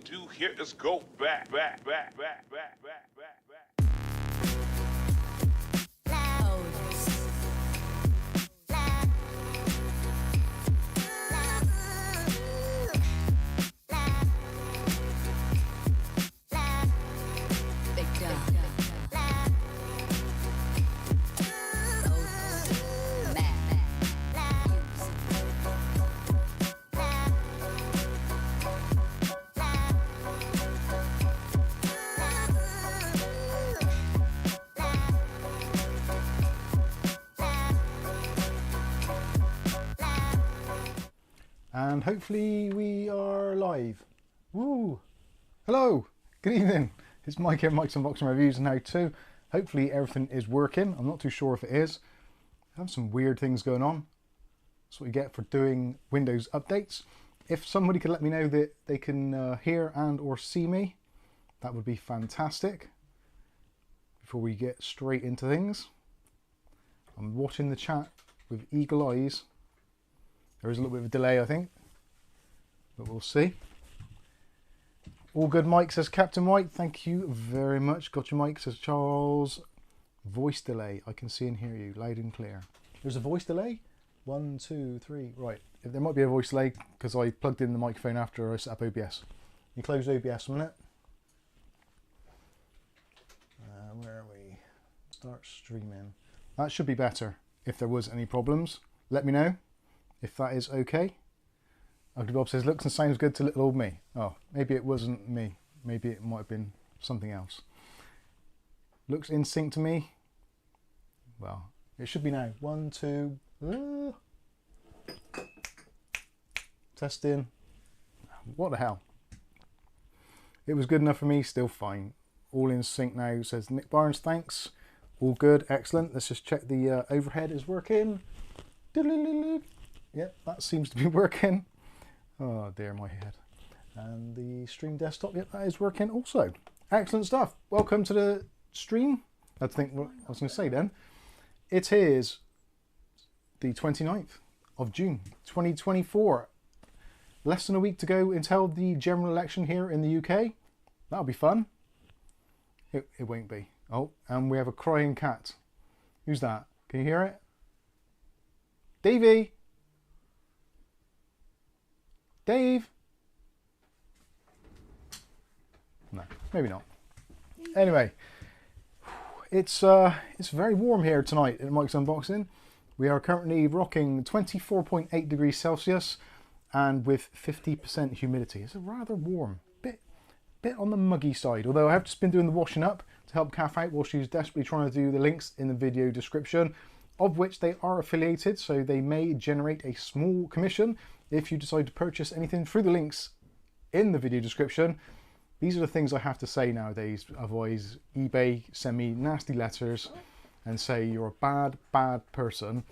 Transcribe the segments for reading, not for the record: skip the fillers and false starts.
do here is go back. And hopefully we are live. Woo! Hello! Good evening! It's Mike here, Mike's Unboxing Reviews and How To. Hopefully everything is working. I'm not too sure if it is. I have some weird things going on. That's what you get for doing Windows updates. If somebody could let me know that they can hear and or see me, that would be fantastic. Before we get straight into things. I'm watching the chat with eagle eyes. There is a little bit of a delay, I think, but we'll see. All good, Mike, says Captain White. Thank you very much. Got your mic, says Charles. Voice delay. I can see and hear you loud and clear. There's a voice delay? 1, 2, 3. Right. If there might be a voice delay because I plugged in the microphone after I set up OBS. You close OBS a minute. Where are we? Start streaming. That should be better. If there was any problems, let me know. If that is okay. Ugly Bob says, looks and sounds good to little old me. Oh, maybe it wasn't me. Maybe it might have been something else. Looks in sync to me. Well, it should be now. 1, 2. Testing. What the hell? It was good enough for me, still fine. All in sync now, says Nick Barnes, thanks. All good, excellent. Let's just check the overhead is working. Yep, that seems to be working. Oh dear, my head. And the stream desktop, yep, that is working also. Excellent stuff. Welcome to the stream. I think what I was going to say then. It is the 29th of June, 2024. Less than a week to go until the general election here in the UK. That'll be fun. It won't be. Oh, and we have a crying cat. Who's that? Can you hear it? Davey! Dave? No, maybe not. Anyway, it's very warm here tonight at Mike's Unboxing. We are currently rocking 24.8 degrees Celsius and with 50% humidity. It's a rather warm, bit on the muggy side, although I have just been doing the washing up to help Kath out while she's desperately trying to do the links in the video description, of which they are affiliated, so they may generate a small commission if you decide to purchase anything through the links in the video description. These are the things I have to say nowadays, otherwise eBay send me nasty letters and say you're a bad person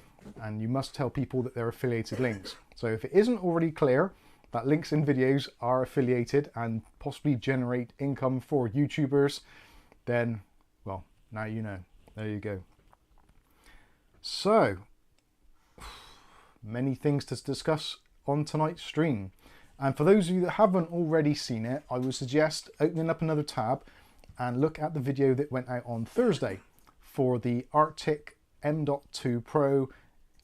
and you must tell people that they're affiliated links. So if it isn't already clear that links in videos are affiliated and possibly generate income for YouTubers, then, well, now you know. There you go. So, many things to discuss on tonight's stream. And for those of you that haven't already seen it, I would suggest opening up another tab and look at the video that went out on Thursday for the Arctic M.2 Pro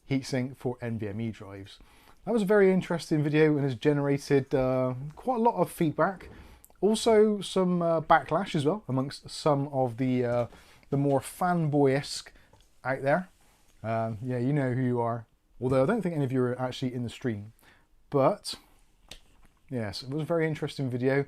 heatsink for NVMe drives. That was a very interesting video and has generated quite a lot of feedback. Also some backlash as well amongst some of the more fanboy-esque out there. Yeah, you know who you are. Although I don't think any of you are actually in the stream. But yes, it was a very interesting video.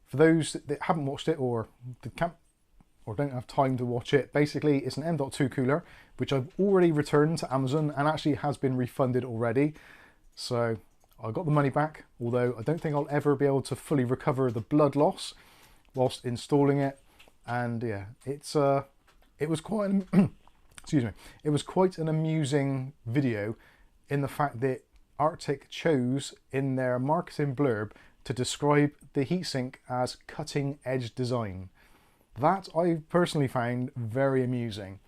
For those that haven't watched it or don't have time to watch it, basically it's an M.2 cooler, which I've already returned to Amazon and actually has been refunded already. So I got the money back, although I don't think I'll ever be able to fully recover the blood loss whilst installing it. And yeah, it was quite an excuse me, it was quite an amusing video in the fact that Arctic chose in their marketing blurb to describe the heatsink as cutting edge design. That I personally found very amusing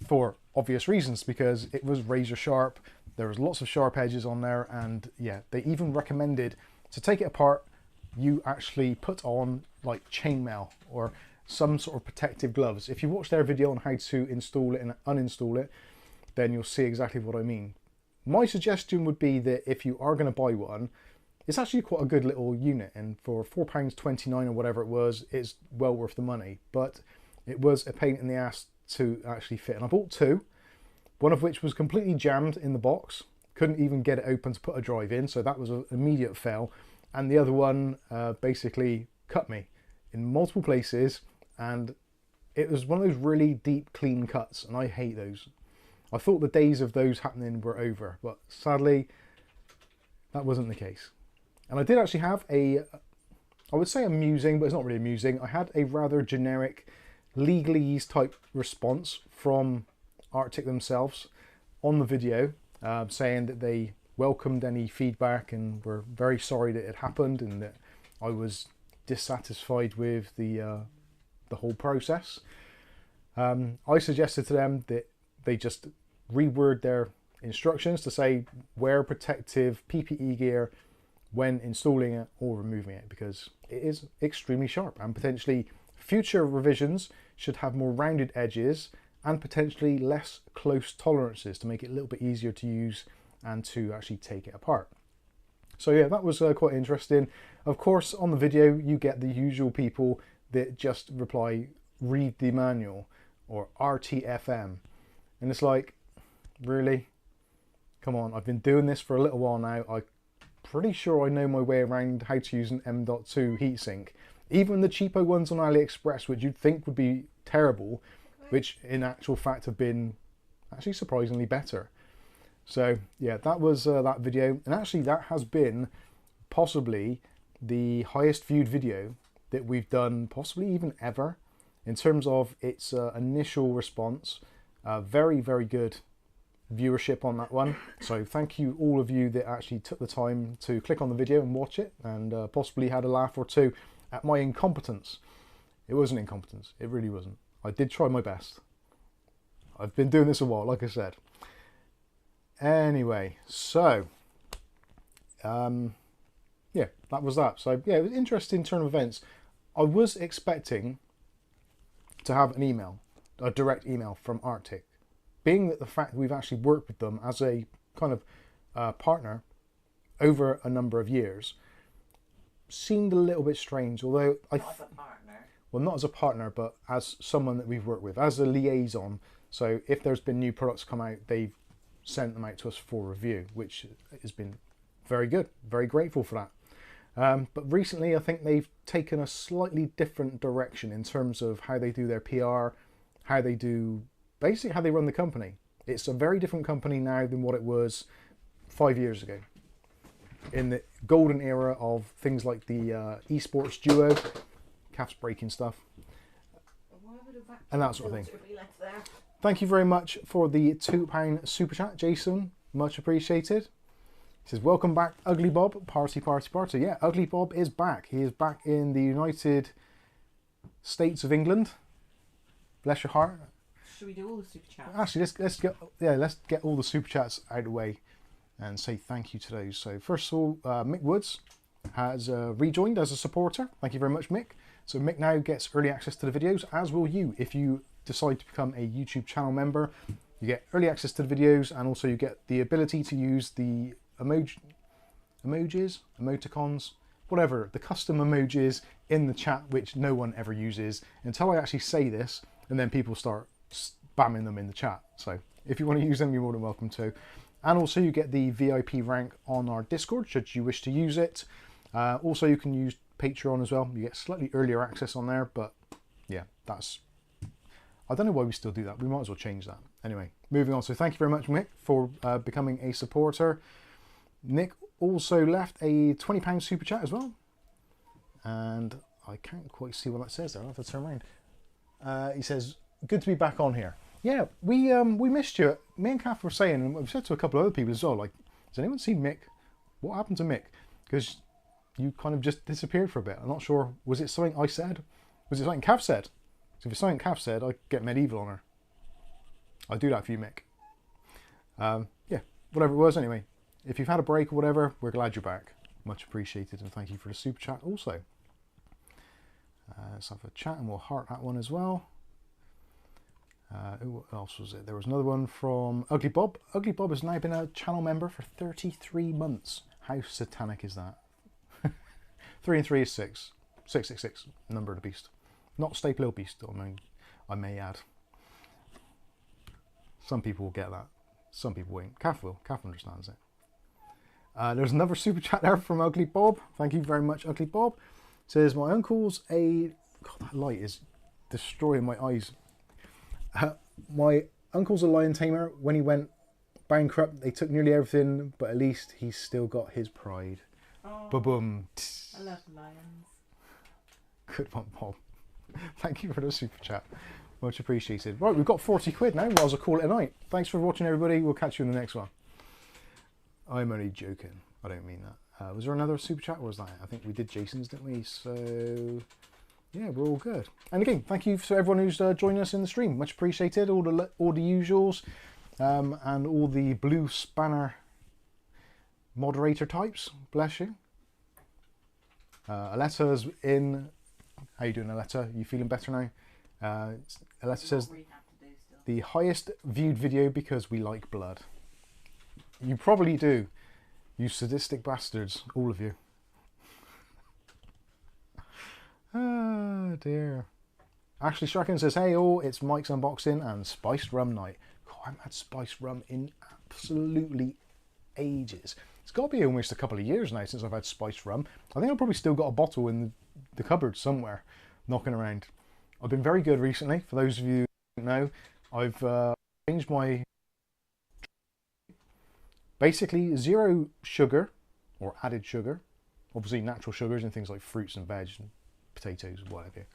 for obvious reasons, because it was razor sharp, there was lots of sharp edges on there, and yeah, they even recommended to take it apart, you actually put on like chainmail or some sort of protective gloves. If you watch their video on how to install it and uninstall it, then you'll see exactly what I mean. My suggestion would be that if you are going to buy one, it's actually quite a good little unit, and for £4.29 or whatever it was, it's well worth the money. But it was a pain in the ass to actually fit, and I bought two, one of which was completely jammed in the box, couldn't even get it open to put a drive in, so that was an immediate fail. And the other one basically cut me in multiple places, and it was one of those really deep, clean cuts, and I hate those. I thought the days of those happening were over, but sadly, that wasn't the case. And I did actually have a, I would say amusing, but it's not really amusing. I had a rather generic legalese type response from Arctic themselves on the video, saying that they welcomed any feedback and were very sorry that it happened and that I was dissatisfied with the whole process. I suggested to them that they just reword their instructions to say wear protective PPE gear when installing it or removing it, because it is extremely sharp, and potentially future revisions should have more rounded edges and potentially less close tolerances to make it a little bit easier to use and to actually take it apart. So yeah, that was quite interesting. Of course, on the video you get the usual people that just reply, read the manual or RTFM, and it's like, really? Come on, I've been doing this for a little while now. I'm pretty sure I know my way around how to use an M.2 heatsink. Even the cheapo ones on AliExpress, which you'd think would be terrible, which in actual fact have been actually surprisingly better. So yeah, that was that video, and actually that has been possibly the highest viewed video that we've done, possibly even ever, in terms of its initial response. Very, very good viewership on that one, so thank you all of you that actually took the time to click on the video and watch it, and possibly had a laugh or two at my incompetence. It wasn't incompetence, it really wasn't. I did try my best. I've been doing this a while, like I said. Anyway, so yeah, that was that. So yeah, it was an interesting turn of events. I was expecting to have an email, a direct email from Arctic, being that the fact that we've actually worked with them as a kind of partner over a number of years seemed a little bit strange, although not as a partner. Well, not as a partner, but as someone that we've worked with, as a liaison. So if there's been new products come out, they've sent them out to us for review, which has been very good, very grateful for that. But recently I think they've taken a slightly different direction in terms of how they do their PR, how they do, basically how they run the company. It's a very different company now than what it was 5 years ago, in the golden era of things like the esports duo, calves breaking stuff, and that sort of thing. Thank you very much for the £2 super chat, Jason. Much appreciated. He says, welcome back, Ugly Bob. Party, party, party. Yeah, Ugly Bob is back. He is back in the United States of England. Bless your heart. Should we do all the super chats? Actually, let's get all the super chats out of the way and say thank you to those. So first of all, Mick Woods has rejoined as a supporter. Thank you very much, Mick. So Mick now gets early access to the videos, as will you if you decide to become a YouTube channel member. You get early access to the videos, and also you get the ability to use the emojis, emoticons, whatever, the custom emojis in the chat, which no one ever uses until I actually say this, and then people start spamming them in the chat. So if you want to use them, you're more than welcome to. And also you get the VIP rank on our Discord should you wish to use it. Also you can use Patreon as well. You get slightly earlier access on there, but yeah, that's, I don't know why we still do that. We might as well change that. Anyway, moving on. So thank you very much, Mick, for becoming a supporter. Nick also left a £20 super chat as well, and I can't quite see what that says there. I'll have to turn around. He says, good to be back on here. Yeah, we missed you. Me and Kath were saying, and we've said to a couple of other people as well, like, has anyone seen Mick? What happened to Mick? Because you kind of just disappeared for a bit. I'm not sure, was it something I said? Was it something Kath said? So if it's something Kath said, I get medieval on her. I do that for you, Mick. Yeah, whatever it was anyway. If you've had a break or whatever, we're glad you're back. Much appreciated, and thank you for the super chat also. Let's have a chat and we'll heart that one as well. Who else was it? There was another one from Ugly Bob. Ugly Bob has now been a channel member for 33 months. How satanic is that? 3 and 3 is 6. 666, number of the beast. Not Staple Hill Beast, I may add. Some people will get that. Some people won't. Kath will. Kath understands it. There's another super chat there from Ugly Bob. Thank you very much, Ugly Bob. It says, my uncle's a... God, that light is destroying my eyes. My uncle's a lion tamer. When he went bankrupt, they took nearly everything, but at least he's still got his pride. Oh, Ba-boom. I love lions. Good one, Bob. Thank you for the super chat. Much appreciated. Right, we've got 40 quid now. Might as well call it a night. Thanks for watching, everybody. We'll catch you in the next one. I'm only joking. I don't mean that. Was there another super chat, or was that it? I think we did Jason's, didn't we? So... yeah, we're all good. And again, thank you to everyone who's joining us in the stream. Much appreciated. All the usuals, and all the blue spanner moderator types. Bless you. Aletta's in. How you doing, Aletta? You feeling better now? Aletta says the highest viewed video because we like blood. You probably do. You sadistic bastards, all of you. Oh dear. Ashley Strachan says, hey all, it's Mike's unboxing and spiced rum night. God, I haven't had spiced rum in absolutely ages. It's got to be almost a couple of years now since I've had spiced rum. I think I've probably still got a bottle in the cupboard somewhere, knocking around. I've been very good recently. For those of you who don't know, I've changed my... basically 0 sugar, or added sugar. Obviously natural sugars and things like fruits and veg and potatoes, whatever.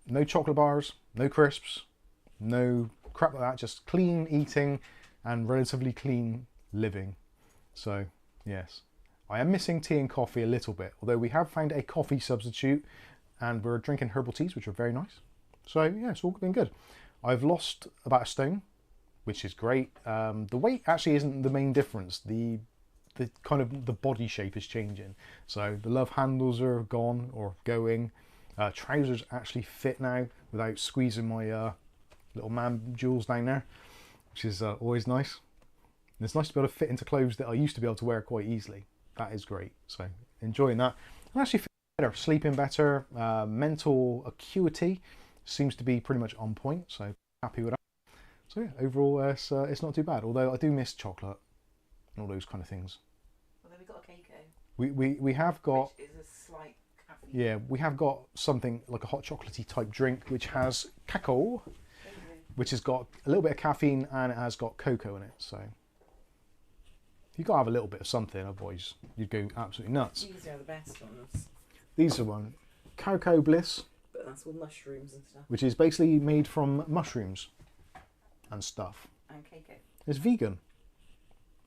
No chocolate bars, no crisps, no crap like that, just clean eating and relatively clean living. So yes, I am missing tea and coffee a little bit, although we have found a coffee substitute and we're drinking herbal teas, which are very nice. So yeah, it's all been good. I've lost about 1 stone, which is great. The weight actually isn't the main difference. The kind of the body shape is changing. So the love handles are gone or going. Trousers actually fit now without squeezing my little man jewels down there, which is always nice. And it's nice to be able to fit into clothes that I used to be able to wear quite easily. That is great. So enjoying that. I'm actually feeling better, sleeping better. Mental acuity seems to be pretty much on point. So happy with that. So yeah, overall it's not too bad. Although I do miss chocolate and all those kind of things. Well, then we've got a cacao. We have got... which is a slight caffeine. Yeah, we have got something like a hot chocolatey type drink which has cacao, which has got a little bit of caffeine and it has got cocoa in it. So you got to have a little bit of something, otherwise you'd go absolutely nuts. These are the best ones. These are one, Cocoa Bliss. But that's all mushrooms and stuff. Which is basically made from mushrooms and stuff. And cacao. It's vegan,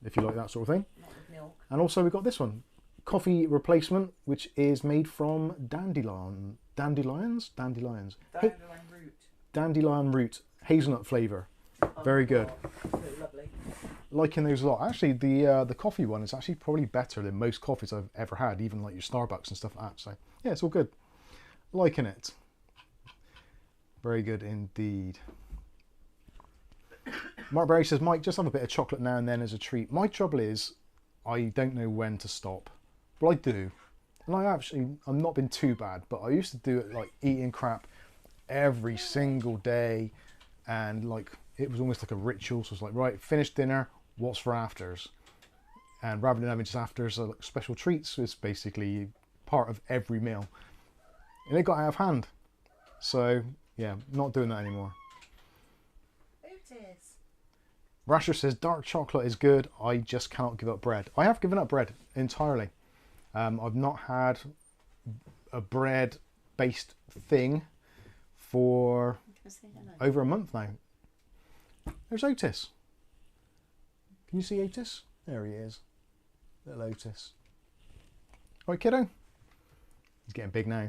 if you like that sort of thing. Not with milk. And also we've got this one, Coffee Replacement, which is made from dandelions. Dandelion root. Dandelion root, hazelnut flavour. Oh, Very good. Oh, lovely. Liking those a lot. Actually, the coffee one is actually probably better than most coffees I've ever had, even like your Starbucks and stuff like that. So yeah, it's all good. Liking it. Very good indeed. Mark Berry says, Mike, just have a bit of chocolate now and then as a treat. My trouble is, I don't know when to stop. But I do. And I'm not been too bad, but I used to do it like eating crap every single day. And like, it was almost like a ritual. So it's like, right, finished dinner, what's for afters? And rather than having just afters, like special treats, it's basically part of every meal. And it got out of hand. So yeah, not doing that anymore. Otis. Rasher says, dark chocolate is good. I just cannot give up bread. I have given up bread entirely. I've not had a bread-based thing for over a month now. There's Otis. Can you see Otis? There he is. Little Otis. Right, kiddo. He's getting big now.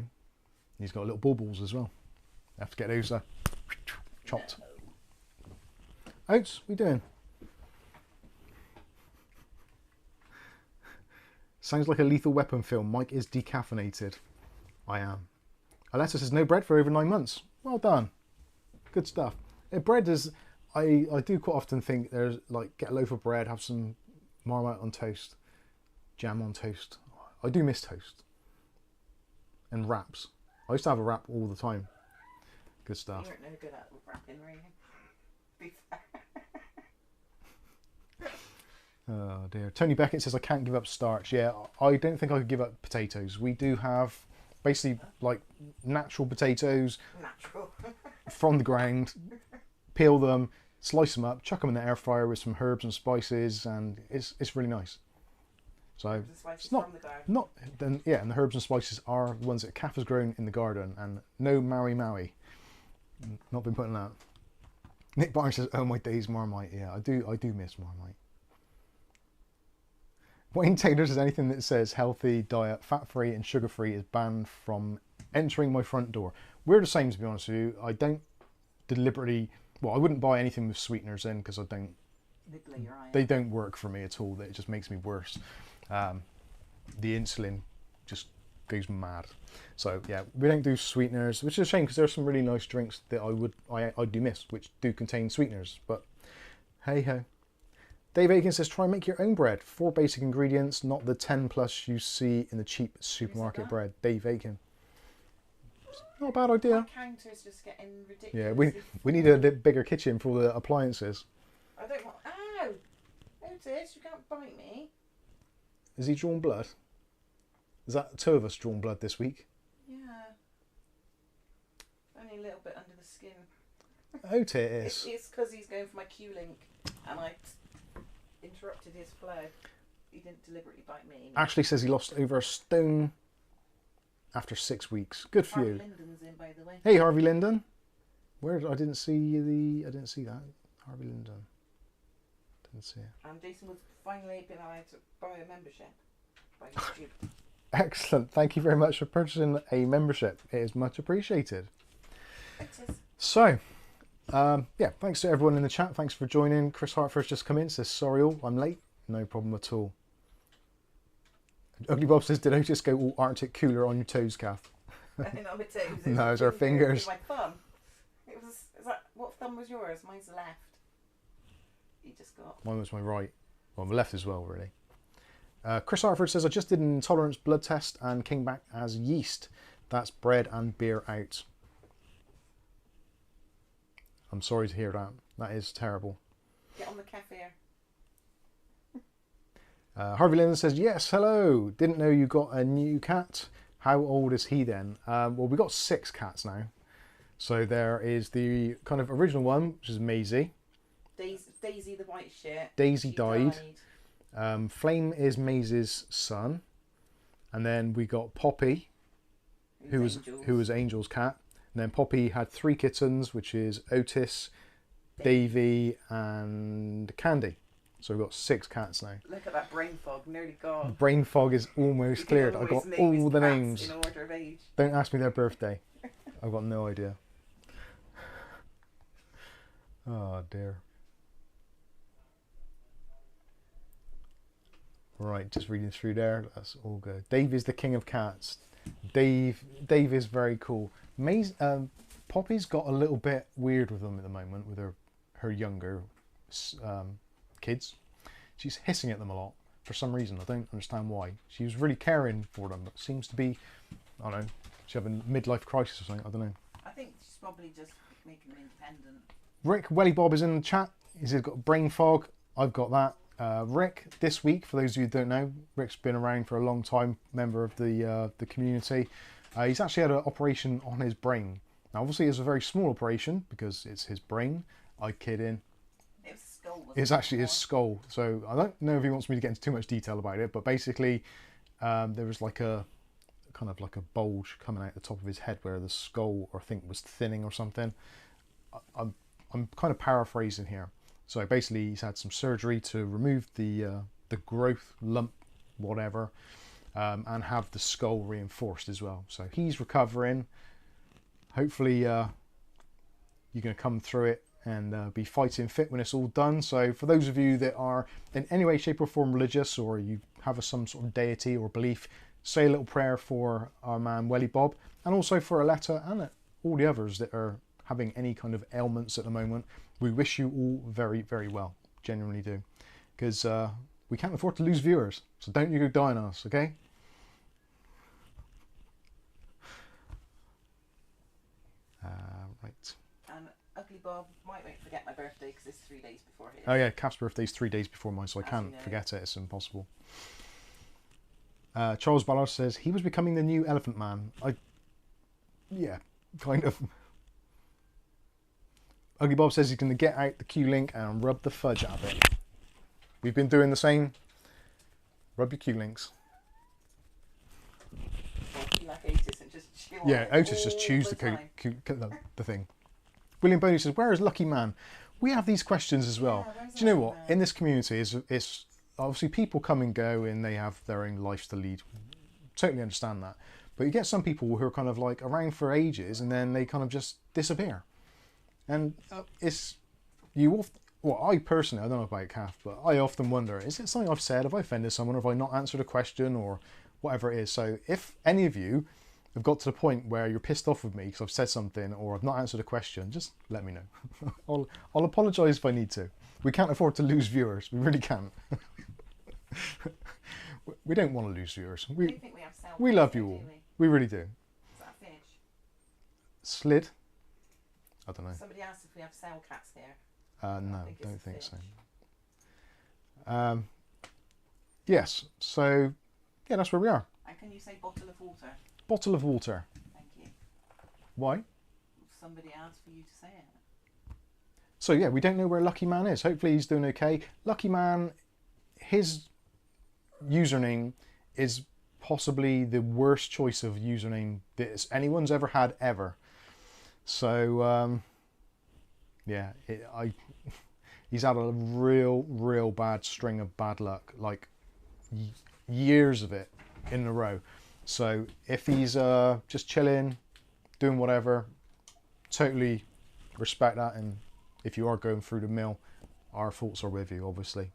He's got little baubles as well. I have to get those chopped. Oats, what are you doing? Sounds like a Lethal Weapon film. Mike is decaffeinated. I am. Alessa says no bread for over 9 months. Well done. Good stuff. Bread is, I do quite often think there's like, get a loaf of bread, have some Marmite on toast, jam on toast. I do miss toast. And wraps. I used to have a wrap all the time. Good stuff. You weren't no good at wrapping, really. Be fair. Oh dear. Tony Beckett says I can't give up starch. Yeah, I don't think I could give up potatoes. We do have basically like natural potatoes. Natural. From the ground. Peel them, slice them up, chuck them in the air fryer with some herbs and spices, and it's really nice. So it's not then yeah, and the herbs and spices are the ones that Kath has grown in the garden, and no Maui. Not been putting that. Nick Barnes says, "Oh my days, Marmite." Yeah, I do miss Marmite. Wayne Taylor says anything that says healthy diet, fat-free and sugar-free is banned from entering my front door. We're the same, to be honest with you. I don't deliberately, well, I wouldn't buy anything with sweeteners in because I don't, they don't work for me at all. It just makes me worse. The insulin just goes mad. So yeah, we don't do sweeteners, which is a shame because there's some really nice drinks that I do miss, which do contain sweeteners, but hey ho. Dave Aiken says, try and make your own bread. 4 basic ingredients, not the 10 plus you see in the cheap supermarket bread. Dave Aiken. Not a bad idea. My counter's just getting ridiculous. Yeah, we need a bit bigger kitchen for all the appliances. I don't want... Ow! Otis, you can't bite me. Is he drawn blood? Is that 2 of us drawn blood this week? Yeah. Only a little bit under the skin. Otis. It's because he's going for my Q-link and I interrupted his flow. He didn't deliberately bite me. Ashley says he lost over a stone after 6 weeks. Good for you. Harvey Lyndon's in, by the way. Hey, Harvey Lyndon. I didn't see that. Harvey Lyndon. Didn't see it. And Jason was finally been allowed to buy a membership by YouTube. Excellent. Thank you very much for purchasing a membership. It is much appreciated. It is. So, yeah, thanks to everyone in the chat. Thanks for joining. Chris Hartford's just come in, says, sorry all, I'm late. No problem at all. Ugly Bob says, did I just go all Arctic cooler on your toes, Kath? Not my toes. No, it's our fingers. It was my thumb. What thumb was yours? Mine's left. You just got... Mine was my right. Well, my left as well, really. Chris Hartford says, I just did an intolerance blood test and came back as yeast. That's bread and beer out. I'm sorry to hear that. That is terrible. Get on the cafe. Harvey Linden says, yes, hello. Didn't know you got a new cat. How old is he then? Well, we've got 6 cats now. So there is the kind of original one, which is Maisie. Daisy the white shit. Daisy died. Flame is Maisie's son. And then we got Poppy, who was Angel's cat. And then Poppy had 3 kittens, which is Otis, Davy, and Candy. So we've got 6 cats now. Look at that brain fog, nearly gone. Brain fog is almost cleared. I've got all the names. In order of age. Don't ask me their birthday. I've got no idea. Oh dear. Right, just reading through there. That's all good. Dave is the king of cats. Dave is very cool. Poppy's got a little bit weird with them at the moment with her younger kids. She's hissing at them a lot for some reason. I don't understand why. She was really caring for them, but seems to be, I don't know, she's having a midlife crisis or something. I don't know. I think she's probably just making them independent. Rick Welly Bob is in the chat. He's got brain fog. I've got that. Rick, this week, for those of you who don't know, Rick's been around for a long time, member of the community. He's actually had an operation on his brain. Now, obviously, it's a very small operation because it's his brain. I kid in. It's actually his skull. So I don't know if he wants me to get into too much detail about it, but basically, there was like a kind of like a bulge coming out the top of his head where the skull, I think, was thinning or something. I'm kind of paraphrasing here. So basically, he's had some surgery to remove the growth lump, whatever, and have the skull reinforced as well. So he's recovering. Hopefully, you're going to come through it and be fighting fit when it's all done. So for those of you that are in any way, shape or form religious, or you have some sort of deity or belief, say a little prayer for our man Welly Bob, and also for Aletta and all the others that are having any kind of ailments at the moment. We wish you all very, very well, genuinely do, because we can't afford to lose viewers, so don't you go die on us, okay? Right. And Ugly Bob might won't forget my birthday because it's 3 days before his. Oh yeah, Cap's birthday's 3 days before mine, so I As can't you know. forget it. It's impossible. Charles Ballard says he was becoming the new Elephant Man. Yeah, kind of. Ugly Bob says he's going to get out the Q-Link and rub the fudge out of it. We've been doing the same. Rub your Q-Links. Or be like Otis and just chew on Yeah, it Otis just all chews the time. the thing. William Boney says, where is Lucky Man? We have these questions as well. Yeah, where's Do you know Lucky what? Man? In this community, it's obviously people come and go and they have their own lives to lead. Totally understand that. But you get some people who are kind of like around for ages and then they kind of just disappear. And well, I personally, I don't know about Calf, but I often wonder, is it something I've said? Have I offended someone? Have I not answered a question or whatever it is? So if any of you have got to the point where you're pissed off with me because I've said something or I've not answered a question, just let me know. I'll apologise if I need to. We can't afford to lose viewers. We really can't. We don't want to lose viewers. I don't think we have cell We cats love though, you do all. we? We really do. Is that a finish? Slid? I don't know. Somebody asked if we have cell cats here. No, think it's don't a think so. finish. Yes, so yeah, that's where we are. And can you say bottle of water? Bottle of water. Thank you. Why? Somebody asked for you to say it. So yeah, we don't know where Lucky Man is. Hopefully he's doing okay. Lucky Man, his username is possibly the worst choice of username that anyone's ever had ever. So yeah, he's had a real bad string of bad luck, like years of it in a row. So if he's just chilling, doing whatever, totally respect that. And if you are going through the mill, our thoughts are with you, obviously.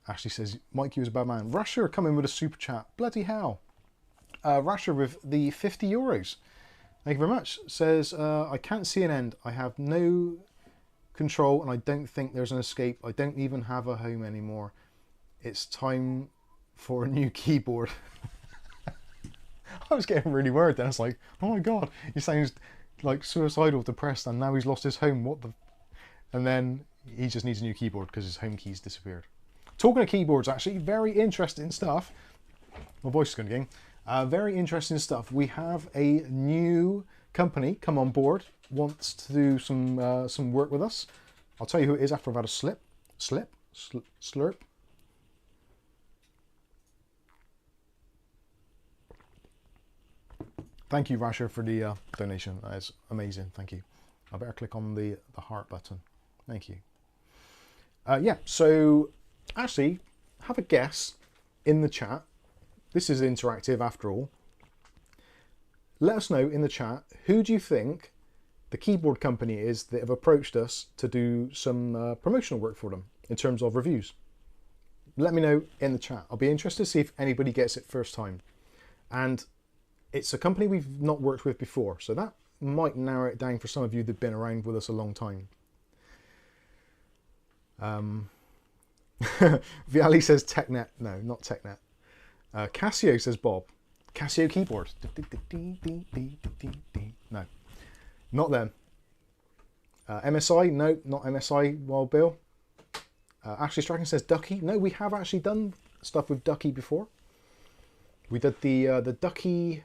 Ashley says, Mike, you was a bad man. Rusher coming with a super chat. Bloody hell. Rusher with the €50. Thank you very much. Says, I can't see an end. I have no control and I don't think there's an escape. I don't even have a home anymore. It's time for a new keyboard. I was getting really worried then. I was like, oh my God, he sounds like suicidal, depressed, and now he's lost his home. What the? And then he just needs a new keyboard because his home keys disappeared. Talking of keyboards, actually, very interesting stuff. My voice is going again. Very interesting stuff. We have a new company come on board, wants to do some work with us. I'll tell you who it is after I've had a slurp. Thank you, Rasher, for the donation. That is amazing. Thank you. I better click on the heart button. Thank you. Yeah, so actually, have a guess in the chat. This is interactive after all. Let us know in the chat, who do you think the keyboard company is that have approached us to do some promotional work for them in terms of reviews? Let me know in the chat. I'll be interested to see if anybody gets it first time. And it's a company we've not worked with before, so that might narrow it down for some of you that've been around with us a long time. Viali says TechNet. No, not TechNet. Casio, says Bob. Casio keyboard. No, not them. MSI, no, not MSI. Wild Bill. Ashley Strachan says Ducky. No, we have actually done stuff with Ducky before. We did the Ducky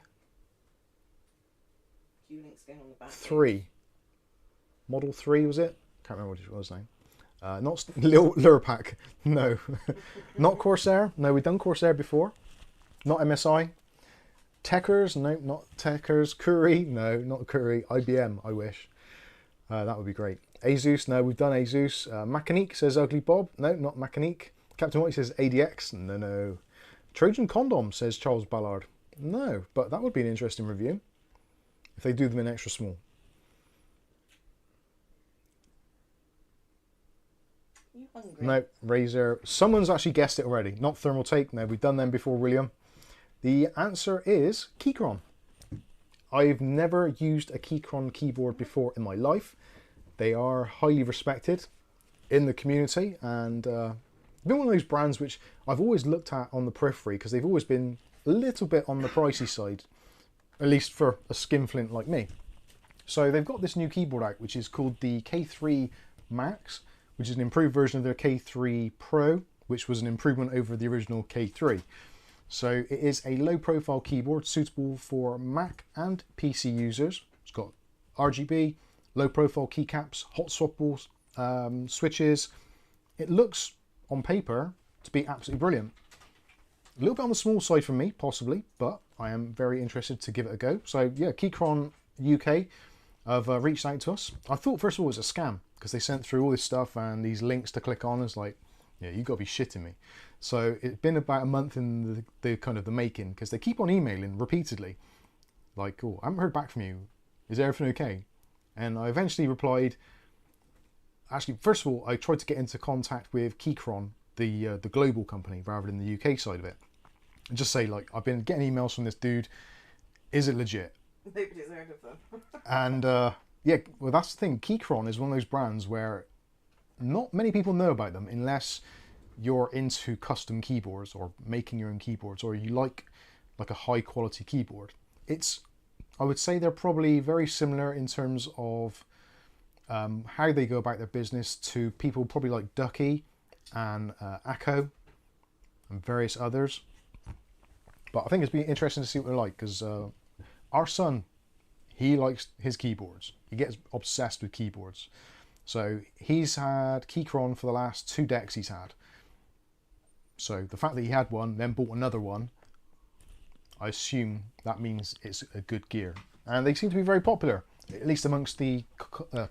Q-Link's going on the back. 3. Model 3 was it? Can't remember what it was now. Not Lurpak. No. Not Corsair. No, we've done Corsair before. Not MSI. Techers. No, not Techers. Curry. No, not Curry. IBM, I wish. That would be great. Asus. No, we've done Asus. Mechanique, says Ugly Bob. No, not Mechanique. Captain White says ADX. No. Trojan Condom, says Charles Ballard. No, but that would be an interesting review if they do them in extra small. hungry. No, Razer. Someone's actually guessed it already. Not Thermalright. No, we've done them before, William. The answer is Keychron. I've never used a Keychron keyboard before in my life. They are highly respected in the community, and been one of those brands which I've always looked at on the periphery because they've always been a little bit on the pricey side, at least for a skinflint like me. So they've got this new keyboard out which is called the K3 Max, which is an improved version of their K3 Pro, which was an improvement over the original K3. So it is a low profile keyboard suitable for Mac and PC users. It's got RGB, low profile keycaps, hot swappable switches. It looks on paper to be absolutely brilliant. A little bit on the small side for me, possibly, but I am very interested to give it a go. So yeah, Keychron UK have reached out to us. I thought first of all it was a scam because they sent through all this stuff and these links to click on. It's like, yeah, you got to be shitting me. So it's been about a month in the kind of the making because they keep on emailing repeatedly. Like, oh, I haven't heard back from you. Is everything okay? And I eventually replied. Actually, first of all, I tried to get into contact with Keychron, the global company, rather than the UK side of it, and just say like, I've been getting emails from this dude. Is it legit? Nobody's heard of them. And yeah, well, that's the thing. Keychron is one of those brands where not many people know about them unless you're into custom keyboards or making your own keyboards, or you like a high quality keyboard. I would say they're probably very similar in terms of how they go about their business to people probably like Ducky and AIO and various others. But I think it's been interesting to see what they're like because our son, he likes his keyboards. He gets obsessed with keyboards. So he's had Keychron for the last 2 decks he's had. So the fact that he had one, then bought another one, I assume that means it's a good gear. And they seem to be very popular, at least amongst the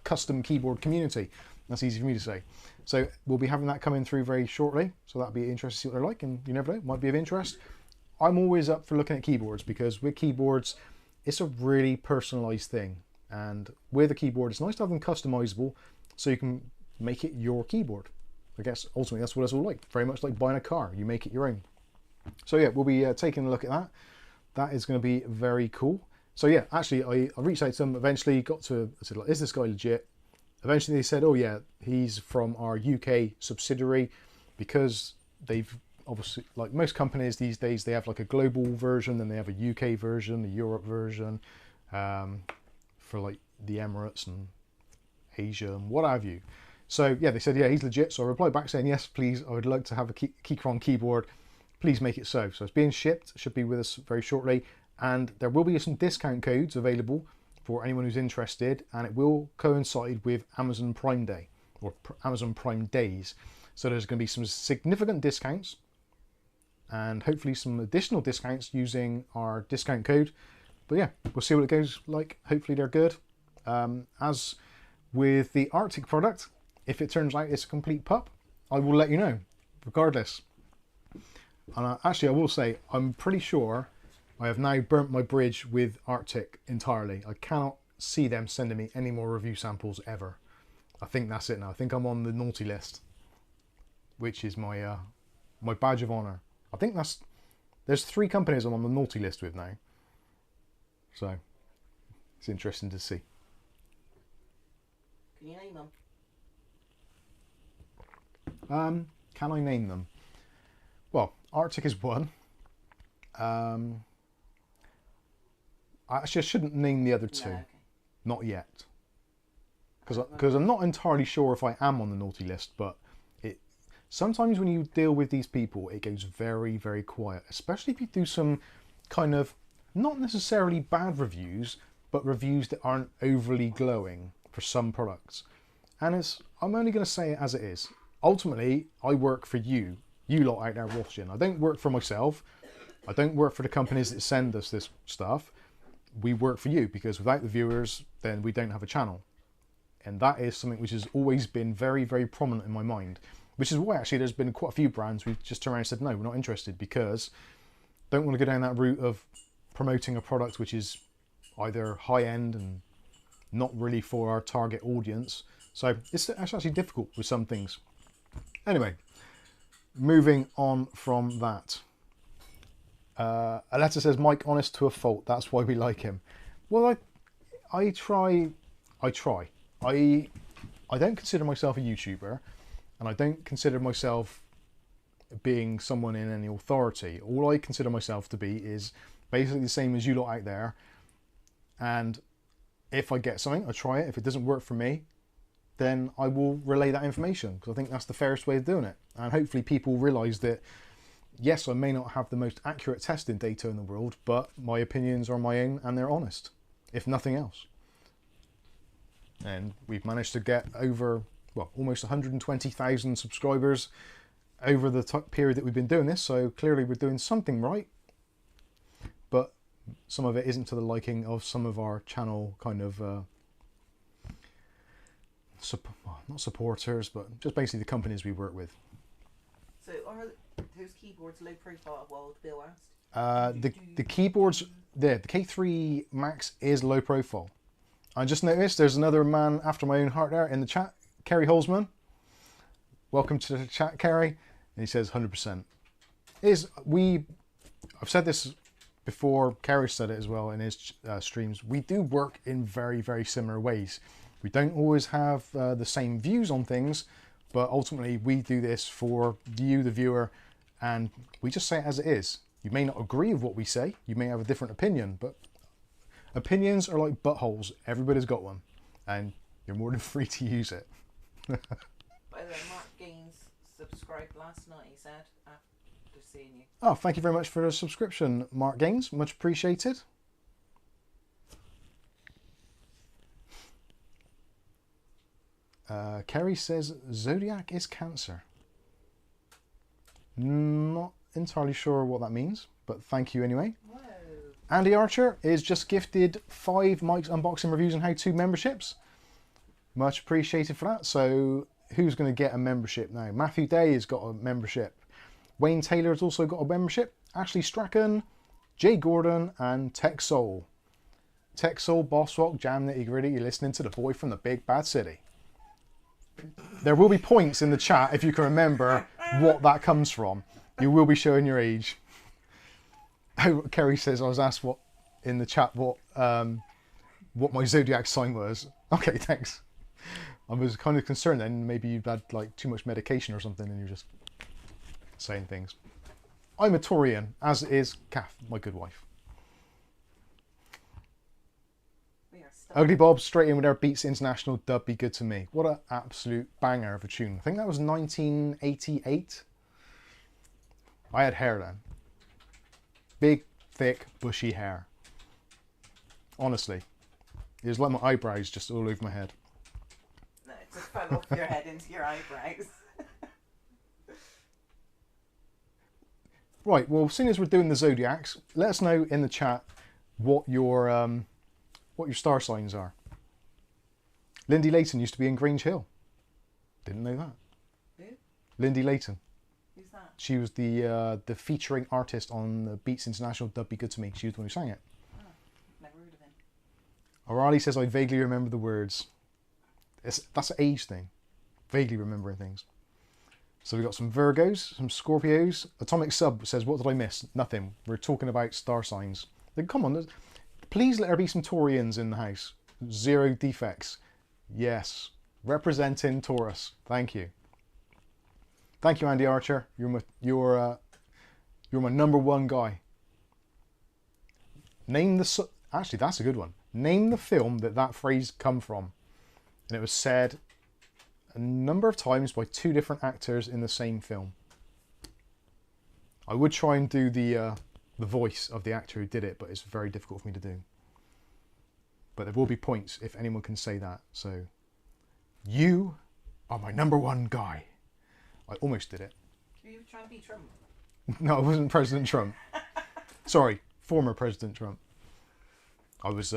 custom keyboard community. That's easy for me to say. So we'll be having that coming through very shortly. So that'll be interesting to see what they're like, and you never know, might be of interest. I'm always up for looking at keyboards because with keyboards, it's a really personalised thing. And with a keyboard, it's nice to have them customizable so you can make it your keyboard. I guess ultimately that's what it's all like. Very much like buying a car, you make it your own. So yeah, we'll be taking a look at that. That is going to be very cool. So yeah, actually I reached out to them, eventually got to, I said, like, is this guy legit? Eventually they said, oh yeah, he's from our UK subsidiary, because they've obviously, like most companies these days, they have like a global version, then they have a UK version, a Europe version, for like the Emirates and Asia and what have you. So yeah, they said, yeah, he's legit. So I replied back saying, yes, please, I would like to have a Keychron keyboard. Please make it so. So it's being shipped, should be with us very shortly. And there will be some discount codes available for anyone who's interested. And it will coincide with Amazon Prime Day or Amazon Prime Days. So there's going to be some significant discounts and hopefully some additional discounts using our discount code. But yeah, we'll see what it goes like. Hopefully they're good. As with the Arctic product, if it turns out it's a complete pup, I will let you know, regardless. And actually, I will say, I'm pretty sure I have now burnt my bridge with Arctic entirely. I cannot see them sending me any more review samples ever. I think that's it now. I think I'm on the naughty list, which is my my badge of honor. I think there's 3 companies I'm on the naughty list with now. So it's interesting to see. Can you name them? Can I name them? Well, Arctic is one. Actually, I shouldn't name the other 2. No, okay. Not yet. Because I'm not entirely sure if I am on the naughty list, but sometimes when you deal with these people, it goes very, very quiet, especially if you do some kind of, not necessarily bad reviews, but reviews that aren't overly glowing for some products. And I'm only going to say it as it is. Ultimately, I work for you lot out there watching. I don't work for myself. I don't work for the companies that send us this stuff. We work for you, because without the viewers, then we don't have a channel. And that is something which has always been very, very prominent in my mind. Which is why actually there's been quite a few brands who've just turned around and said, no, we're not interested, because don't want to go down that route of promoting a product which is either high end and not really for our target audience. So it's actually difficult with some things. Anyway, moving on from that. Aletta says, Mike honest to a fault. That's why we like him. Well, I try. I don't consider myself a YouTuber, and I don't consider myself being someone in any authority. All I consider myself to be is basically the same as you lot out there. And if I get something, I try it. If it doesn't work for me, then I will relay that information, because I think that's the fairest way of doing it. And hopefully people realise that, yes, I may not have the most accurate testing data in the world, but my opinions are my own and they're honest, if nothing else. And we've managed to get over, well, almost 120,000 subscribers over the period that we've been doing this, so clearly we're doing something right. But some of it isn't to the liking of some of our channel kind of, not supporters, but just basically the companies we work with. So are those keyboards low profile, Wild Bill asked? The keyboards, the K3 Max is low profile. I just noticed there's another man after my own heart there in the chat, Kerry Holzman. Welcome to the chat, Kerry. And he says 100%. I've said this before, Kerry said it as well in his streams. We do work in very, very similar ways. We don't always have the same views on things, but ultimately we do this for you, the viewer, and we just say it as it is. You may not agree with what we say, you may have a different opinion, but opinions are like buttholes. Everybody's got one, and you're more than free to use it. By the way, Mark Gaines subscribed last night, he said, after seeing you. Oh, thank you very much for the subscription, Mark Gaines. Much appreciated. Kerry says Zodiac is Cancer. Not entirely sure what that means, but thank you anyway. Whoa. Andy Archer is just gifted 5 Mike's Unboxing Reviews and How-To memberships. Much appreciated for that. So who's going to get a membership now? Matthew Day has got a membership. Wayne Taylor's also got a membership. Ashley Strachan, Jay Gordon, and Tech Soul. Tech Soul, Boss Rock, Jam Nitty Gritty. You're listening to the boy from the big bad city. There will be points in the chat if you can remember what that comes from. You will be showing your age. Oh, Kerry says I was asked what in the chat what my zodiac sign was. Okay, thanks. I was kind of concerned then maybe you'd had like too much medication or something and you're just saying things. I'm a Taurian, as is Kath, my good wife. Ugly Bob straight in with our Beats International dub, Be Good to Me. What an absolute banger of a tune. I think that was 1988. I had hair then. Big, thick, bushy hair. Honestly. It was like my eyebrows just all over my head. No, it just fell off your head into your eyebrows. Right, well, seeing as we're doing the zodiacs, let us know in the chat what your star signs are. Lindy Layton used to be in Grange Hill. Didn't know that. Who? Lindy Layton. Who's that? She was the featuring artist on the Beats International dub, Be Good to Me. She was the one who sang it. Oh, never heard of him. O'Reilly says, I vaguely remember the words. That's an age thing. Vaguely remembering things. So we've got some Virgos, some Scorpios. Atomic Sub says, what did I miss? Nothing. We're talking about star signs. Then come on, please let there be some Taurians in the house. 0 defects. Yes. Representing Taurus. Thank you. Thank you, Andy Archer. You're my number one guy. Actually, that's a good one. Name the film that phrase come from. And it was said a number of times by 2 different actors in the same film. I would try and do the voice of the actor who did it, but it's very difficult for me to do. But there will be points if anyone can say that. So, you are my number one guy. I almost did it. Were you trying to be Trump? No, I wasn't President Trump. Sorry, former President Trump. I was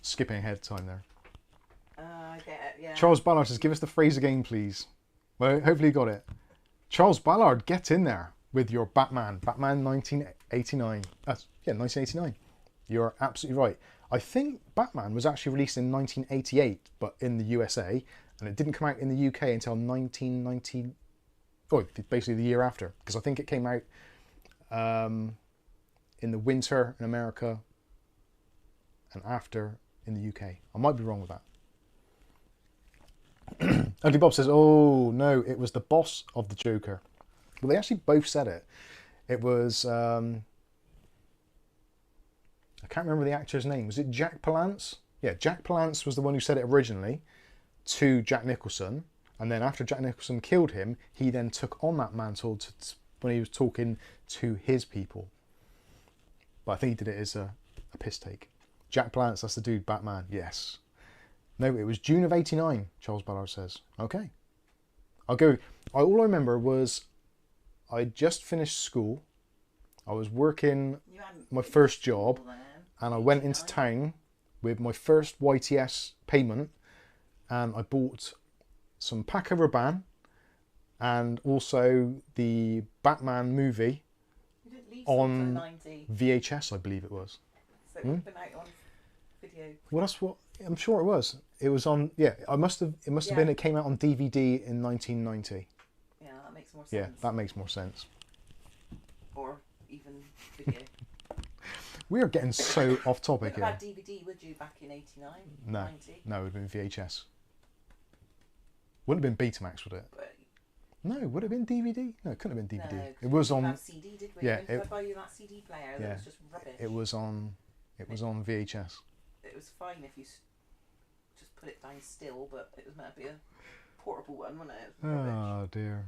skipping ahead of time there. I get it, yeah. Charles Ballard says, give us the phrase again, please. Well, hopefully you got it. Charles Ballard, get in there with your Batman. Batman 1989. Yeah, 1989. You're absolutely right. I think Batman was actually released in 1988, but in the USA, and it didn't come out in the UK until 1990. oh, basically the year after, because I think it came out in the winter in America and after in the UK. I might be wrong with that. Ugly Bob says, oh no, it was the boss of the Joker. Well, they actually both said it. It was, I can't remember the actor's name. Was it Jack Palance? Yeah, Jack Palance was the one who said it originally to Jack Nicholson. And then after Jack Nicholson killed him, he then took on that mantle when he was talking to his people. But I think he did it as a piss take. Jack Palance, that's the dude, Batman, yes. No, it was June of '89, Charles Ballard says. Okay. I'll go. All I remember was I just finished school. I was working my first job, and I went into town with my first YTS payment, and I bought some Paco Rabanne and also the Batman movie on VHS, I believe it was. So it would have been out on video. Well, that's what I'm sure it was. It was on. Yeah, it must have been. It came out on DVD in 1990. Yeah, that makes more sense. Yeah, that makes more sense. Or even video. We are getting so off topic here. here. You would have had DVD, would you, back in '89? No, 90? no, it would have been VHS. Wouldn't have been Betamax, would it? But no, would it have been DVD? No, it couldn't have been DVD. No, it was on. Have CD, did we? Yeah, Did I buy you that CD player? That was just rubbish. It was on. It was on VHS. It was fine if you just put it down still, but it was meant to be a portable one, wasn't it? It was oh dear.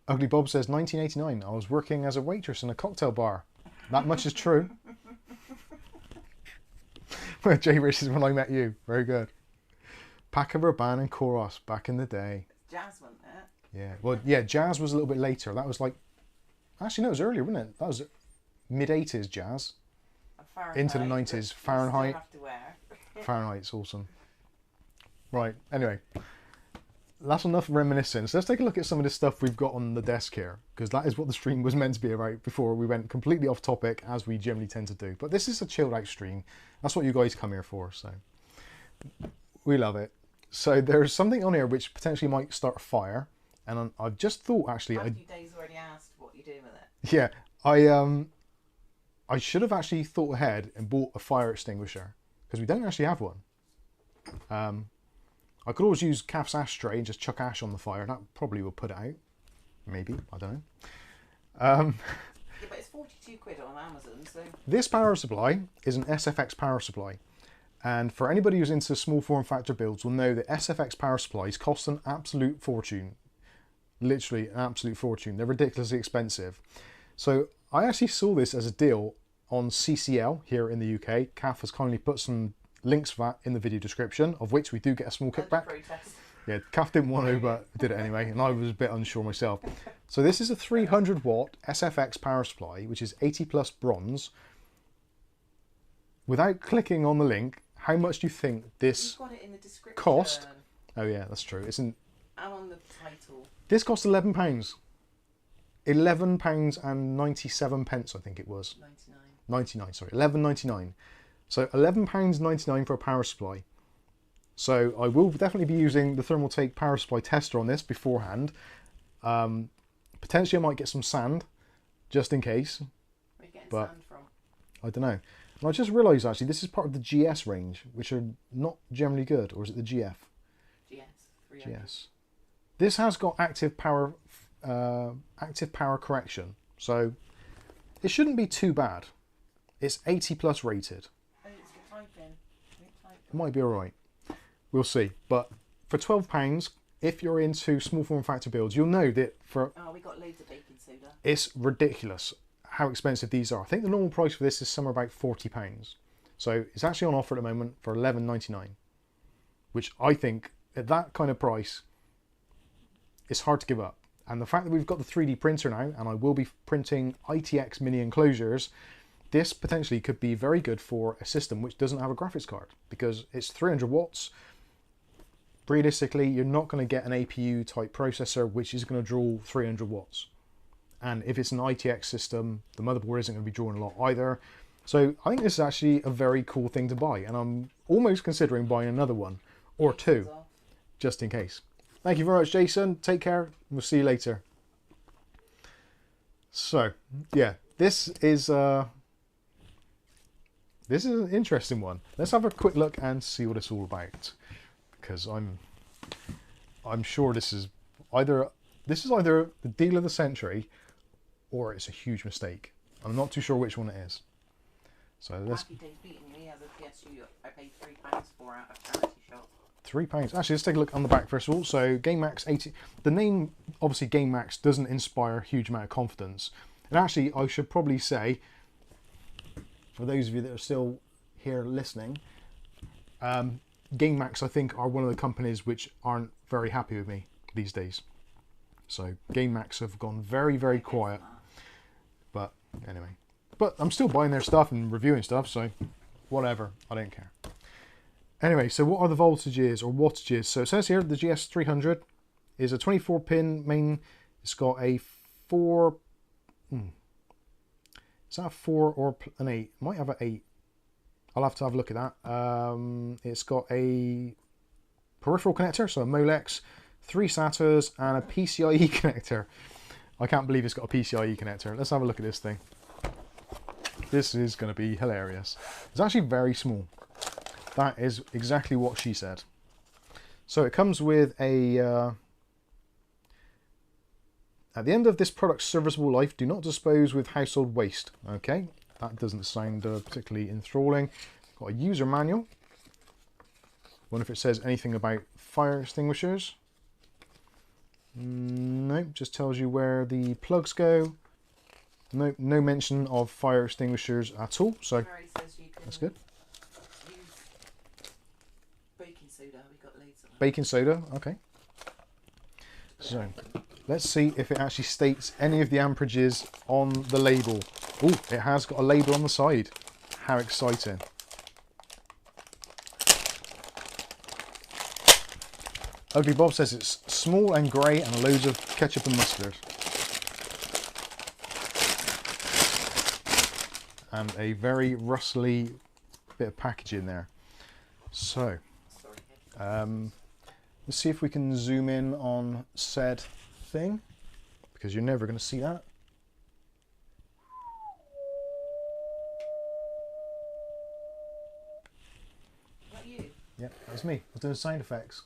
Ugly Bob says 1989. I was working as a waitress in a cocktail bar. That much is true. Jay Rich says when I met you. Very good. Paco Rabanne and Chorus back in the day. Jazz, wasn't it? Yeah. Well, yeah. Jazz was a little bit later. That was like. Actually, no, it was earlier, wasn't it? That was mid-80s jazz. Into the 90s. Fahrenheit. Have to wear. Fahrenheit's awesome. Right. Anyway, that's enough reminiscence. Let's take a look at some of the stuff we've got on the desk here, because that is what the stream was meant to be about before we went completely off topic, as we generally tend to do. But this is a chilled out stream. That's what you guys come here for, so we love it. So there's something on here which potentially might start a fire, and I've just thought actually. A few days already asked what you're doing with it. Yeah, I should have actually thought ahead and bought a fire extinguisher, because we don't actually have one. I could always use Calf's ashtray and just chuck ash on the fire. That probably will put it out. Maybe, I don't know. Yeah, but it's 42 quid on Amazon, so... This power supply is an SFX power supply. And for anybody who's into small form factor builds will know that SFX power supplies cost an absolute fortune. Literally an absolute fortune. They're ridiculously expensive. So I actually saw this as a deal on CCL here in the UK. Calf has kindly put some links for that in the video description, of which we do get a small kickback. Yeah, Calf didn't want to, but did it anyway, and I was a bit unsure myself. So this is a 300 watt SFX power supply, which is 80 plus bronze. Without clicking on the link, how much do you think this cost? Oh yeah, that's true. It's in. And on the title. This cost £11. £11 and 97 pence, I think it was. 99, sorry, 11.99. So £11.99 for a power supply. So I will definitely be using the Thermalright power supply tester on this beforehand. Potentially I might get some sand, just in case. Where are you getting but sand from? I don't know. And I just realised actually this is part of the GS range, which are not generally good, or is it the GF? GS. 300. GS. This has got active power correction, so it shouldn't be too bad. It's 80 plus rated. Oh, it's the typing. It might be alright. We'll see. But for £12, if you're into small form factor builds, you'll know that for... Oh, we got loads of baking soda. It's ridiculous how expensive these are. I think the normal price for this is somewhere about £40. So it's actually on offer at the moment for $11.99, which I think at that kind of price, it's hard to give up. And the fact that we've got the 3D printer now, and I will be printing ITX mini enclosures, this potentially could be very good for a system which doesn't have a graphics card, because it's 300 watts. Realistically, you're not going to get an APU type processor which is going to draw 300 watts. And if it's an ITX system, the motherboard isn't going to be drawing a lot either. So I think this is actually a very cool thing to buy, and I'm almost considering buying another one or two, just in case. Thank you very much, Jason. Take care. We'll see you later. So yeah, this is an interesting one. Let's have a quick look and see what it's all about, because I'm sure this is either the deal of the century or it's a huge mistake. I'm not too sure which one it is. So let's. Happy Days beating me. He has a PSU I paid £3 for out of charity shop. £3. Actually, let's take a look on the back first of all. So GameMax 80. The name, obviously, GameMax doesn't inspire a huge amount of confidence. And actually, I should probably say, for those of you that are still here listening, GameMax, I think, are one of the companies which aren't very happy with me these days. So GameMax have gone very, very quiet. But anyway, but I'm still buying their stuff and reviewing stuff, so whatever, I don't care. Anyway, so what are the voltages or wattages? So it says here the GS300 is a 24-pin main. It's got a 4. Is that a 4 or an 8? It might have an 8. I'll have to have a look at that. It's got a peripheral connector, so a Molex, 3 SATAs, and a PCIe connector. I can't believe it's got a PCIe connector. Let's have a look at this thing. This is going to be hilarious. It's actually very small. That is exactly what she said. So it comes with a... at the end of this product's serviceable life, do not dispose with household waste. Okay, that doesn't sound particularly enthralling. Got a user manual. Wonder if it says anything about fire extinguishers. Nope, just tells you where the plugs go. No mention of fire extinguishers at all. So that's good. Baking soda, we got loads of them. Baking soda, okay. So let's see if it actually states any of the amperages on the label. Oh, it has got a label on the side. How exciting. Ugly Bob says it's small and grey and loads of ketchup and mustard. And a very rustly bit of packaging there. So, let's see if we can zoom in on said thing, because you're never going to see that. Is that you? Yeah, that's me. I was doing sound effects.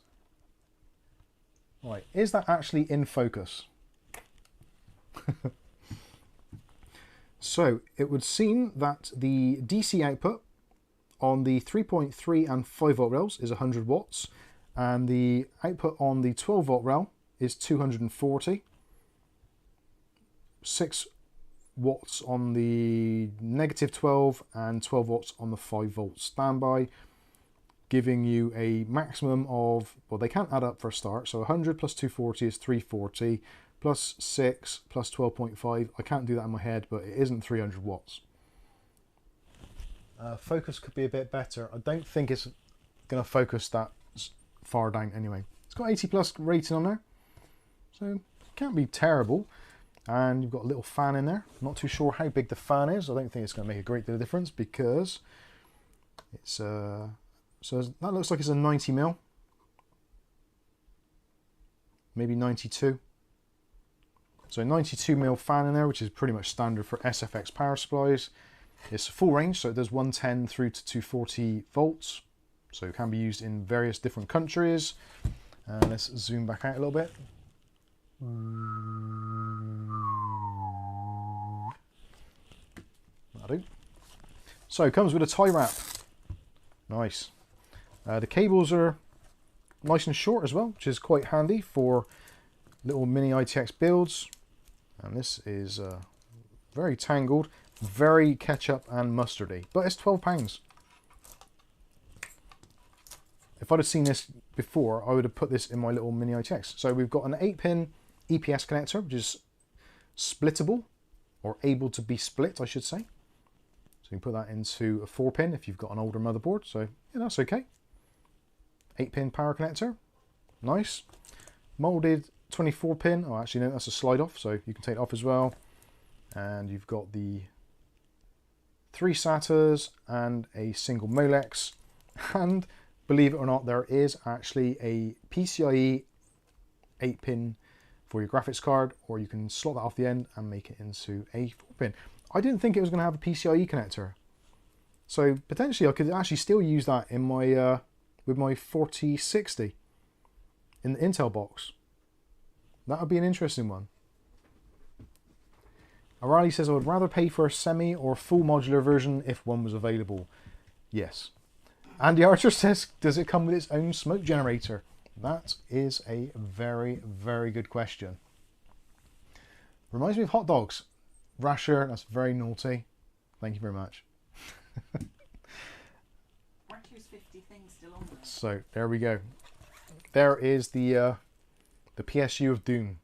Right, is that actually in focus? So it would seem that the DC output on the 3.3 and 5 volt rails is 100 watts, and the output on the 12 volt rail is 240. 6 watts on the negative 12 and 12 watts on the 5 volt standby, giving you a maximum of, well, they can't add up for a start, so 100 plus 240 is 340, plus 6 plus 12.5, I can't do that in my head, but it isn't 300 watts. Focus could be a bit better. I don't think it's going to focus that far down anyway. It's got 80 plus rating on there, so it can't be terrible. And you've got a little fan in there. I'm not too sure how big the fan is. I don't think it's going to make a great deal of difference, because it's so that looks like it's a 90mm, maybe 92. So 92mm fan in there, which is pretty much standard for SFX power supplies. It's full range, so it does 110 through to 240 volts. So it can be used in various different countries. And let's zoom back out a little bit. That'll do. So it comes with a tie wrap. Nice. The cables are nice and short as well, which is quite handy for little mini ITX builds. And this is very tangled, very ketchup and mustardy, but it's £12. If I'd have seen this before, I would have put this in my little mini ITX. So we've got an 8-pin EPS connector, which is splittable, or able to be split, I should say. So you can put that into a 4-pin if you've got an older motherboard, so yeah, that's okay. 8-pin power connector, nice. Molded 24-pin, oh actually no, that's a slide off, so you can take it off as well. And you've got the 3 SATAs and a single Molex, and believe it or not, there is actually a PCIe 8-pin for your graphics card, or you can slot that off the end and make it into a 4-pin. I didn't think it was going to have a PCIe connector, so potentially I could actually still use that in my with my 4060 in the Intel box. That would be an interesting one. O'Reilly says, I would rather pay for a semi or full modular version if one was available. Yes. Andy Archer says, does it come with its own smoke generator? That is a very, very good question. Reminds me of hot dogs. Rasher, that's very naughty. Thank you very much. Rasher's 50 things still on there. So, there we go. There is the PSU of Doom.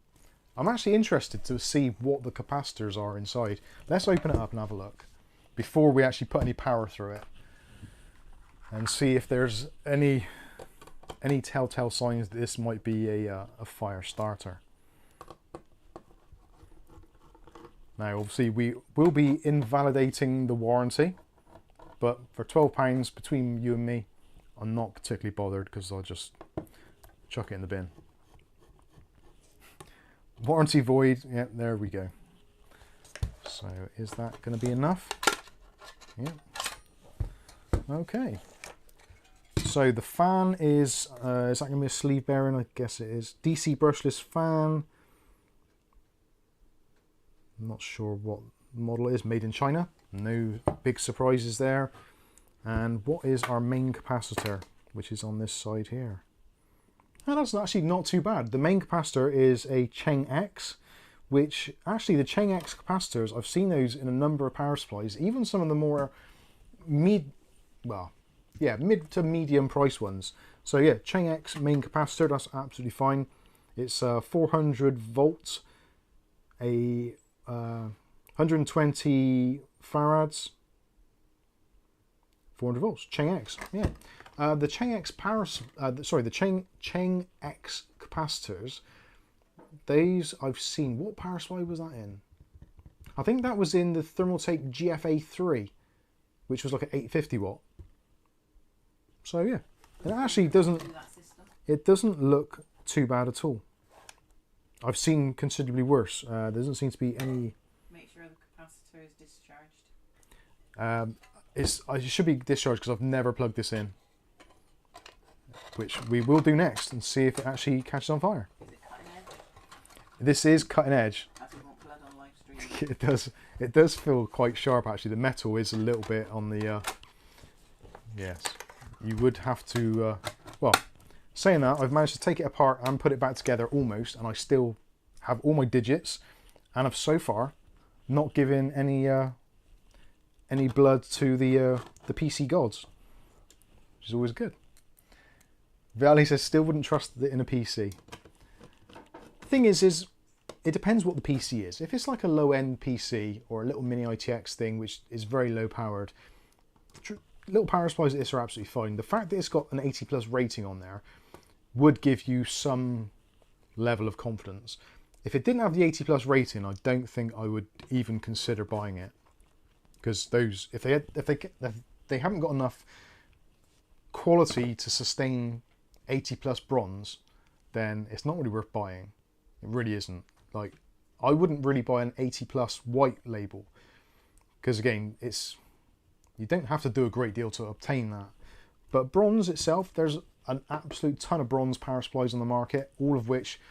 I'm actually interested to see what the capacitors are inside. Let's open it up and have a look before we actually put any power through it, and see if there's any telltale signs that this might be a fire starter. Now, obviously, we will be invalidating the warranty, but for £12 between you and me, I'm not particularly bothered because I'll just chuck it in the bin. Warranty void, yeah, there we go. So is that going to be enough? Yeah. Okay. So the fan is that going to be a sleeve bearing? I guess it is. DC brushless fan. I'm not sure what model it is. Made in China. No big surprises there. And what is our main capacitor, which is on this side here? And that's actually not too bad. The main capacitor is a Cheng X, which actually the Cheng X capacitors, I've seen those in a number of power supplies, even some of the more mid to medium price ones. So yeah, Cheng X main capacitor, that's absolutely fine. It's 400 volts, a 120 farads, 400 volts, Cheng X, yeah. The Cheng X the Cheng X capacitors, these I've seen. What power supply was that in? I think that was in the Thermalright GFA3, which was like an 850 watt. So yeah, it actually doesn't look too bad at all. I've seen considerably worse. There doesn't seem to be any. Make sure the capacitor is discharged. It should be discharged because I've never plugged this in, which we will do next and see if it actually catches on fire. Is it cutting edge? This is cutting edge. As we want blood on live stream. It does feel quite sharp actually. The metal is a little bit on the yes. You would have to well, saying that, I've managed to take it apart and put it back together almost, and I still have all my digits, and I've so far not given any blood to the PC gods, which is always good. Valley says still wouldn't trust it in a PC. The thing is it depends what the PC is. If it's like a low-end PC or a little mini ITX thing which is very low powered, little power supplies like this are absolutely fine. The fact that it's got an 80 plus rating on there would give you some level of confidence. If it didn't have the 80 plus rating, I don't think I would even consider buying it, because those if they haven't got enough quality to sustain 80 plus bronze, then it's not really worth buying. It really isn't. Like, I wouldn't really buy an 80 plus white label, because again, you don't have to do a great deal to obtain that. But bronze itself, there's an absolute ton of bronze power supplies on the market, all of which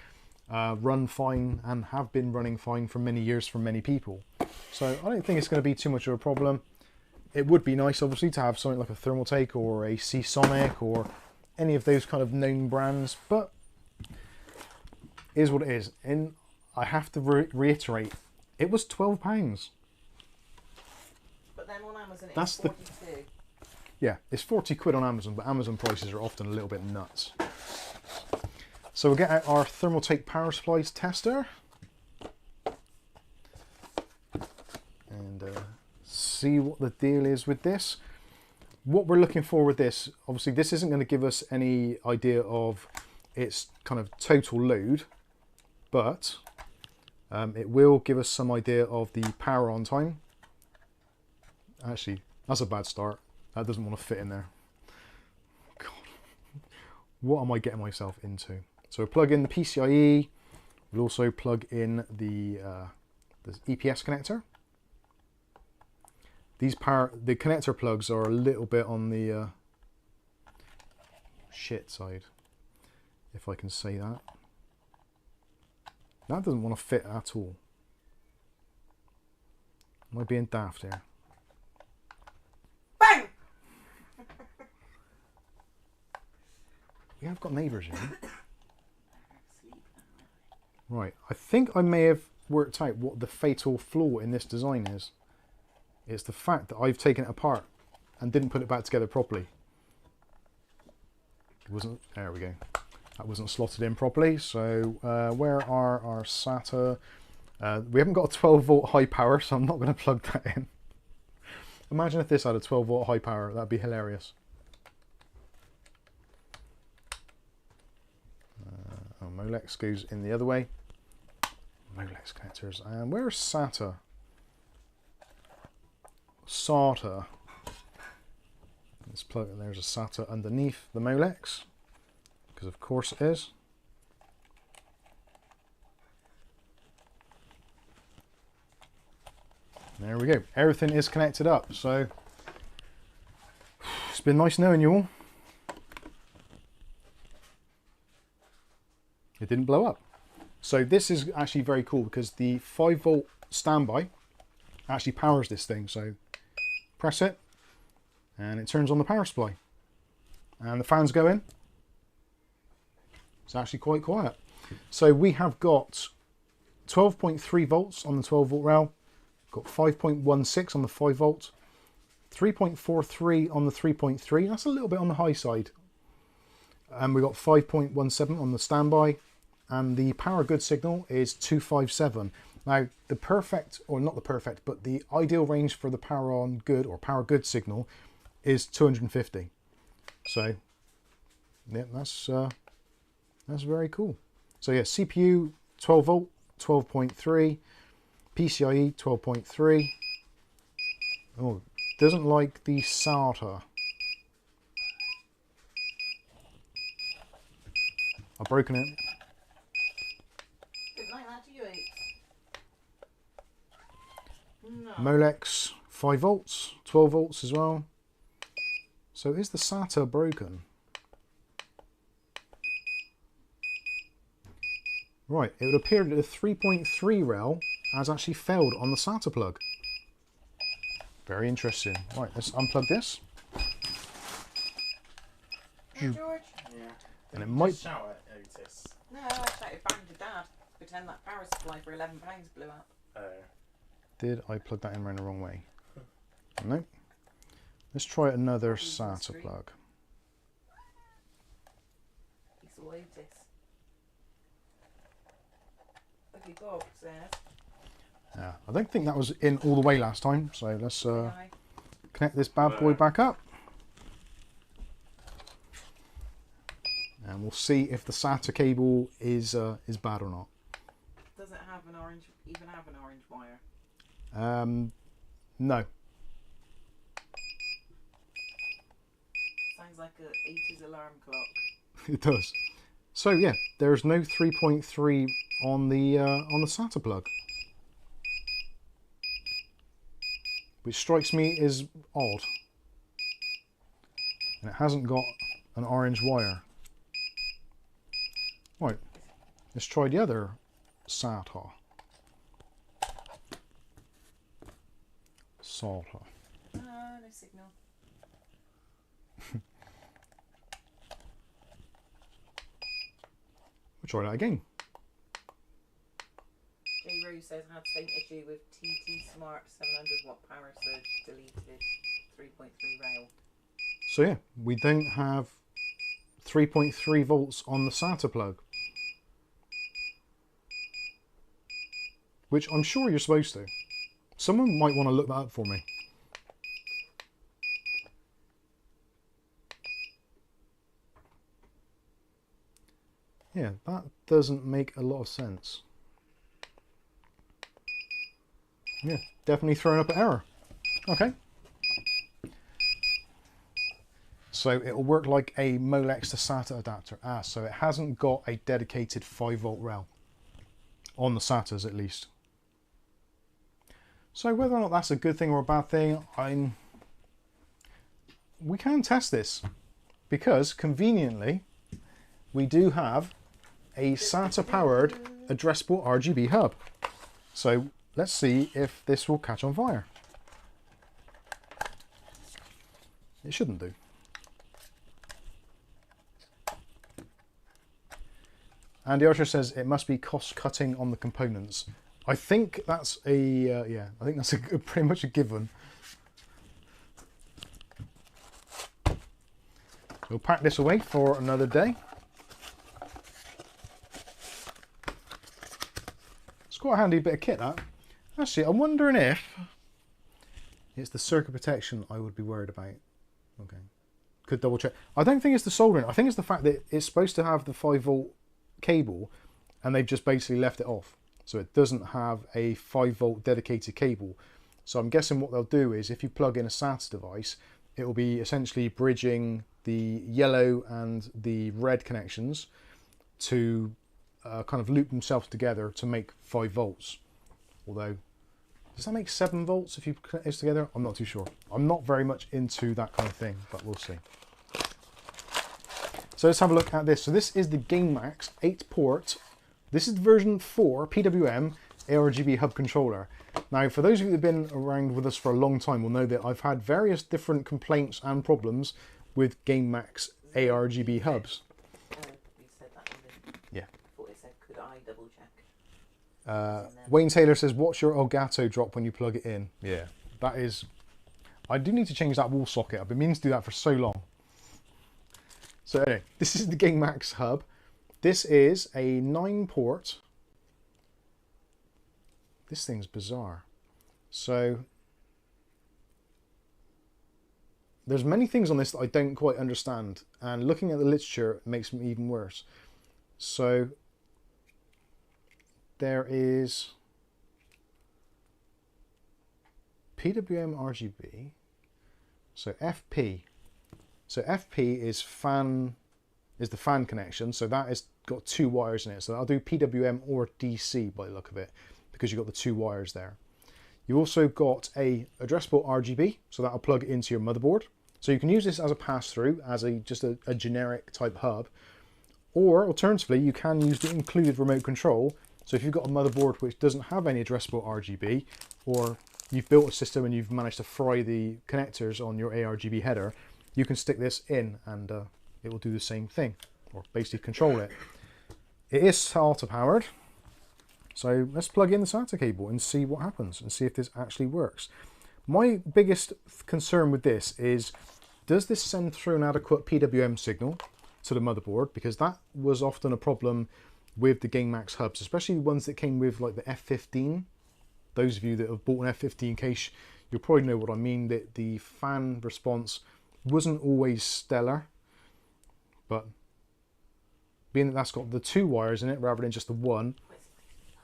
run fine and have been running fine for many years for many people. So I don't think it's going to be too much of a problem. It would be nice, obviously, to have something like a Thermalright or a Seasonic or any of those kind of known brands, but it is what it is. And I have to reiterate, it was £12. But then on Amazon That's it's 42. Yeah, it's 40 quid on Amazon, but Amazon prices are often a little bit nuts. So we'll get out our Thermalright power supplies tester and see what the deal is with this. What we're looking for with this, obviously this isn't going to give us any idea of its kind of total load, but it will give us some idea of the power on time. Actually, that's a bad start. That doesn't want to fit in there. God, what am I getting myself into? So we'll plug in the PCIe, We'll also plug in the EPS connector. The connector plugs are a little bit on the shit side, if I can say that. That doesn't want to fit at all. Am I being daft here? Bang! We have got neighbours here. Right, I think I may have worked out what the fatal flaw in this design is. It's the fact that I've taken it apart and didn't put it back together properly. It wasn't, there we go. That wasn't slotted in properly. So where are our SATA? We haven't got a 12 volt high power, so I'm not going to plug that in. Imagine if this had a 12 volt high power, that'd be hilarious. Molex goes in the other way. Molex connectors. And where's SATA? SATA. Let's plug it. There's a SATA underneath the Molex, because of course it is. There we go. Everything is connected up. So it's been nice knowing you all. It didn't blow up. So this is actually very cool because the 5 volt standby actually powers this thing. So press it and it turns on the power supply. And the fans go in. It's actually quite quiet. So we have got 12.3 volts on the 12 volt rail. Got 5.16 on the 5 volt. 3.43 on the 3.3. That's a little bit on the high side. And we got 5.17 on the standby. And the power good signal is 257. Now, the perfect, or not the perfect, but the ideal range for the power on good or power good signal is 250. So, yeah, that's very cool. So yeah, CPU 12 volt, 12.3, PCIe 12.3. Oh, doesn't like the SATA. I've broken it. No. Molex 5 volts, 12 volts as well. So is the SATA broken? Right, it would appear that the 3.3 rail has actually failed on the SATA plug. Very interesting. Right, let's unplug this. Hey, George. Yeah. And it might shower, Otis. No, I shouted bang to Dad. Pretend that power supply for £11 blew up. Oh. Did I plug that in around the wrong way? Nope. Let's try another SATA plug. He saw Otis. Ugly Bob says. Yeah, I don't think that was in all the way last time, so let's connect this bad boy back up. And we'll see if the SATA cable is bad or not. Does it have an orange, even have an orange wire? No. Sounds like a 80s alarm clock. It does. So yeah, there's no 3.3 on the SATA plug, which strikes me as odd. And it hasn't got an orange wire. Right, let's try the other SATA. SATA. No signal. We'll try that again. J. Rose says had same issue with TT Smart 700 watt power surge deleted 3.3 rail. So yeah, we don't have 3.3 volts on the SATA plug, which I'm sure you're supposed to. Someone might want to look that up for me. Yeah, that doesn't make a lot of sense. Yeah, definitely throwing up an error. Okay. So it'll work like a Molex to SATA adapter. Ah, so it hasn't got a dedicated 5 volt rail. on the SATAs at least. So whether or not that's a good thing or a bad thing, we can test this, because conveniently we do have a SATA powered addressable RGB hub. So let's see if this will catch on fire. It shouldn't do. Andy Archer says it must be cost cutting on the components. I think that's a yeah. I think that's pretty much a given. We'll pack this away for another day. It's quite a handy bit of kit, that. Actually, I'm wondering if it's the circuit protection I would be worried about. Okay, could double check. I don't think it's the soldering. I think it's the fact that it's supposed to have the 5-volt cable and they've just basically left it off. So it doesn't have a 5-volt dedicated cable. So I'm guessing what they'll do is if you plug in a SATA device, it will be essentially bridging the yellow and the red connections to kind of loop themselves together to make 5 volts. Although, does that make 7 volts if you connect this together? I'm not too sure. I'm not very much into that kind of thing, but we'll see. So let's have a look at this. So this is the GameMax 8-port. This is the version 4 PWM ARGB hub controller. Now, for those of you that have been around with us for a long time will know that I've had various different complaints and problems with GameMax ARGB hubs. You said that, yeah. I thought it said, could I double check? Wayne Taylor says, what's your Elgato drop when you plug it in? Yeah, that is... I do need to change that wall socket. I've been meaning to do that for so long. So anyway, this is the GameMax hub. This is a 9-port. This thing's bizarre. So there's many things on this that I don't quite understand, and looking at the literature makes me even worse. So there is PWM RGB, so FP. So FP is the fan connection, so that has got 2 wires in it. So I'll do PWM or DC by the look of it, because you've got the 2 wires there. You also got a addressable RGB, so that'll plug into your motherboard. So you can use this as a pass-through, as just a generic type hub. Or alternatively, you can use the included remote control. So if you've got a motherboard which doesn't have any addressable RGB, or you've built a system and you've managed to fry the connectors on your ARGB header, you can stick this in and it will do the same thing, or basically control it. It is SATA powered. So let's plug in the SATA cable and see what happens and see if this actually works. My biggest concern with this is, does this send through an adequate PWM signal to the motherboard? Because that was often a problem with the GameMax hubs, especially the ones that came with like the F15. Those of you that have bought an F15 case, you'll probably know what I mean, that the fan response wasn't always stellar. But being that that's got the 2 wires in it rather than just the 1,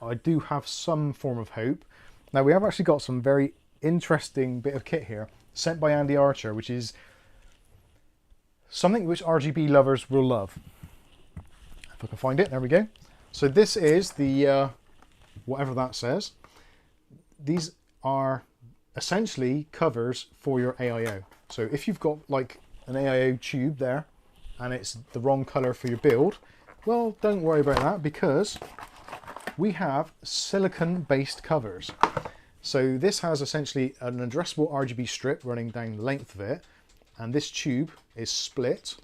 I do have some form of hope. Now we have actually got some very interesting bit of kit here sent by Andy Archer, which is something which RGB lovers will love. If I can find it, there we go. So this is the, whatever that says. These are essentially covers for your AIO. So if you've got like an AIO tube there and it's the wrong color for your build, well, don't worry about that, because we have silicon based covers. So this has essentially an addressable RGB strip running down the length of it, and this tube is split,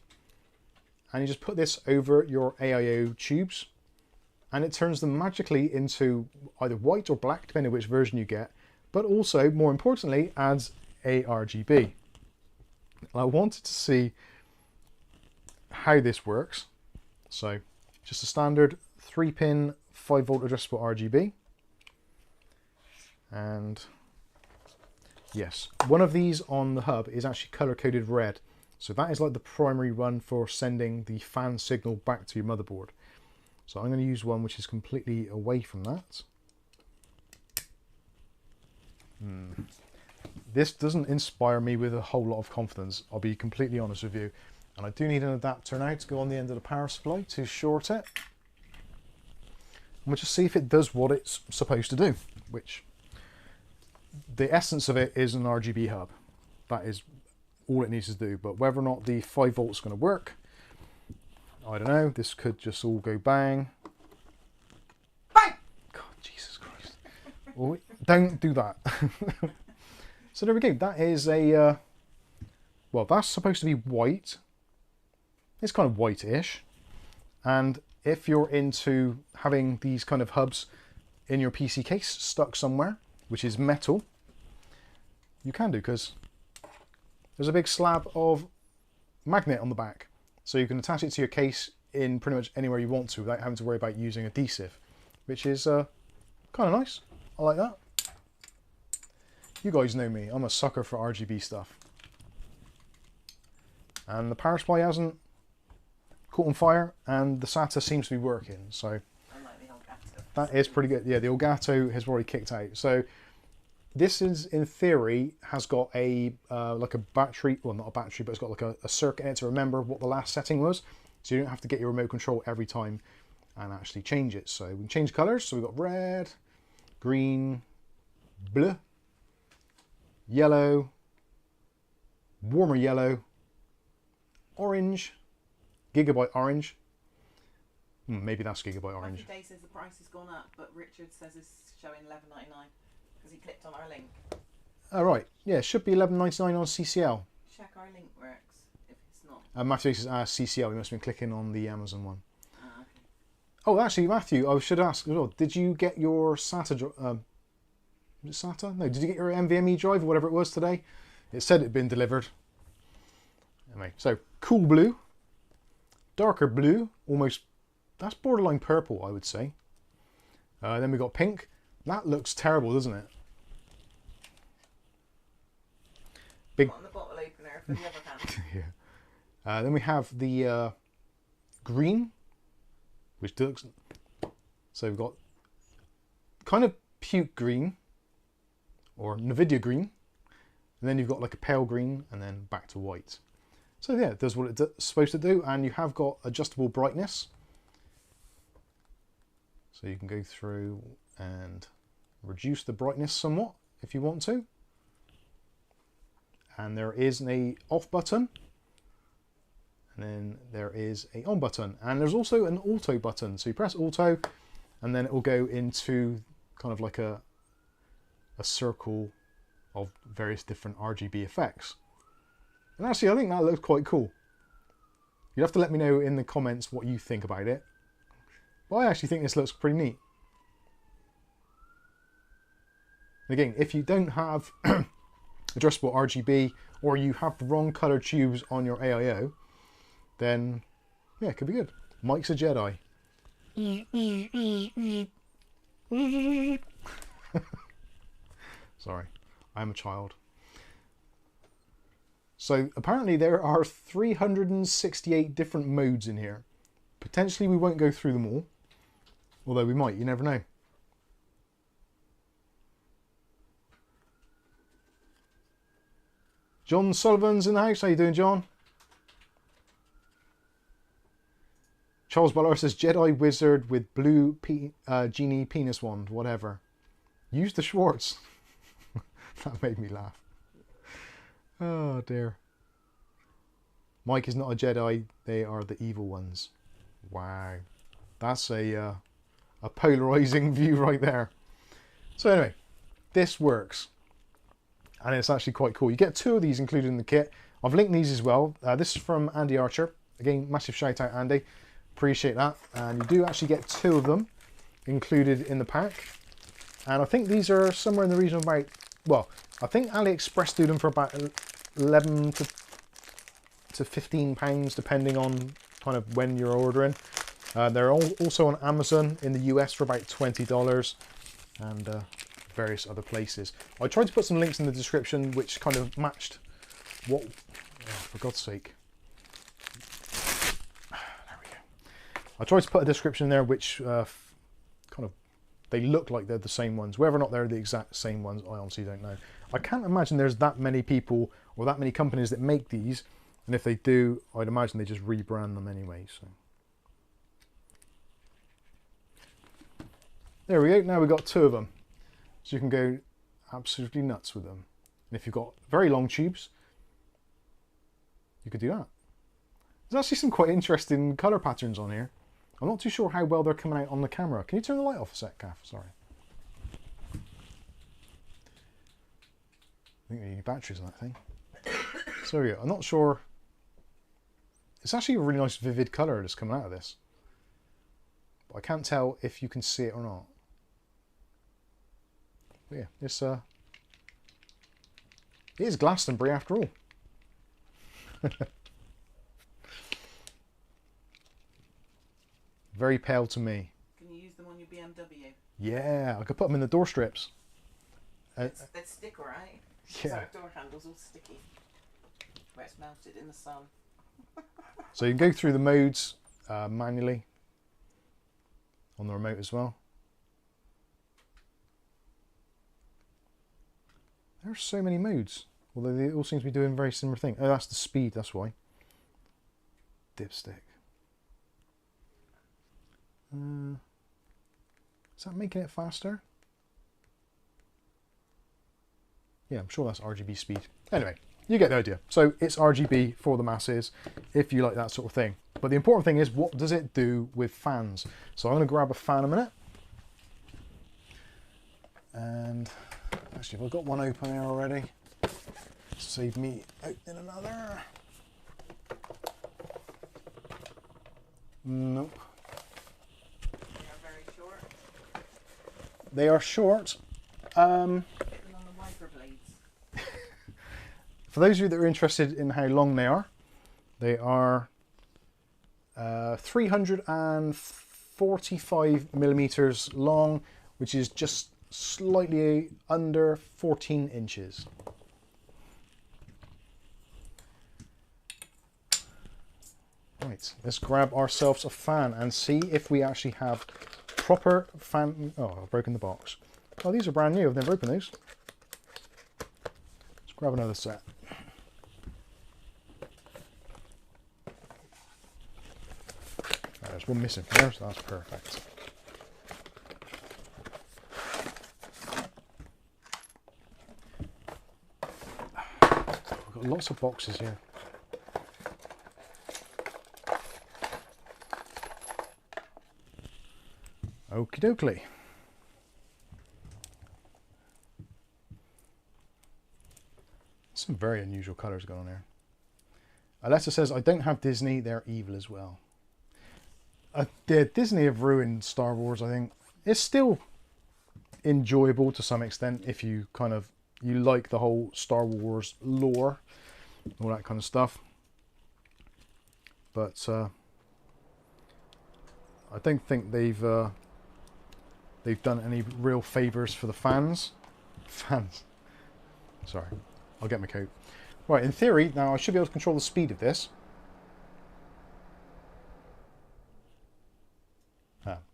and you just put this over your AIO tubes and it turns them magically into either white or black, depending on which version you get, but also, more importantly, adds ARGB. And I wanted to see how this works. So just a standard 3-pin 5-volt addressable RGB. And yes, one of these on the hub is actually color-coded red. So that is like the primary one for sending the fan signal back to your motherboard. So I'm going to use one which is completely away from that. This doesn't inspire me with a whole lot of confidence, I'll be completely honest with you. And I do need an adapter now to go on the end of the power supply to short it. we'll just see if it does what it's supposed to do, which the essence of it is an RGB hub. That is all it needs to do, but whether or not the 5 volts is going to work, I don't know. This could just all go bang. Bang! God, Jesus Christ. Well, don't do that. So there we go. That is a, well, that's supposed to be white. It's kind of whitish. And if you're into having these kind of hubs in your PC case stuck somewhere, which is metal, you can do, because there's a big slab of magnet on the back. So you can attach it to your case in pretty much anywhere you want to without having to worry about using adhesive, which is kind of nice. I like that. You guys know me, I'm a sucker for RGB stuff. And the power supply hasn't caught on fire, and the SATA seems to be working, so Unlike the Elgato. that is pretty good. Yeah, the Elgato has already kicked out. So this is, in theory, has got a like a battery, well, not a battery, but it's got like a circuit in it to remember what the last setting was, so you don't have to get your remote control every time and actually change it. So we can change colours. So we've got red, green, blue, yellow, warmer yellow, orange, gigabyte orange. Maybe that's gigabyte orange. Matthew Day says the price has gone up, but Richard says it's showing $11.99 because he clicked on our link. Oh, right. Yeah, it should be $11.99 on CCL. Check our link works if it's not. Matthew says CCL. He must have been clicking on the Amazon one. Ah, okay. Oh, actually, Matthew, I should ask as well. Did you get your SATA? Was it SATA? No. Did you get your NVMe drive or whatever it was today? It said it'd been delivered. Anyway, so cool blue, darker blue, almost. That's borderline purple, I would say. Then we got pink. That looks terrible, doesn't it? Big. On the bottle opener for the other hand. Yeah. Then we have the green, which looks. So we've got kind of puke green, or Nvidia green, and then you've got like a pale green, and then back to white. So yeah, it does what it's supposed to do, and you have got adjustable brightness. So you can go through and reduce the brightness somewhat if you want to. And there is an off button, and then there is a on button, and there's also an auto button. So you press auto, and then it will go into kind of like a circle of various different RGB effects. And actually, I think that looks quite cool. You'd have to let me know in the comments what you think about it. But I actually think this looks pretty neat. Again, if you don't have adjustable RGB, or you have the wrong colour tubes on your AIO, then yeah, it could be good. Mike's a Jedi. Sorry, I'm a child. So apparently there are 368 different modes in here. Potentially we won't go through them all, although we might, you never know. John Sullivan's in the house. How you doing, John? Charles Butler says Jedi Wizard with blue genie penis wand, whatever. Use the Schwartz. That made me laugh. Oh dear. Mike is not a Jedi, they are the evil ones. Wow. That's a polarizing view right there. So anyway, this works. And it's actually quite cool. You get 2 of these included in the kit. I've linked these as well. This is from Andy Archer. Again, massive shout out, Andy. Appreciate that. And you do actually get 2 of them included in the pack. And I think these are somewhere in the region of about, well, I think AliExpress do them for about 11 to 15 pounds, depending on kind of when you're ordering. They're also on Amazon in the US for about $20, and various other places. I tried to put some links in the description which kind of matched what, oh, for God's sake. There we go. I tried to put a description there which kind of, they look like they're the same ones. Whether or not they're the exact same ones, I honestly don't know. I can't imagine there's that many people or that many companies that make these, and if they do, I'd imagine they just rebrand them anyway. So There we go. Now we've got 2 of them. So you can go absolutely nuts with them. And if you've got very long tubes, you could do that. There's actually some quite interesting colour patterns on here. I'm not too sure how well they're coming out on the camera. Can you turn the light off a sec, Kath? Sorry. I think we need batteries on that thing. So yeah, I'm not sure. It's actually a really nice vivid colour that's coming out of this. But I can't tell if you can see it or not. But yeah, it's it is Glastonbury after all. Very pale to me. Can you use them on your BMW? Yeah, I could put them in the door strips. They'd stick alright. Yeah. So door handle's all sticky. Where it's melted in the sun. So you can go through the modes manually on the remote as well. There are so many modes, although they all seem to be doing a very similar thing. Oh, that's the speed, that's why. Dipstick. Is that making it faster? Yeah, I'm sure that's RGB speed. Anyway, you get the idea. So it's RGB for the masses, if you like that sort of thing. But the important thing is, what does it do with fans? So I'm going to grab a fan a minute. And actually, I've got one open here already. Save me opening another. Nope. They are very short. They are short. On the wiper blades. For those of you that are interested in how long they are 345 millimeters long, which is just slightly under 14 inches. Right, let's grab ourselves a fan and see if we actually have proper fan. Oh, I've broken the box. Oh, these are brand new. I've never opened these. Let's grab another set. There's one missing from there, so that's perfect. We've got lots of boxes here. Okie dokie. Some very unusual colours going on here. Alessa says, I don't have Disney, they're evil as well. Disney have ruined Star Wars, I think. It's still enjoyable to some extent if you you like the whole Star Wars lore, all that kind of stuff. But I don't think they've done any real favours for the fans. Sorry, I'll get my coat. Right, in theory, now I should be able to control the speed of this.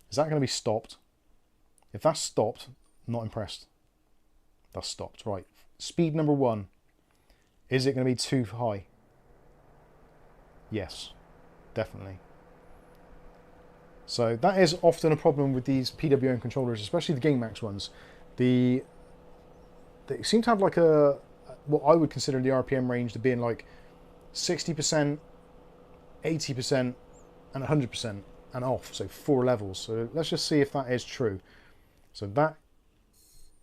Is that going to be stopped? If that's stopped, not impressed. That's stopped. Right. Speed number 1. Is it going to be too high? Yes, definitely. So that is often a problem with these PWM controllers, especially the GameMax ones. They seem to have like what I would consider the RPM range to be in like 60%, 80%, and 100%. And off, so 4 levels. So let's just see if that is true. So that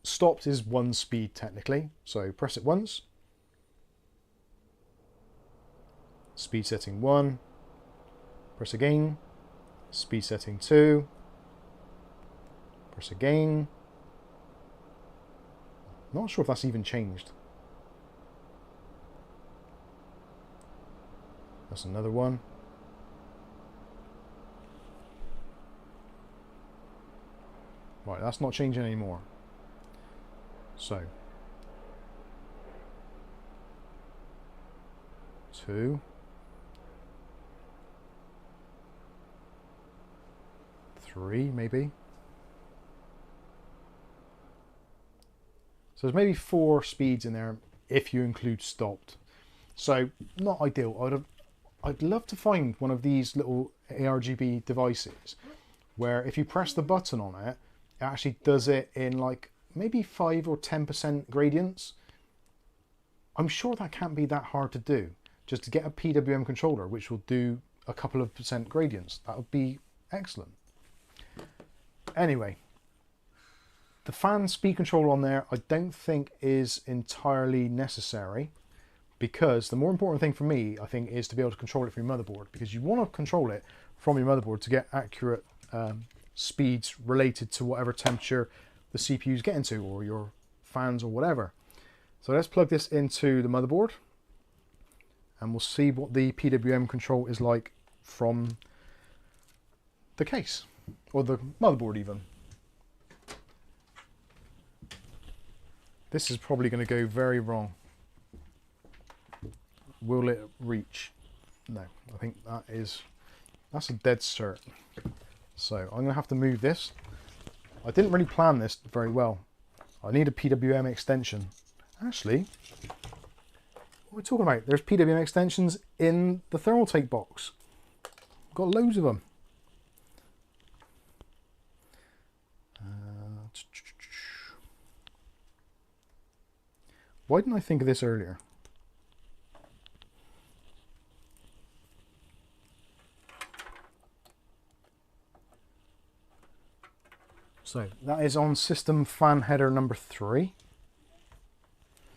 stopped is 1 speed technically. So press it once. Speed setting 1. Press again. Speed setting 2. Press again. Not sure if that's even changed. That's another one. Right, that's not changing anymore. So, 2, 3, maybe. So there's maybe 4 speeds in there if you include stopped. So not ideal. I'd love to find one of these little ARGB devices where if you press the button on it, it actually does it in like maybe 5 or 10% gradients. I'm sure that can't be that hard to do. Just to get a PWM controller which will do a couple of percent gradients. That would be excellent. Anyway, the fan speed controller on there I don't think is entirely necessary, because the more important thing for me I think is to be able to control it from your motherboard, because you want to control it from your motherboard to get accurate speeds related to whatever temperature the CPU is getting to, or your fans or whatever. So let's plug this into the motherboard and we'll see what the PWM control is like from the case, or the motherboard even. This is probably going to go very wrong. Will it reach? No, I think that's a dead cert. So I'm going to have to move this. I didn't really plan this very well. I need a PWM extension. Actually, what are we talking about? There's PWM extensions in the Thermalright box. Got loads of them. Why didn't I think of this earlier? So that is on system fan header number 3.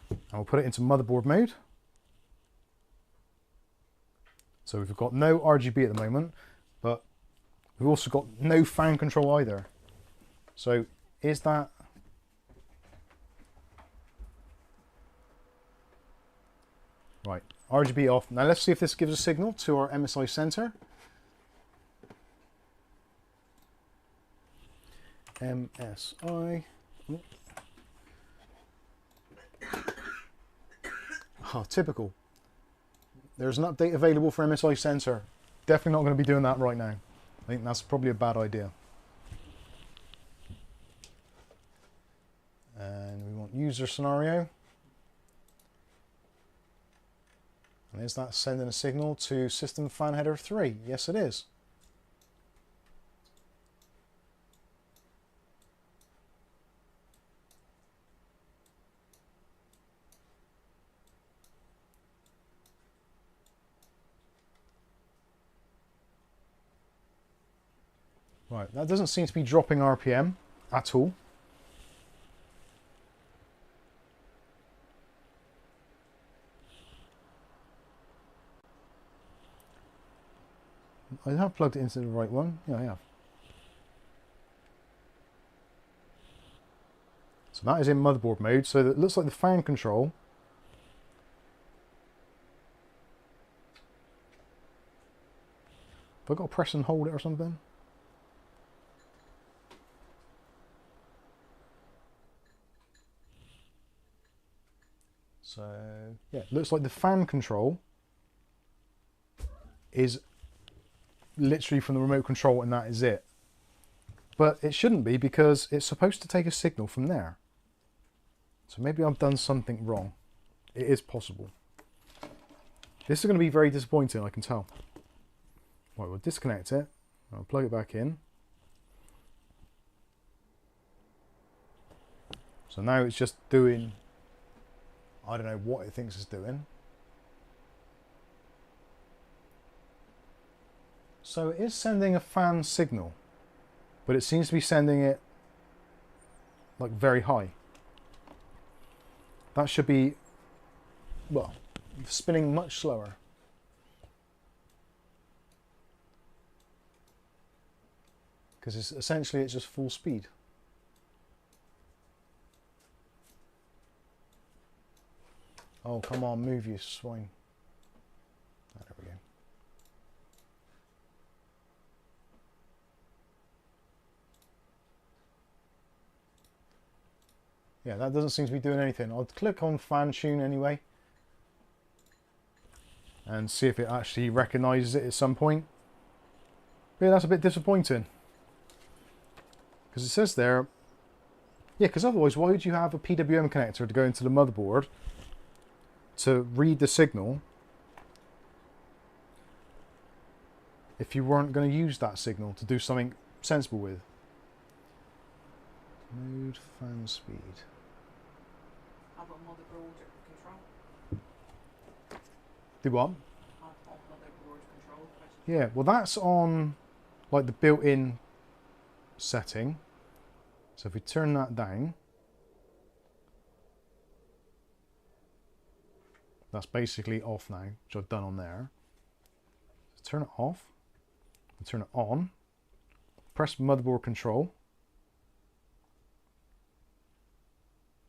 And we'll put it into motherboard mode. So we've got no RGB at the moment, but we've also got no fan control either. So is that... Right, RGB off. Now let's see if this gives a signal to our MSI sensor. MSI. Oh, typical. There's an update available for MSI sensor. Definitely not going to be doing that right now. I think that's probably a bad idea. And we want user scenario. And is that sending a signal to system fan header 3? Yes, it is. Right, that doesn't seem to be dropping RPM at all. I have plugged it into the right one. Yeah, I have. So that is in motherboard mode. So it looks like the fan control. Have I got to press and hold it or something? So yeah, it looks like the fan control is literally from the remote control, and that is it. But it shouldn't be, because it's supposed to take a signal from there. So maybe I've done something wrong. It is possible. This is going to be very disappointing, I can tell. Right, we'll disconnect it. I'll plug it back in. So now it's just doing, I don't know what it thinks it's doing. So it is sending a fan signal, but it seems to be sending it like very high. That should be, well, spinning much slower. Because essentially it's just full speed. Oh, come on, move, you swine. There we go. Yeah, that doesn't seem to be doing anything. I'll click on fan tune anyway and see if it actually recognises it at some point. But yeah, that's a bit disappointing. Because it says there, yeah, because otherwise why would you have a PWM connector to go into the motherboard to read the signal if you weren't going to use that signal to do something sensible with? Mode fan speed. How about motherboard control? Do what? How about motherboard control? Yeah, well that's on like the built-in setting. So if we turn that down, that's basically off now, which I've done on there. So turn it off, and turn it on, press motherboard control.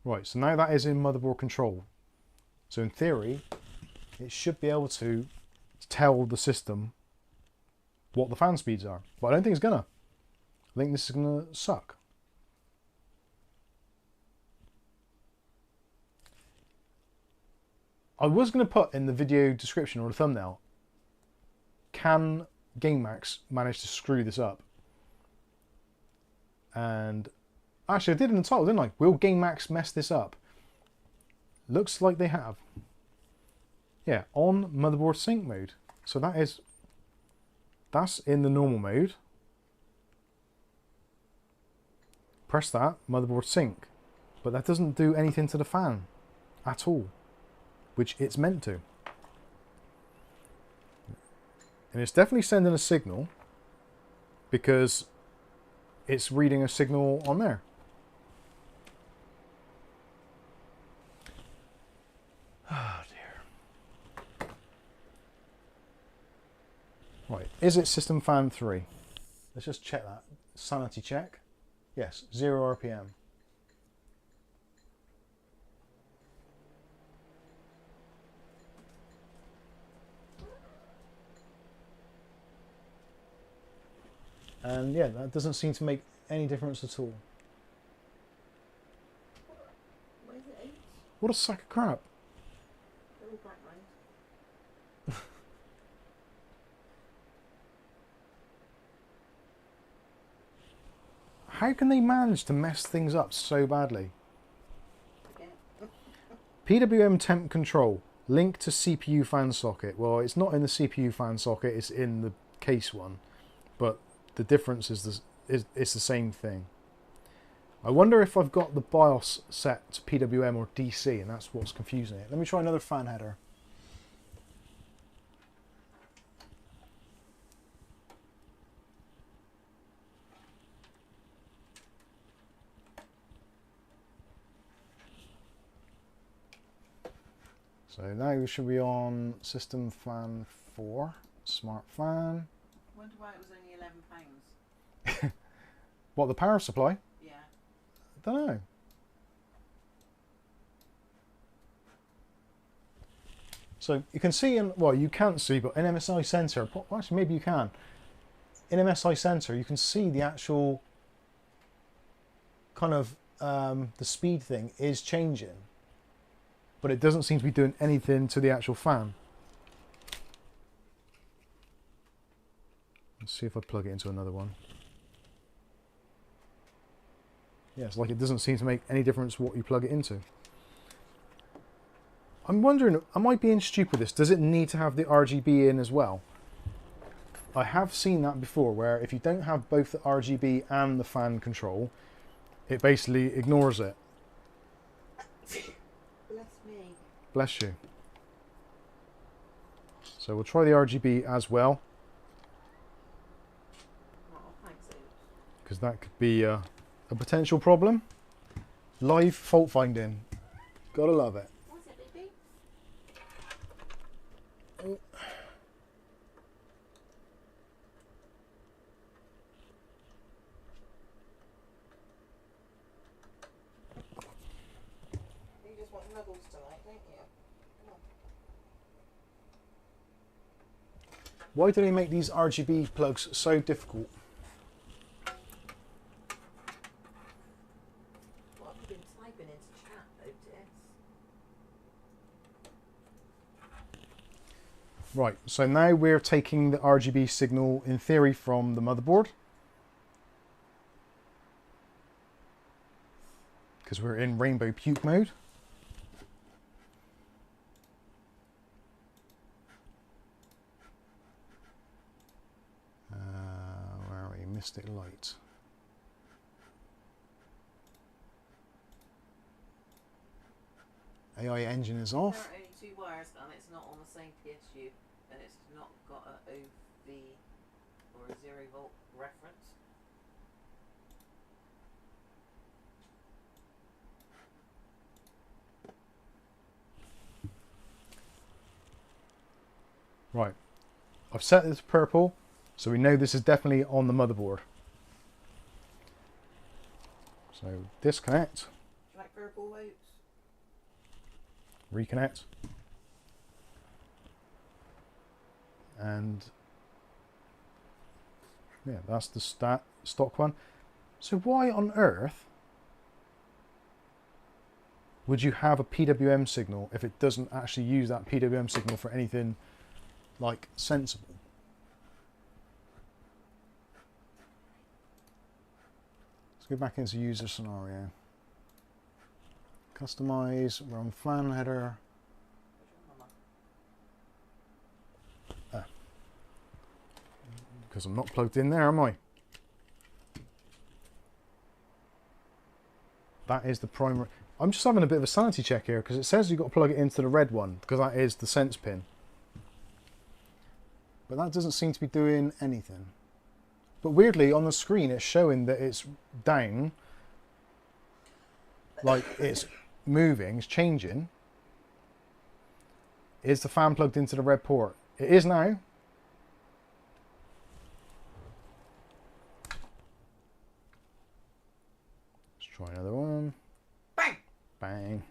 Right, so now that is in motherboard control. So in theory, it should be able to tell the system what the fan speeds are. But I don't think it's gonna. I think this is gonna suck. I was gonna put in the video description or the thumbnail, can GameMax manage to screw this up? And actually I did in the title, didn't I? Will GameMax mess this up? Looks like they have. Yeah, on motherboard sync mode. So that's in the normal mode. Press that, motherboard sync. But that doesn't do anything to the fan at all, which it's meant to. And it's definitely sending a signal because it's reading a signal on there. Oh dear. Right, is it system fan 3? Let's just check that. Sanity check. Yes, 0 RPM. And yeah, that doesn't seem to make any difference at all. What is it, 8? What a sack of crap. They're all bright lines. How can they manage to mess things up so badly? Again. PWM temp control, link to CPU fan socket. Well, it's not in the CPU fan socket, it's in the case one. But the difference is it's the same thing. I wonder if I've got the BIOS set to PWM or DC, and that's what's confusing it. Let me try another fan header. So now we should be on system fan 4, smart fan. I wonder why it was only £11. What, the power supply? Yeah. I don't know. So you can see in, well, you can't see, but in MSI sensor, well, actually maybe you can. In MSI sensor, you can see the actual kind of the speed thing is changing, but it doesn't seem to be doing anything to the actual fan. Let's see if I plug it into another one. Yeah, it's like it doesn't seem to make any difference what you plug it into. I'm wondering, am I being stupid with this? Does it need to have the RGB in as well? I have seen that before, where if you don't have both the RGB and the fan control, it basically ignores it. Bless me. Bless you. So we'll try the RGB as well, Oh, thanks, Amy. because that could be a potential problem. Live fault finding. Gotta love it. What's it, baby? Oh. You just want nuggles tonight, don't you? Come on. Why do they make these RGB plugs so difficult? What have you been typing into chat, Otis? Right, so now we're taking the RGB signal in theory from the motherboard, because we're in rainbow puke mode. Where are we? Mystic light. AI engine is There are off. only 2 wires and it's not on the same PSU and it's not got an OV or a 0 volt reference. Right, I've set this purple, so we know this is definitely on the motherboard. So disconnect, Do you like purple lights? reconnect, and yeah, that's the stock one. So why on earth would you have a PWM signal if it doesn't actually use that PWM signal for anything like sensible? Let's go back into user scenario. Customize, we're on fan header. Because I'm not plugged in there, am I? That is the primary. I'm just having a bit of a sanity check here because it says you've got to plug it into the red one because that is the sense pin. But that doesn't seem to be doing anything. But weirdly, on the screen, it's showing that it's down. Like it's moving, it's changing. Is the fan plugged into the red port? It is now. Let's try another one. Bang! Bang.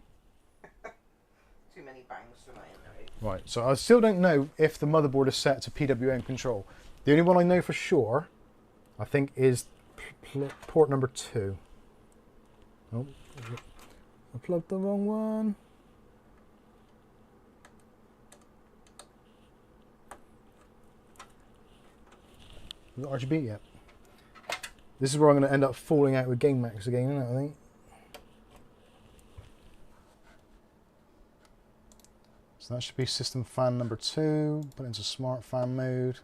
Too many bangs for my memory. Right, so I still don't know if the motherboard is set to PWM control. The only one I know for sure, I think, is port number 2. Oh, I plugged the wrong one. Is it RGB yet? This is where I'm going to end up falling out with GameMax again, isn't it, I think? So that should be system fan number 2. Put it into smart fan mode.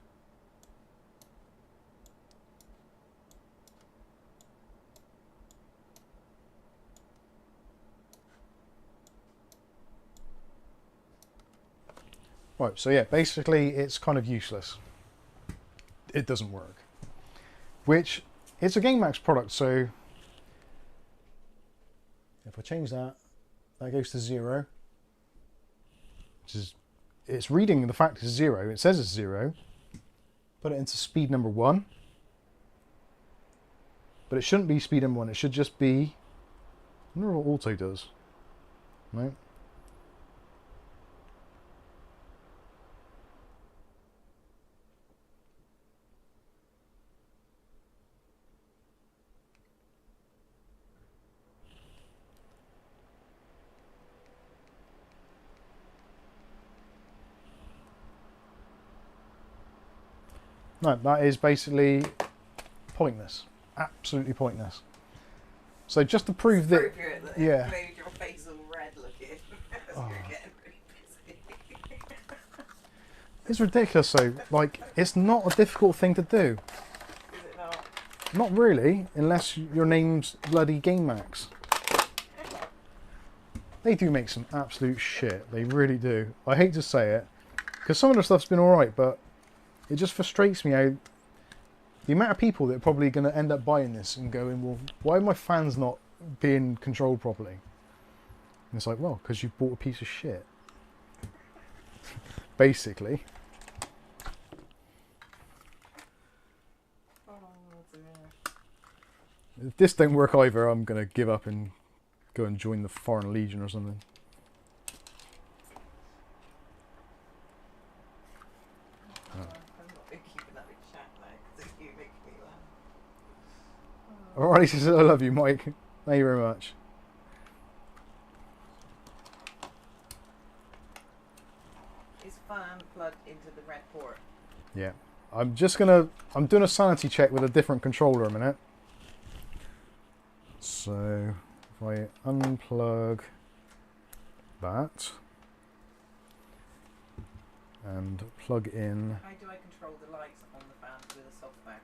Right, so yeah, basically it's kind of useless. It doesn't work. Which, it's a GameMax product, so if I change that, that goes to 0. Which is, it's reading the fact it's 0, it says it's 0. Put it into speed number 1. But it shouldn't be speed number 1, it should just be, I wonder what auto does. No. No, that is basically pointless. Absolutely pointless. So just to prove that, yeah. Made your face all red looking. Oh. You're getting really busy. It's ridiculous though. Like, it's not a difficult thing to do. Is it not? Not really, unless your name's bloody GameMax. They do make some absolute shit. They really do. I hate to say it, because some of the stuff's been alright, but it just frustrates me how the amount of people that are probably going to end up buying this and going, well, why are my fans not being controlled properly? And it's like, well, because you bought a piece of shit. Basically. Oh dear. If this don't work either, I'm going to give up and go and join the Foreign Legion or something. Alright, he says, I love you, Mike. Thank you very much. Is fan plugged into the red port? Yeah. I'm doing a sanity check with a different controller a minute. So, if I unplug that and plug in. How do I control the lights on the fan with the software?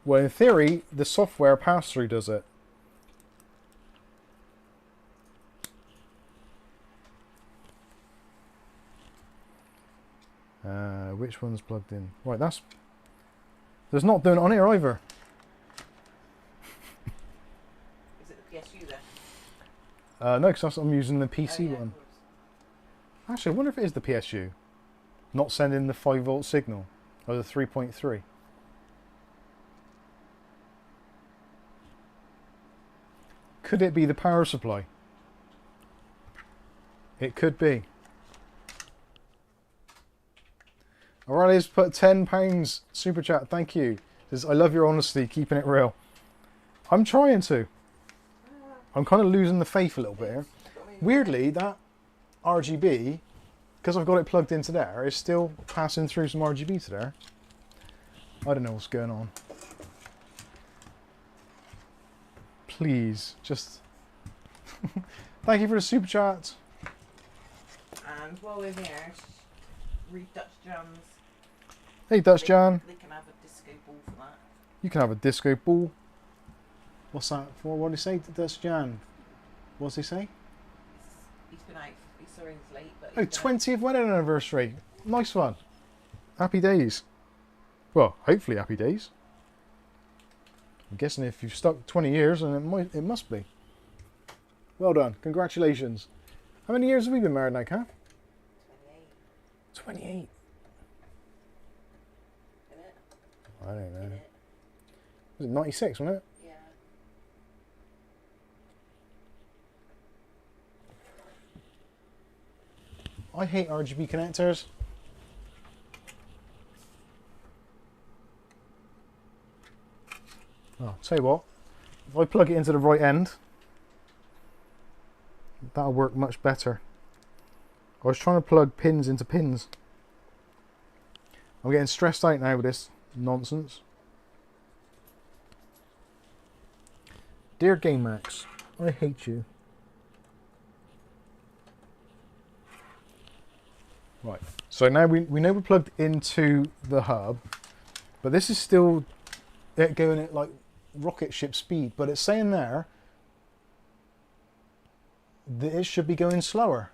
Well, in theory, the software pass-through does it. Which one's plugged in? Right, there's not doing it on here either. Is it the PSU then? No, because I'm using the PC Oh, yeah, one. of course. Actually, I wonder if it is the PSU. Not sending the 5-volt signal. Or the 3.3. Could it be the power supply? It could be. O'Reilly's put £10 super chat. Thank you. Says, I love your honesty, keeping it real. I'm trying to. I'm kind of losing the faith a little bit here. Weirdly, that RGB, because I've got it plugged into there, is still passing through some RGB to there. I don't know what's going on. Please, just... Thank you for the super chat. And while we're here, read Dutch John's. Hey, Dutch Jan. They can have a disco ball for that. You can have a disco ball. What's that for? What did he say, Dutch Jan? What's he say? He's been out. He's sorry he's late, but. Oh, 20th wedding anniversary. Nice one. Happy days. Well, hopefully happy days. I'm guessing if you've stuck 20 years, and it must be. Well done. Congratulations. How many years have we been married now, Kath? 28. 28. I don't know. Was it 96, wasn't it? Yeah. I hate RGB connectors. Oh, tell you what, if I plug it into the right end, that'll work much better. I was trying to plug pins into pins. I'm getting stressed out now with this nonsense. Dear GameMax, I hate you. Right, so now we know we're plugged into the hub, but this is still it going at like rocket ship speed, but it's saying there that it should be going slower.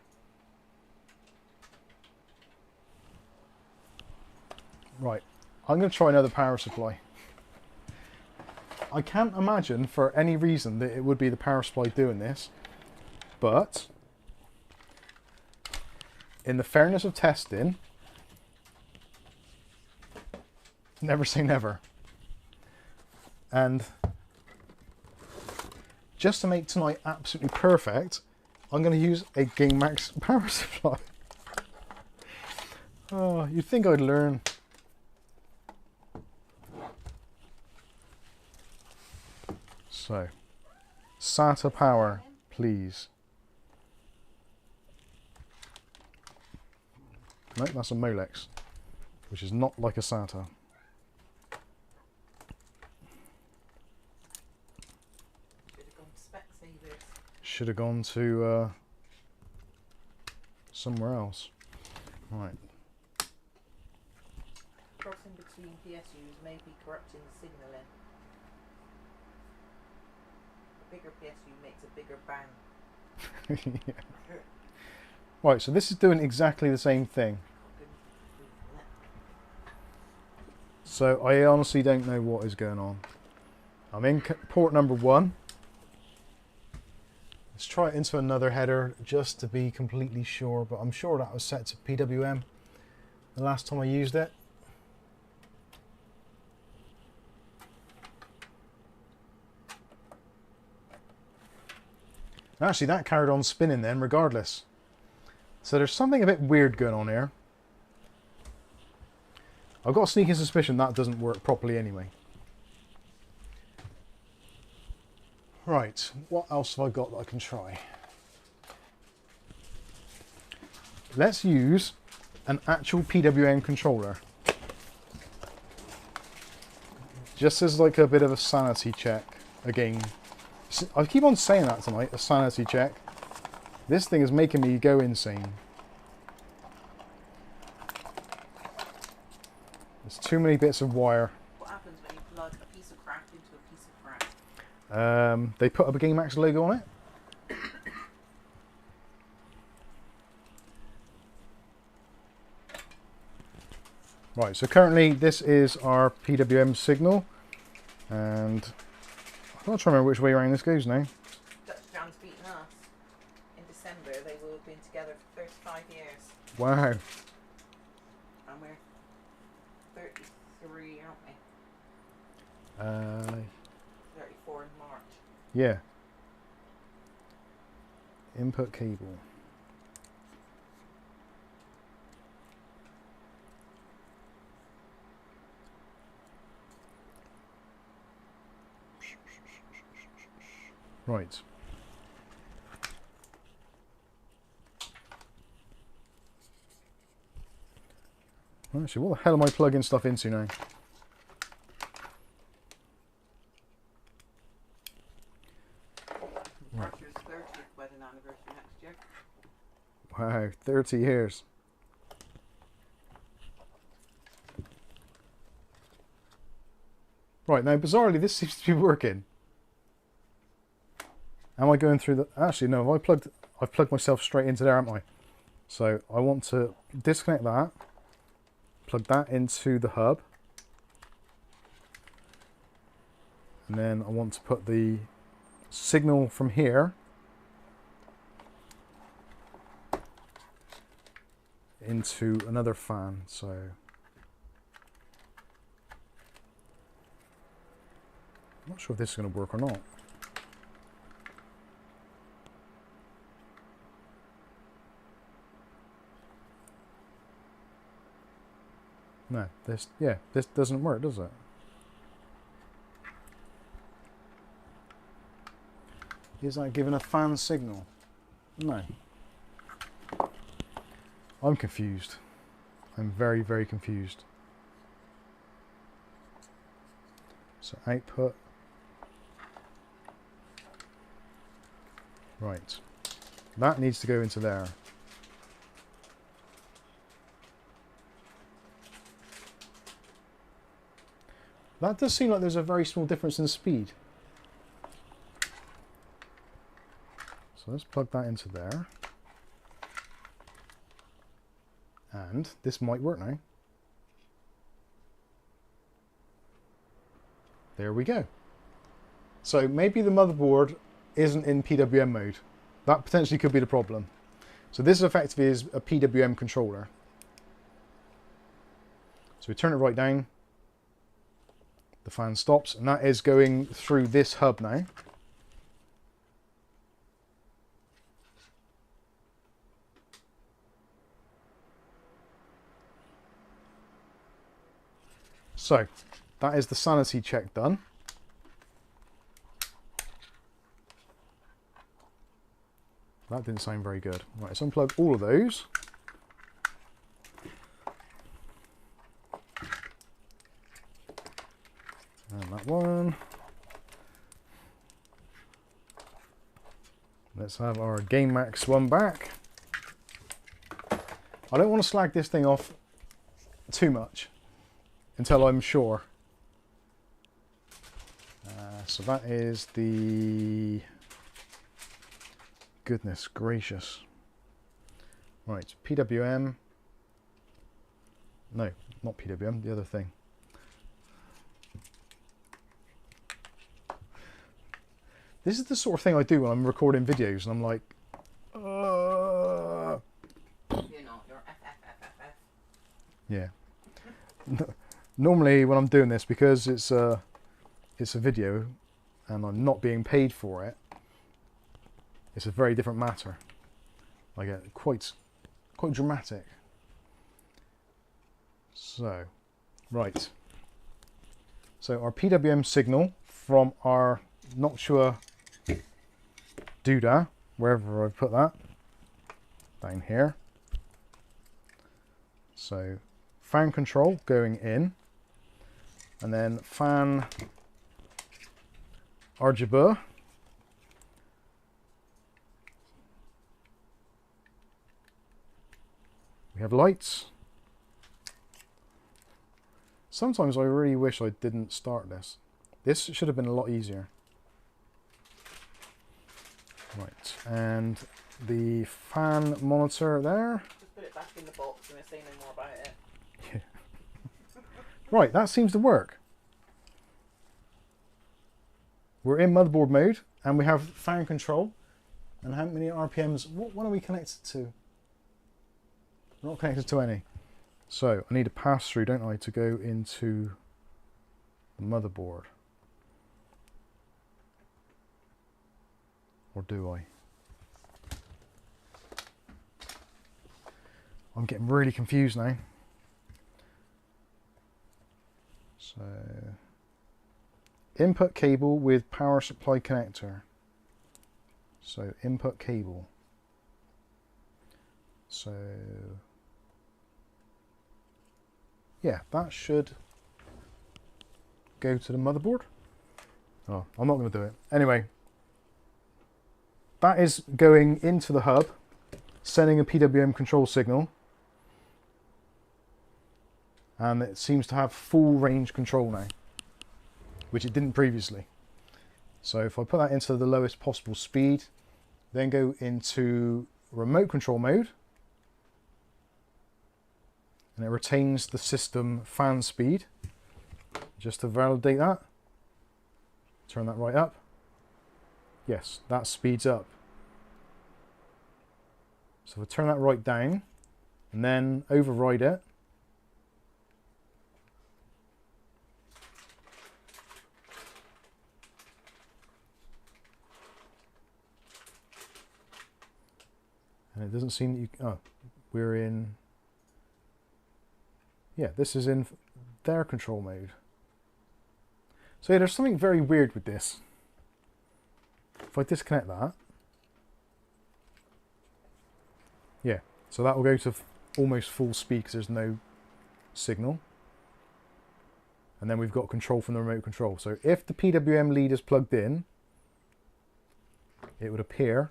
Right, I'm going to try another power supply. I can't imagine for any reason that it would be the power supply doing this, but in the fairness of testing, never say never. And just to make tonight absolutely perfect, I'm going to use a GameMax power supply. Oh, you'd think I'd learn. So, SATA power, please. No, that's a Molex, which is not like a SATA. Should have gone to somewhere else. Right. Crossing between PSUs may be corrupting the signaling. A bigger PSU makes a bigger bang. Yeah. Right, so this is doing exactly the same thing. So I honestly don't know what is going on. I'm in port number 1. Let's try it into another header just to be completely sure, but I'm sure that was set to PWM the last time I used it. Actually, that carried on spinning then regardless. So there's something a bit weird going on here. I've got a sneaking suspicion that doesn't work properly anyway. Right, what else have I got that I can try? Let's use an actual PWM controller. Just as like a bit of a sanity check. Again, I keep on saying that tonight, a sanity check. This thing is making me go insane. There's too many bits of wire. What happens when you plug a piece of crap into a piece of crap? They put up a GameMax logo on it. Right, so currently this is our PWM signal, and I'm not trying to remember which way around this goes now. John's beaten us. In December, they will have been together for 35 years. Wow. And we're 33, aren't we? 34 in March. Yeah. Input cable. Right. Actually, what the hell am I plugging stuff into now? Arthur's 30th wedding anniversary next year. Wow, 30 years. Right, now bizarrely this seems to be working. Am I going through the... Actually, no, I've plugged myself straight into there, haven't I? So I want to disconnect that, plug that into the hub, and then I want to put the signal from here into another fan. So I'm not sure if this is going to work or not. No, this doesn't work, does it? Is that giving a fan signal? No. I'm confused. I'm very, very confused. So output. Right. That needs to go into there. That does seem like there's a very small difference in speed. So let's plug that into there. And this might work now. There we go. So maybe the motherboard isn't in PWM mode. That potentially could be the problem. So this effectively is a PWM controller. So we turn it right down. The fan stops, and that is going through this hub now. So that is the sanity check done. That didn't sound very good. Right, let's unplug all of those. And that one. Let's have our GameMax one back. I don't want to slag this thing off too much until I'm sure. So that is the... Goodness gracious. Right, PWM. No, not PWM, the other thing. This is the sort of thing I do when I'm recording videos and I'm like, You know, you're FFFFF. yeah. Normally when I'm doing this, because it's a video and I'm not being paid for it, it's a very different matter. I get quite dramatic. So, right. So our PWM signal from our Noctua doodah, wherever I put that, down here. So fan control going in, and then fan ARGB. We have lights. Sometimes I really wish I didn't start this. This should have been a lot easier. Right, and the fan monitor there. Just put it back in the box and we'll say no more about it. Yeah. Right, that seems to work. We're in motherboard mode and we have fan control. And how many RPMs? What are we connected to? We're not connected to any. So I need a pass through, don't I, to go into the motherboard. Or do I? I'm getting really confused now. So, input cable with power supply connector. So, input cable. So, yeah, that should go to the motherboard. Oh, I'm not going to do it. Anyway, that is going into the hub, sending a PWM control signal. And it seems to have full range control now, which it didn't previously. So if I put that into the lowest possible speed, then go into remote control mode, and it retains the system fan speed. Just to validate that, turn that right up. Yes, that speeds up. So if I turn that right down, and then override it, and it doesn't seem that you... Oh, we're in... Yeah, this is in their control mode. So yeah, there's something very weird with this. If I disconnect that... Yeah, so that will go to almost full speed because there's no signal. And then we've got control from the remote control. So if the PWM lead is plugged in, it would appear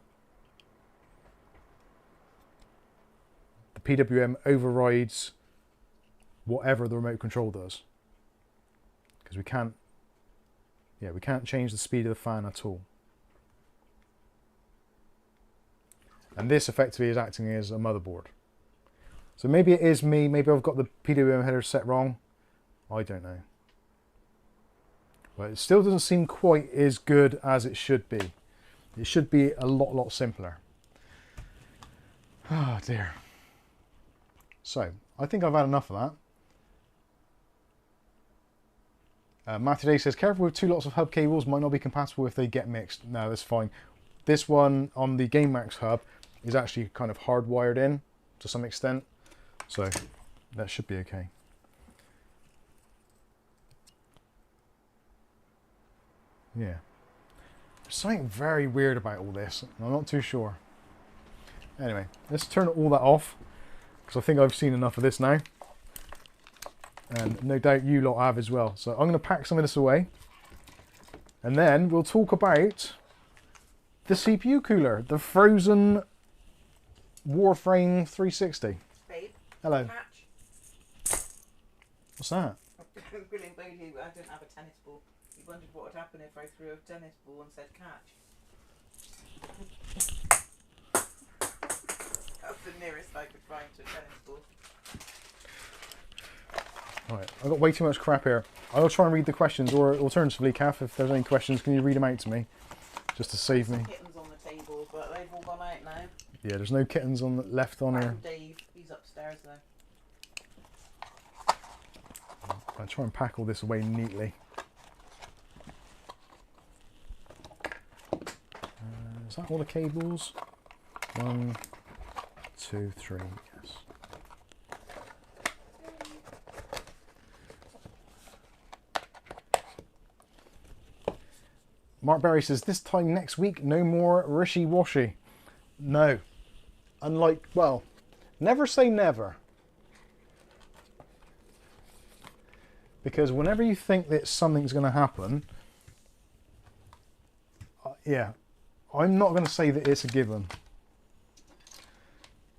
the PWM overrides whatever the remote control does, because we can't change the speed of the fan at all. And this effectively is acting as a motherboard. So maybe it is me, maybe I've got the PWM header set wrong, I don't know. But it still doesn't seem quite as good as it should be. It should be a lot simpler. Oh dear. So, I think I've had enough of that. Matt today says, careful with two lots of hub cables, might not be compatible if they get mixed. No, that's fine. This one on the GameMax hub is actually kind of hardwired in to some extent. So, that should be okay. Yeah. There's something very weird about all this. I'm not too sure. Anyway, let's turn all that off, because I think I've seen enough of this now. And no doubt you lot have as well. So I'm going to pack some of this away. And then we'll talk about the CPU cooler, the frozen Warframe 360. Babe, hello. catch. What's that? William Bodie, I didn't have a tennis ball. He wondered what would happen if I threw a tennis ball and said catch. That's the nearest I could find to a tennis ball. Right, I've got way too much crap here. I'll try and read the questions, or alternatively, Kath, if there's any questions, can you read them out to me? Just to save me. Kittens on the table, but they've all gone out now. Yeah, there's no kittens left on here. Dave, he's upstairs though. I'll try and pack all this away neatly. Is that all the cables? 1, 2, 3, yes. Mark Berry says, this time next week, no more rishy-washy. No. Unlike, well, never say never. Because whenever you think that something's going to happen, yeah, I'm not going to say that it's a given.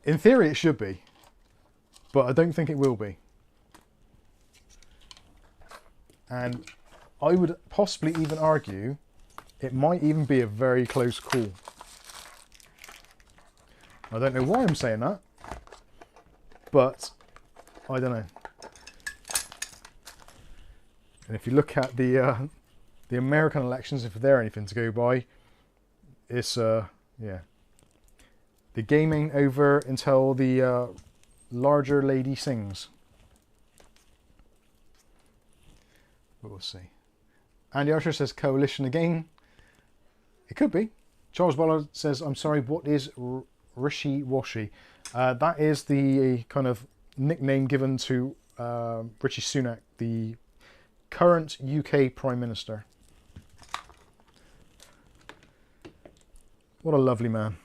In theory, it should be, but I don't think it will be. And I would possibly even argue it might even be a very close call. I don't know why I'm saying that, but I don't know. And if you look at the American elections, if they're anything to go by, it's yeah, the game ain't over until the larger lady sings. But we'll see. Andy Archer says coalition again. It could be. Charles Ballard says, I'm sorry, what is Rishi Washi? That is the kind of nickname given to Rishi Sunak, the current UK Prime Minister. What a lovely man.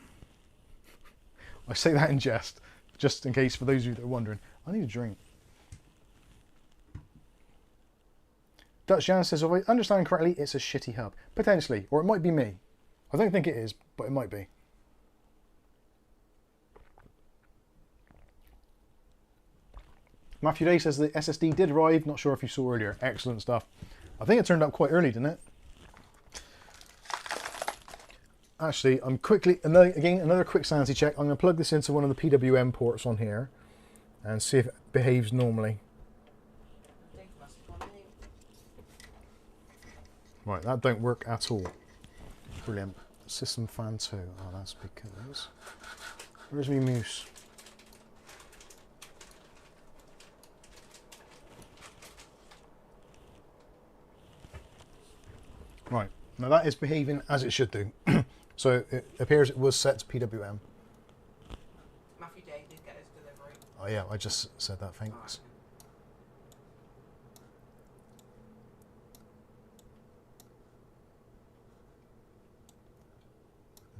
I say that in jest, just in case for those of you that are wondering. I need a drink. Dutch Jan says, if I understand correctly, it's a shitty hub. Potentially, or it might be me. I don't think it is, but it might be. Matthew Day says the SSD did arrive. Not sure if you saw earlier. Excellent stuff. I think it turned up quite early, didn't it? Actually, I'm quickly, another quick sanity check. I'm going to plug this into one of the PWM ports on here and see if it behaves normally. Right, that don't work at all. Brilliant. System fan 2. Oh, that's because... Where's my mouse? Right, now that is behaving as it should do. So it appears it was set to PWM. Matthew Day did get his delivery. Oh yeah, I just said that, thanks.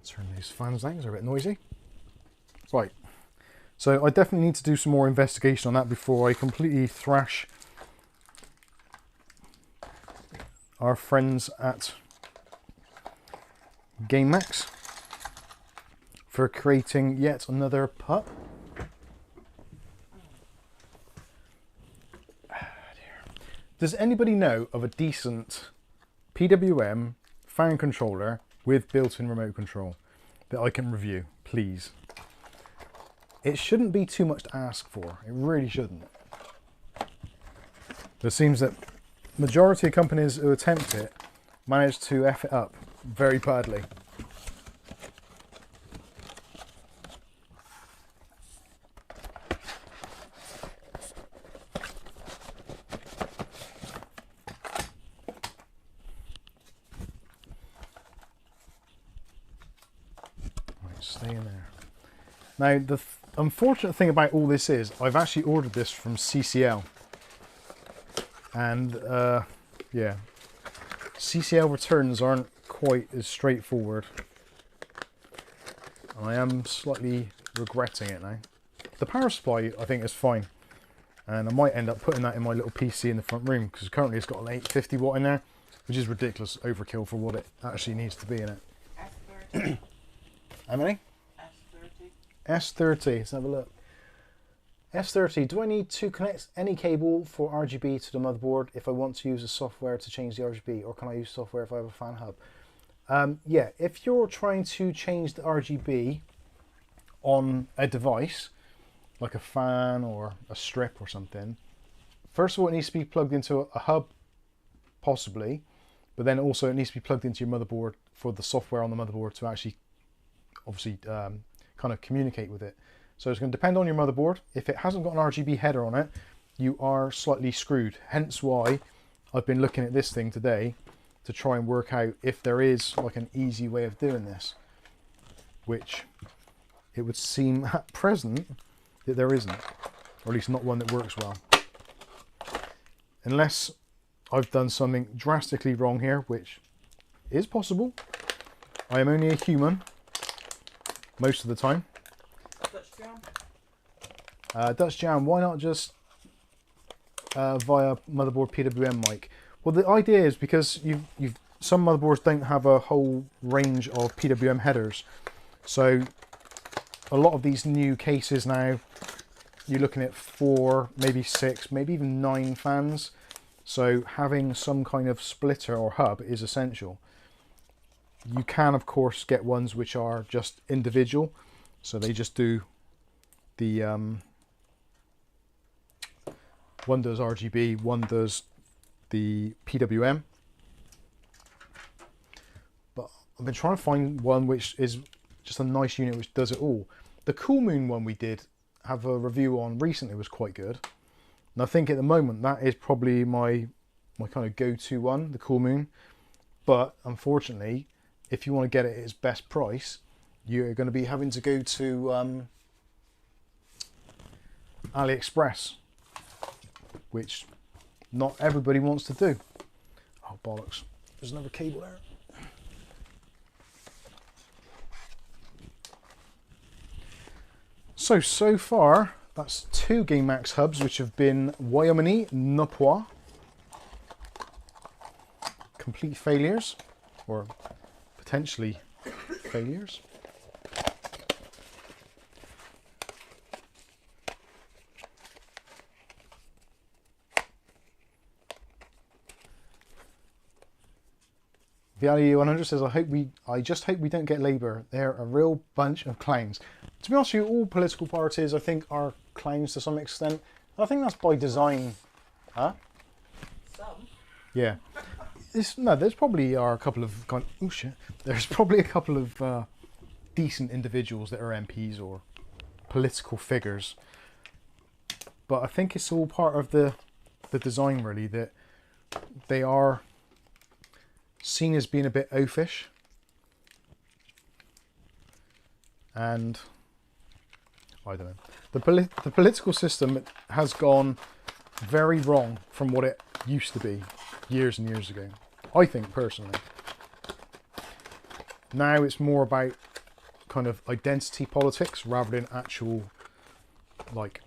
Turn these fans down, they're a bit noisy. Right, so I definitely need to do some more investigation on that before I completely thrash our friends at GameMax for creating yet another pup. Does anybody know of a decent PWM fan controller with built-in remote control that I can review, please? It shouldn't be too much to ask for. It really shouldn't. It seems that majority of companies who attempt it manage to F it up very badly. Stay in there. Now, the unfortunate thing about all this is I've actually ordered this from CCL. And, yeah, CCL returns aren't quite as straightforward. I am slightly regretting it now. The power supply, I think, is fine. And I might end up putting that in my little PC in the front room, because currently it's got an 850 watt in there, which is ridiculous overkill for what it actually needs to be in it. S30. How many? S30. S30, let's have a look. S30, do I need to connect any cable for RGB to the motherboard if I want to use the software to change the RGB, or can I use software if I have a fan hub? Yeah, if you're trying to change the RGB on a device, like a fan or a strip or something, first of all it needs to be plugged into a hub, possibly, but then also it needs to be plugged into your motherboard for the software on the motherboard to actually, obviously, kind of communicate with it. So it's going to depend on your motherboard. If it hasn't got an RGB header on it, you are slightly screwed. Hence why I've been looking at this thing today to try and work out if there is like an easy way of doing this, which it would seem at present that there isn't, or at least not one that works well. Unless I've done something drastically wrong here, which is possible. I am only a human most of the time. Dutch Jam, why not just via motherboard PWM mic? Well, the idea is because some motherboards don't have a whole range of PWM headers, so a lot of these new cases now, you're looking at 4, maybe 6, maybe even 9 fans. So having some kind of splitter or hub is essential. You can, of course, get ones which are just individual, so they just do the one does RGB, one does the PWM. But I've been trying to find one which is just a nice unit which does it all. The Cool Moon one we did have a review on recently was quite good. And I think at the moment that is probably my kind of go-to one, the Cool Moon. But unfortunately, if you want to get it at its best price, you're going to be having to go to AliExpress, which not everybody wants to do. Oh bollocks, there's another cable there. So far, that's 2 GameMax hubs which have been Wyoming Nopua. Complete failures, or potentially failures. VLE100 says, I just hope we don't get Labour. They're a real bunch of clowns. To be honest with you, all political parties, I think, are clowns to some extent. I think that's by design. Huh? Some? Yeah. No, there's probably are a couple of... Oh shit. There's probably a couple of decent individuals that are MPs or political figures. But I think it's all part of the design, really, that they are seen as being a bit oafish, and I don't know. The political system has gone very wrong from what it used to be years and years ago, I think, personally. Now it's more about kind of identity politics rather than actual, like,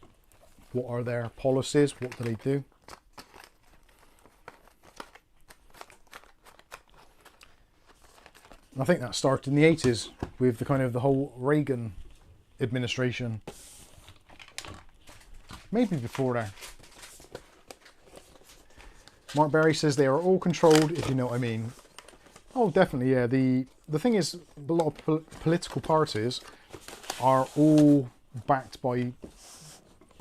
what are their policies, what do they do. I think that started in the 80s with the kind of the whole Reagan administration. Maybe before that. Mark Berry says they are all controlled, if you know what I mean. Oh, definitely, yeah. The thing is, a lot of political parties are all backed by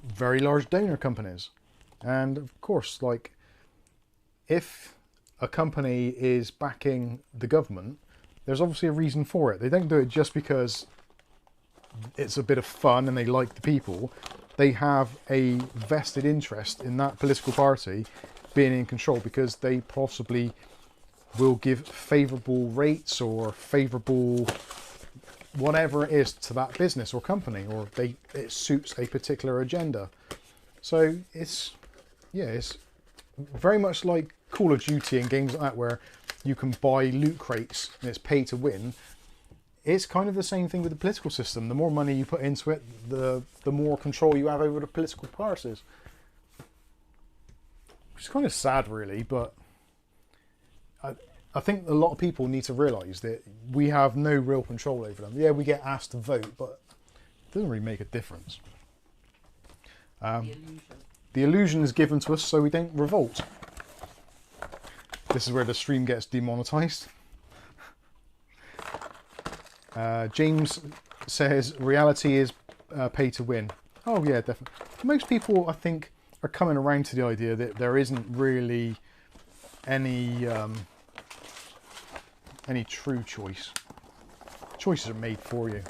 very large donor companies. And of course, like, if a company is backing the government, there's obviously a reason for it. They don't do it just because it's a bit of fun and they like the people. They have a vested interest in that political party being in control because they possibly will give favourable rates or favourable whatever it is to that business or company, or it suits a particular agenda. So it's very much like Call of Duty and games like that, where you can buy loot crates and it's pay to win. It's kind of the same thing with the political system. The more money you put into it, the more control you have over the political parties. Which is kind of sad, really, but I think a lot of people need to realise that we have no real control over them. Yeah, we get asked to vote, but it doesn't really make a difference. The illusion is given to us so we don't revolt. This is where the stream gets demonetized. James says reality is pay to win. Oh yeah, definitely. Most people, I think, are coming around to the idea that there isn't really any true choice. Choices are made for you.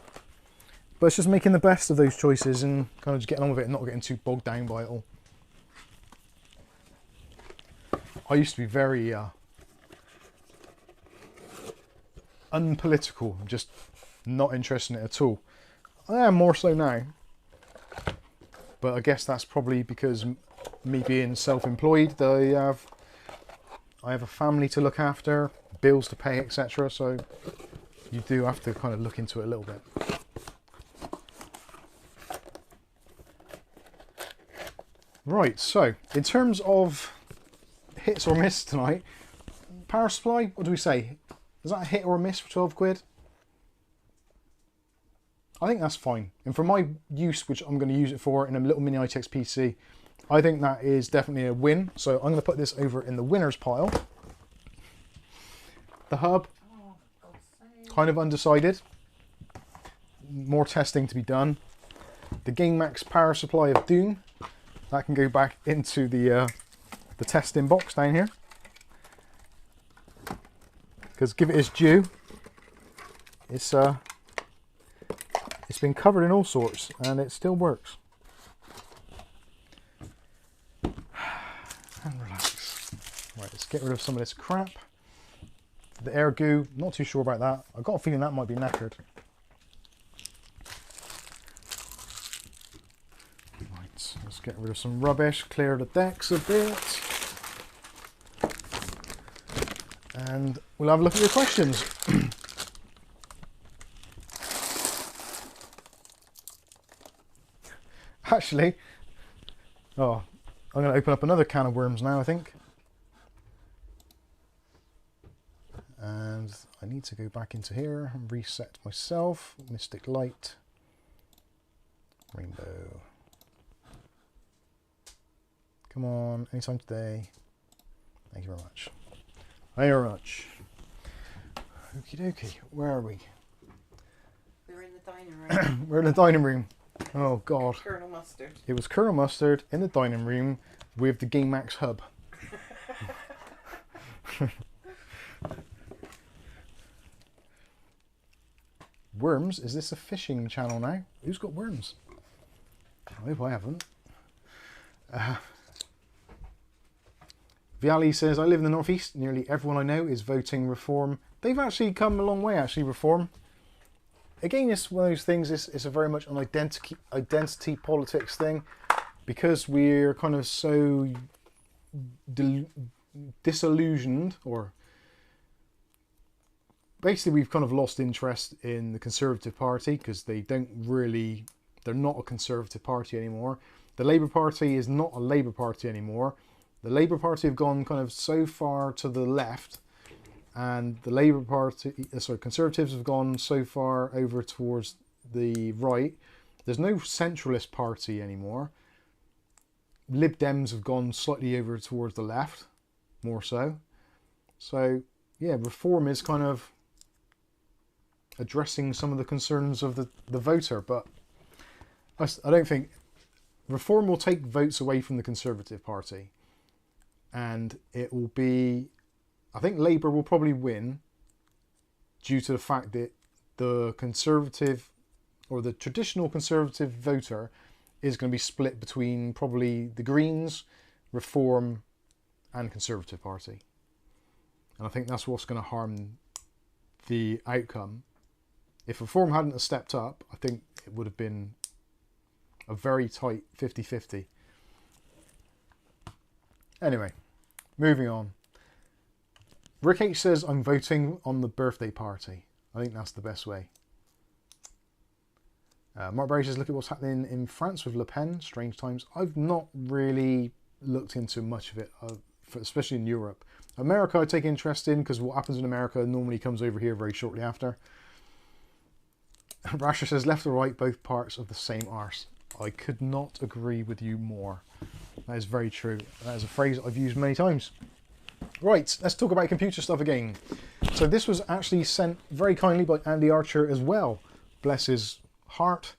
But it's just making the best of those choices and kind of just getting on with it and not getting too bogged down by it all. I used to be very unpolitical, just not interested in it at all. I am more so now. But I guess that's probably because me being self-employed, I have a family to look after, bills to pay, etc. So you do have to kind of look into it a little bit. Right, so in terms of hits or miss tonight, power supply, what do we say? Is that a hit or a miss for 12 quid? I think that's fine. And for my use, which I'm going to use it for in a little mini ITX PC, I think that is definitely a win. So I'm going to put this over in the winners pile. The hub, kind of undecided. More testing to be done. The GameMax power supply of Doom, that can go back into the testing box down here. because give it its due. It's been covered in all sorts and it still works. And relax. Right, let's get rid of some of this crap. The air goo, not too sure about that. I've got a feeling that might be knackered. Right, let's get rid of some rubbish, clear the decks a bit. And we'll have a look at your questions. Actually, oh, I'm going to open up another can of worms now, I think. And I need to go back into here and reset myself. Mystic Light. Rainbow. Come on, anytime today. Thank you very much. Thank you very much. Okie dokie, where are we? We're in the dining room. We're in the dining room. Oh God. Colonel Mustard. It was Colonel Mustard in the dining room with the GameMax hub. Worms? Is this a fishing channel now? Who's got worms? I hope I haven't. Viali says, I live in the northeast. Nearly everyone I know is voting Reform. They've actually come a long way, actually, Reform. Again, it's one of those things, it's a very much an identity politics thing, because we're kind of so disillusioned, or basically we've kind of lost interest in the Conservative Party, because they're not a Conservative Party anymore. The Labour Party is not a Labour Party anymore. The Labour Party have gone kind of so far to the left, and the Labour Party, Conservatives have gone so far over towards the right. There's no centralist party anymore. Lib Dems have gone slightly over towards the left, more so. So, yeah, Reform is kind of addressing some of the concerns of the voter, but I don't think Reform will take votes away from the Conservative Party, and it will be, I think Labour will probably win due to the fact that the Conservative, or the traditional Conservative voter, is going to be split between probably the Greens, Reform and Conservative Party. And I think that's what's going to harm the outcome. If Reform hadn't have stepped up, I think it would have been a very tight 50-50. Anyway, moving on. Rick H says, I'm voting on the birthday party. I think that's the best way. Mark Barry says, look at what's happening in France with Le Pen. Strange times. I've not really looked into much of it, especially in Europe. America I take interest in, because what happens in America normally comes over here very shortly after. Rasher says, left or right, both parts of the same arse. I could not agree with you more. That is very true. That is a phrase I've used many times. Right, let's talk about computer stuff again. So this was actually sent very kindly by Andy Archer as well. Bless his heart.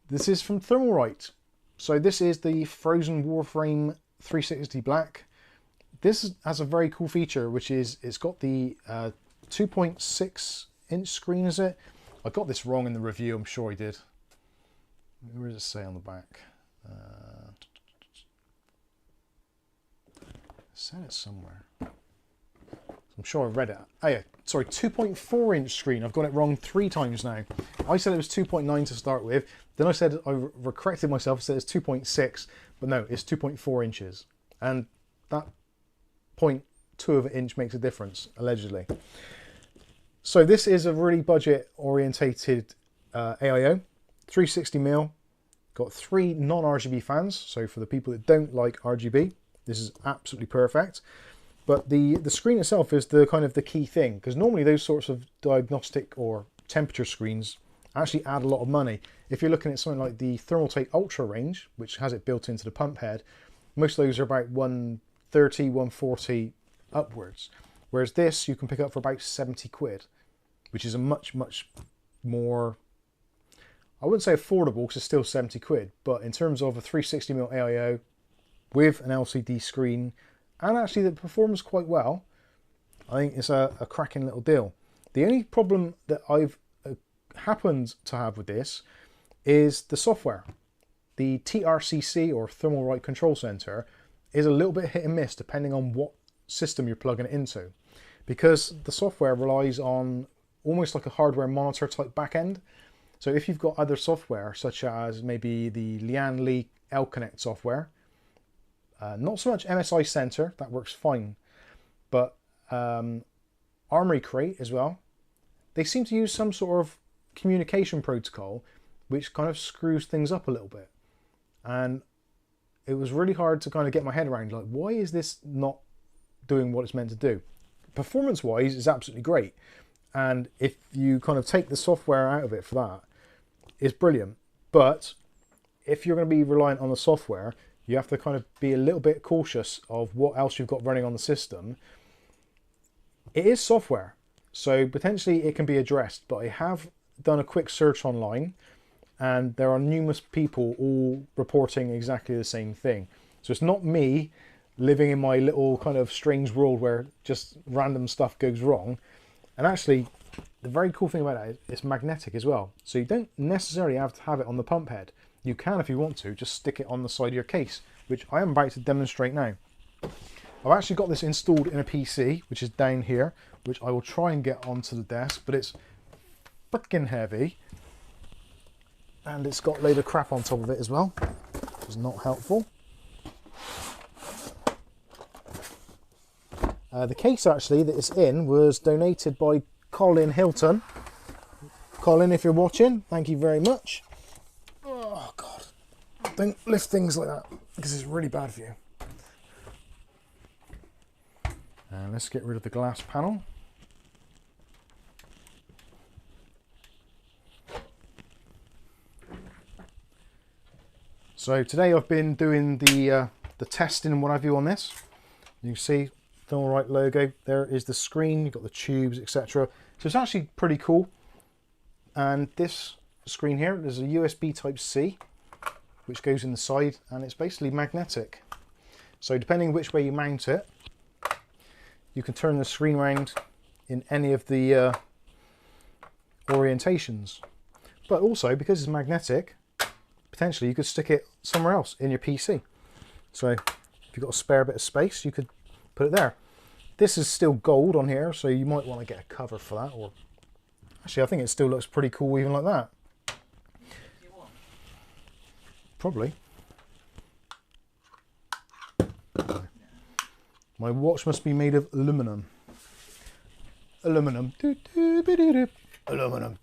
This is from Thermalright. So this is the Frozen Warframe 360 Black. This has a very cool feature, which is it's got the 2.6 inch screen, is it? I got this wrong in the review, I'm sure I did. Where does it say on the back? Said it somewhere. I'm sure I read it. Oh yeah, sorry, 2.4 inch screen. I've got it wrong 3 times now. I said it was 2.9 to start with. Then I said, I corrected myself and said it's 2.6, but no, it's 2.4 inches. And that 0.2 of an inch makes a difference, allegedly. So this is a really budget orientated AIO, 360mm, got 3 non-RGB fans. So for the people that don't like RGB, this is absolutely perfect. But the screen itself is the kind of the key thing, because normally those sorts of diagnostic or temperature screens actually add a lot of money. If you're looking at something like the Thermalright Ultra range, which has it built into the pump head, most of those are about 130, 140 upwards. Whereas this you can pick up for about 70 quid, which is a much, much more, I wouldn't say affordable because it's still 70 quid, but in terms of a 360mm AIO with an LCD screen, and actually that performs quite well, I think it's a cracking little deal. The only problem that I've happened to have with this is the software. The TRCC, or Thermalright Control Center, is a little bit hit and miss depending on what system you're plugging it into, because the software relies on almost like a hardware monitor type backend. So if you've got other software, such as maybe the Lian Li L-Connect software, not so much MSI Center, that works fine, but Armory Crate as well, they seem to use some sort of communication protocol which kind of screws things up a little bit. And it was really hard to kind of get my head around, like, why is this not doing what it's meant to do? Performance wise, it's absolutely great, and if you kind of take the software out of it for that, it's brilliant. But if you're going to be reliant on the software, you have to kind of be a little bit cautious of what else you've got running on the system. It is software, so potentially it can be addressed, but I have done a quick search online and there are numerous people all reporting exactly the same thing. So it's not me living in my little kind of strange world where just random stuff goes wrong. And actually, the very cool thing about that is it's magnetic as well. So you don't necessarily have to have it on the pump head. You can, if you want to, just stick it on the side of your case, which I am about to demonstrate now. I've actually got this installed in a PC, which is down here, which I will try and get onto the desk, but it's freaking heavy. And it's got a load of crap on top of it as well, which is not helpful. The case actually that it's in was donated by Colin Hilton. Colin, if you're watching, thank you very much. Oh God, don't lift things like that because it's really bad for you. And let's get rid of the glass panel. So today I've been doing the testing and what have you on this. You can see Thermalright logo. There is the screen. You've got the tubes, etc. So it's actually pretty cool. And this screen here, there's a USB Type C, which goes in the side, and it's basically magnetic. So depending which way you mount it, you can turn the screen around in any of the orientations. But also, because it's magnetic, potentially you could stick it somewhere else in your PC. So if you've got a spare bit of space, you could put it there. This is still gold on here, so you might want to get a cover for that. Or actually, I think it still looks pretty cool even like that. Probably. My watch must be made of aluminum. Aluminum. Aluminum.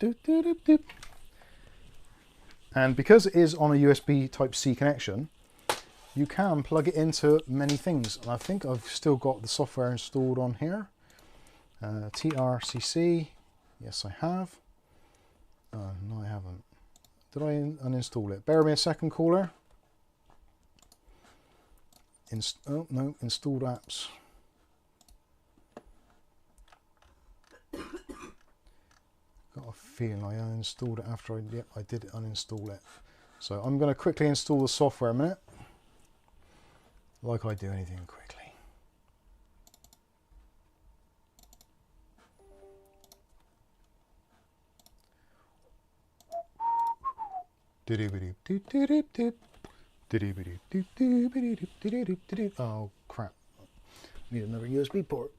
And because it is on a USB Type C connection, you can plug it into many things. And I think I've still got the software installed on here. TRCC, yes I have. No I haven't. Did I uninstall it? Bear with me a second, caller. Oh no, installed apps. Got a feeling I uninstalled it after I did uninstall it. So I'm going to quickly install the software a minute. Like I do anything quickly. Oh crap. Need another USB port.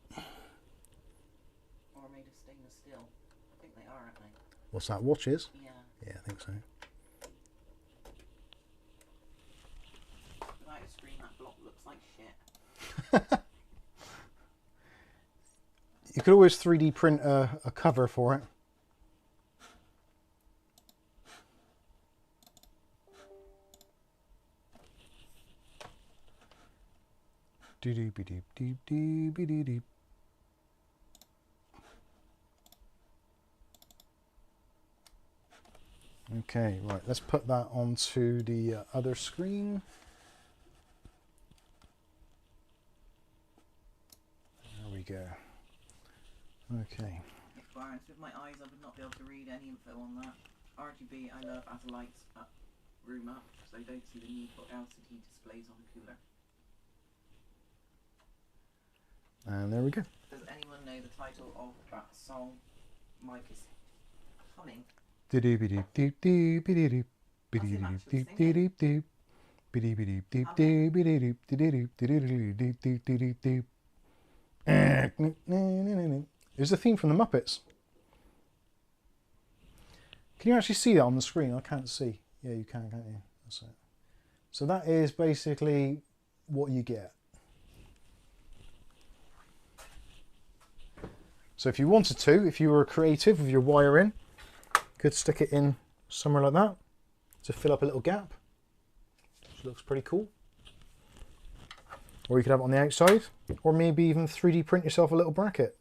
Or made of stainless steel. I think they are, aren't they? What's that, watches? Yeah. Yeah, I think so. Without a screen, that block looks like shit. You could always 3D print a cover for it. Okay, right, let's put that onto the other screen. There we go. Okay. If Barnes, with my eyes, I would not be able to read any info on that. RGB, I love as lights up room up, so I don't see the need for LCD displays on a cooler. And there we go. Does anyone know say the title of that song, Mike, is humming. It's the theme from the Muppets. Can you actually see that on the screen? I can't see. Yeah, you can, can't you? That's it. So that is basically what you get. So if you wanted to, if you were creative with your wiring, you could stick it in somewhere like that to fill up a little gap, which looks pretty cool. Or you could have it on the outside, or maybe even 3D print yourself a little bracket.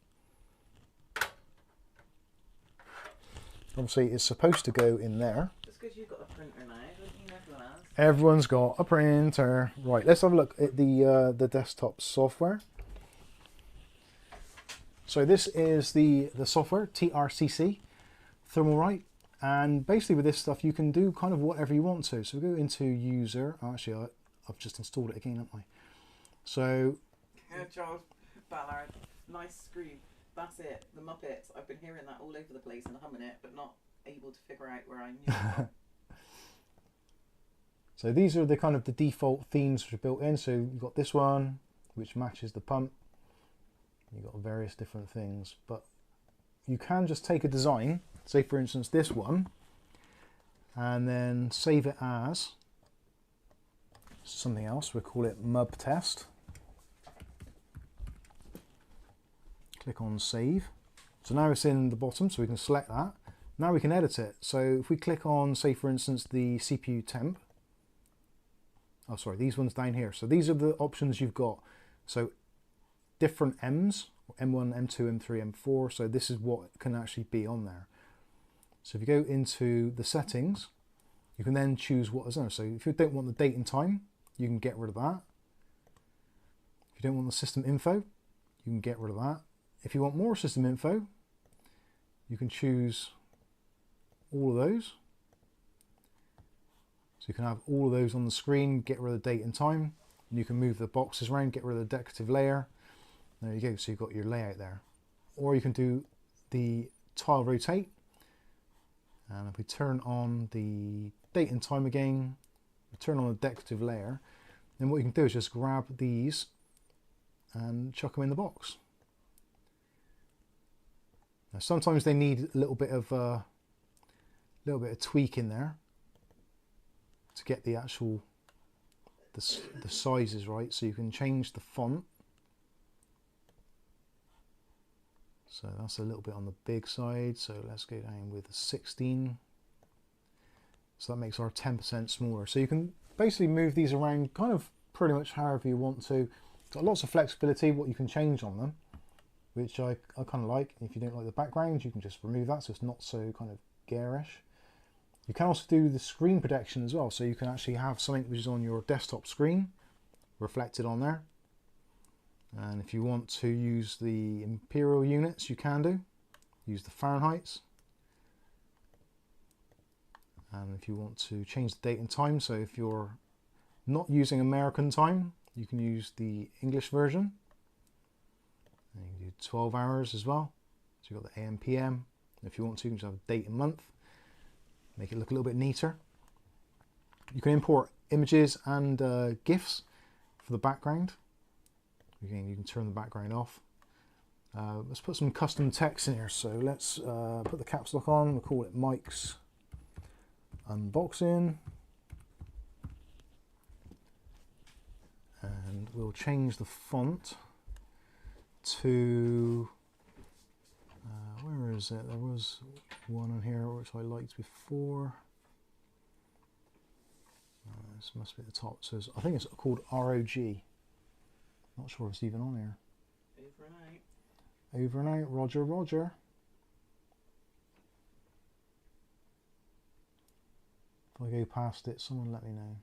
Obviously, it's supposed to go in there. Just because you've got a printer now, doesn't mean everyone has. Everyone's got a printer. Right, let's have a look at the desktop software. So this is the software, TRCC, Thermalright. And basically with this stuff, you can do kind of whatever you want to. So we go into user. Oh, actually, I've just installed it again, haven't I? So... Yeah, Charles Ballard, nice scream. That's it, the Muppets. I've been hearing that all over the place and humming it, but not able to figure out where I knew it. So these are the kind of the default themes which are built in. So you've got this one, which matches the pump. You've got various different things, but you can just take a design, say for instance this one, and then save it as something else. We'll call it mub test. Click on save. So now it's in the bottom, so we can select that. Now we can edit it. So if we click on, say for instance, the CPU temp. Oh, sorry, these ones down here. So these are the options you've got. So different M's, M1, M2, M3, M4. So this is what can actually be on there. So if you go into the settings, you can then choose what is there. So if you don't want the date and time, you can get rid of that. If you don't want the system info, you can get rid of that. If you want more system info, you can choose all of those. So you can have all of those on the screen, get rid of the date and time. And you can move the boxes around, get rid of the decorative layer. There you go, so you've got your layout there. Or you can do the tile rotate. And if we turn on the date and time again, we turn on the decorative layer, then what you can do is just grab these and chuck them in the box. Now sometimes they need a little bit of tweak in there to get the actual the sizes right. So you can change the font. So that's a little bit on the big side. So let's go down with a 16. So that makes our 10% smaller. So you can basically move these around kind of pretty much however you want to. Got lots of flexibility what you can change on them, which I kind of like. If you don't like the background, you can just remove that so it's not so kind of garish. You can also do the screen protection as well. So you can actually have something which is on your desktop screen reflected on there. And if you want to use the imperial units, you can do. Use the Fahrenheits. And if you want to change the date and time, so if you're not using American time, you can use the English version. And you can do 12 hours as well. So you've got the AM, PM. If you want to, you can just have date and month. Make it look a little bit neater. You can import images and GIFs for the background. Again, you can turn the background off. Let's put some custom text in here. So let's put the caps lock on. We'll call it Mike's Unboxing. And we'll change the font to, where is it? There was one on here which I liked before. This must be at the top. So I think it's called ROG. Not sure if it's even on here. Over and out. Over and out. Roger, Roger. If I go past it, someone let me know.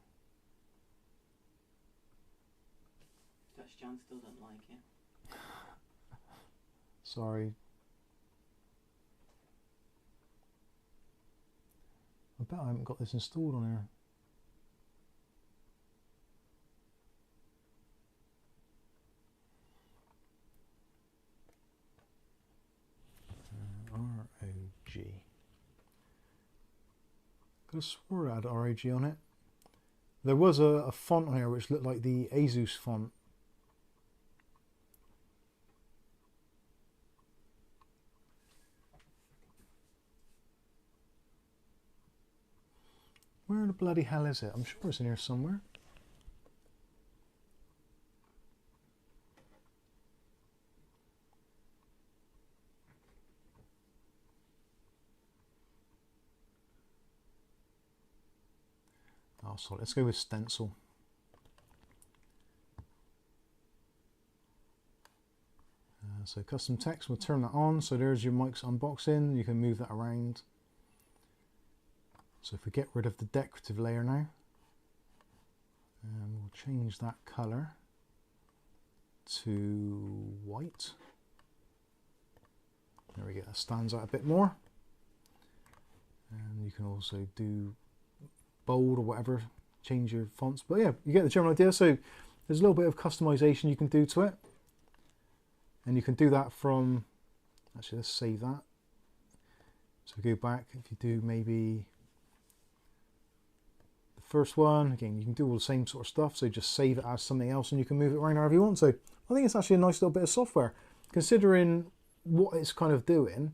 Dutch John still don't like it. Sorry. I bet I haven't got this installed on here. Could have swore it had ROG on it. There was a font here which looked like the Asus font. Where the bloody hell is it? I'm sure it's in here somewhere. Oh, sorry, let's go with stencil. So custom text, we'll turn that on. So there's your mic's unboxing. You can move that around. So if we get rid of the decorative layer now, and we'll change that color to white. There we go, that stands out a bit more. And you can also do bold or whatever, change your fonts. But yeah, you get the general idea. So there's a little bit of customization you can do to it. And you can do that from, actually let's save that. So go back, if you do maybe the first one, again, you can do all the same sort of stuff. So just save it as something else and you can move it around however you want. So I think it's actually a nice little bit of software. Considering what it's kind of doing,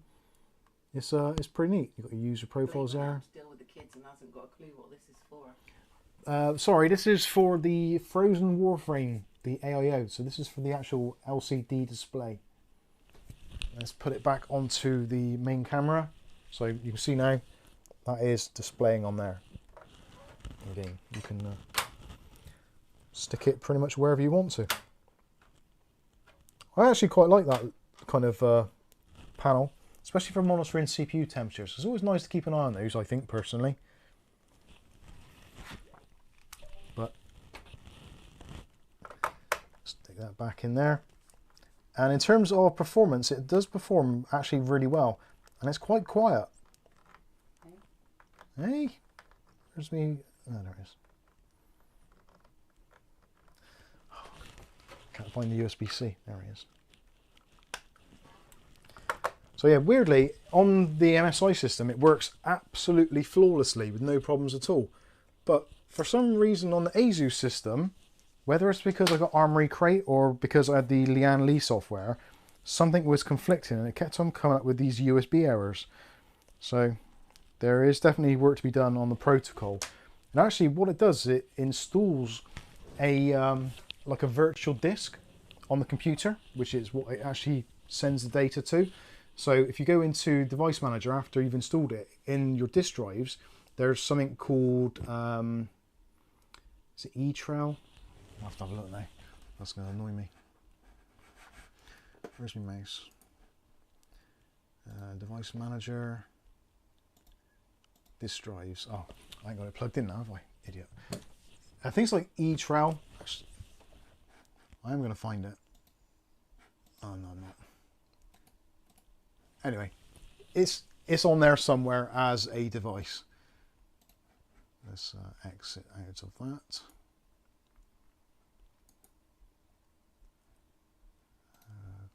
it's pretty neat. You've got your user profiles there. Still with the kids and hasn't got a clue what this is for. Sorry, this is for the Frozen Warframe, the AIO. So this is for the actual LCD display. Let's put it back onto the main camera. So you can see now that is displaying on there. Again, you can stick it pretty much wherever you want to. I actually quite like that kind of panel, especially for monitoring CPU temperatures. It's always nice to keep an eye on those, I think, personally. But stick that back in there. And in terms of performance, it does perform actually really well. And it's quite quiet. Hey, where's me? Oh, there it is. Can't find the USB-C. There it is. So yeah, weirdly, on the MSI system, it works absolutely flawlessly with no problems at all. But for some reason on the Asus system, whether it's because I got Armory Crate or because I had the Lian Li software, something was conflicting and it kept on coming up with these USB errors. So there is definitely work to be done on the protocol. And actually what it does is it installs a like a virtual disk on the computer, which is what it actually sends the data to. So if you go into Device Manager after you've installed it, in your disk drives, there's something called, is it eTrail? I'll have to have a look now. That's going to annoy me. Where's my mouse? Device Manager. Disk drives. Oh, I ain't got it plugged in now, have I? Idiot. I think it's like eTrail. I am going to find it. Oh, no, I'm not. Anyway, it's on there somewhere as a device. Let's exit out of that.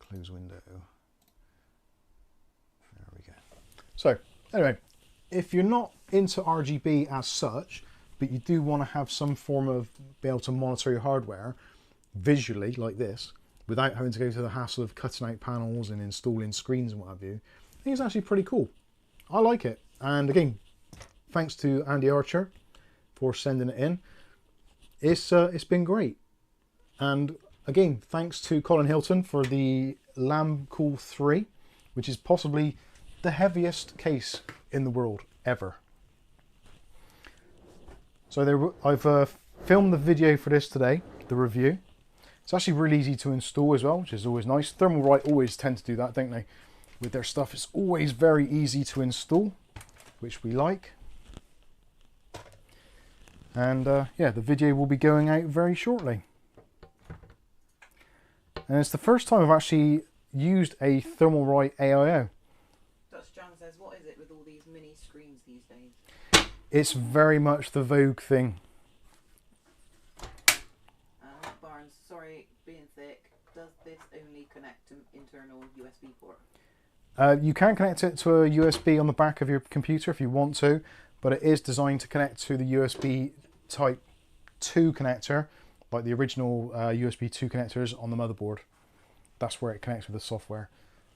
Close window. There we go. So anyway, if you're not into RGB as such, but you do want to have some form of be able to monitor your hardware visually like this, without having to go to the hassle of cutting out panels and installing screens and what have you, I think it's actually pretty cool. I like it. And again, thanks to Andy Archer for sending it in. It's been great. And again, thanks to Colin Hilton for the Lamcool 3, which is possibly the heaviest case in the world ever. So I've filmed the video for this today, the review. It's actually really easy to install as well, which is always nice. Thermalright always tend to do that, don't they? With their stuff, it's always very easy to install, which we like. And yeah, the video will be going out very shortly. And it's the first time I've actually used a Thermalright AIO. Dutch John says, what is it with all these mini screens these days? It's very much the Vogue thing. Sorry, being thick, does this only connect to internal USB port? You can connect it to a USB on the back of your computer if you want to, but it is designed to connect to the USB Type 2 connector, like the original USB 2 connectors on the motherboard. That's where it connects with the software,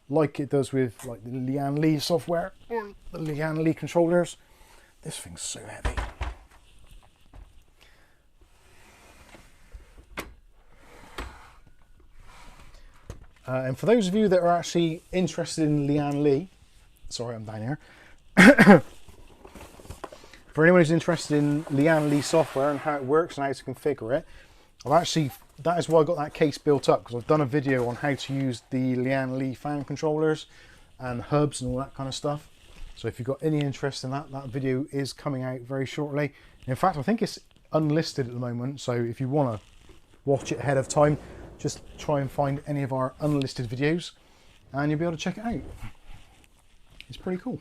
like it does with like the Lian Li software or the Lian Li controllers. This thing's so heavy. And for those of you that are actually interested in Lian Li, sorry, I'm down here. For anyone who's interested in Lian Li software and how it works and how to configure it, that is why I got that case built up, because I've done a video on how to use the Lian Li fan controllers and hubs and all that kind of stuff. So if you've got any interest in that, that video is coming out very shortly. In fact, I think it's unlisted at the moment, so if you want to watch it ahead of time, just try and find any of our unlisted videos and you'll be able to check it out. It's pretty cool.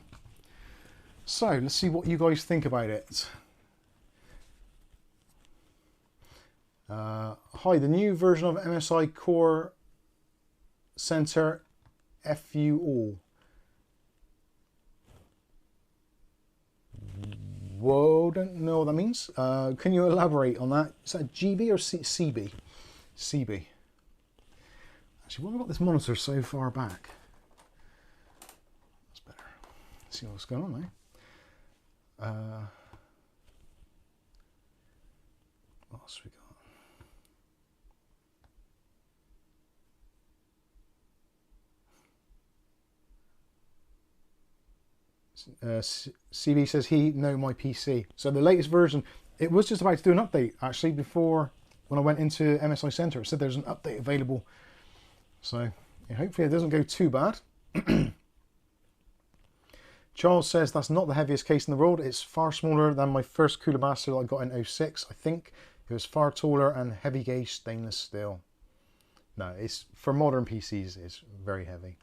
So let's see what you guys think about it. Hi, the new version of MSI Core Center FUO. Whoa, don't know what that means. Can you elaborate on that? Is that GB or CB? CB. Actually, why have I got this monitor so far back? That's better. Let's see what's going on now. What else we got? CB says he know my PC. So the latest version, it was just about to do an update actually before when I went into MSI Center. It said there's an update available. So yeah, hopefully it doesn't go too bad. Charles says that's not the heaviest case in the world. It's far smaller than my first Cooler Master that I got in 06. I think it was far taller and heavy gauge stainless steel. No, it's for modern PCs. It's very heavy.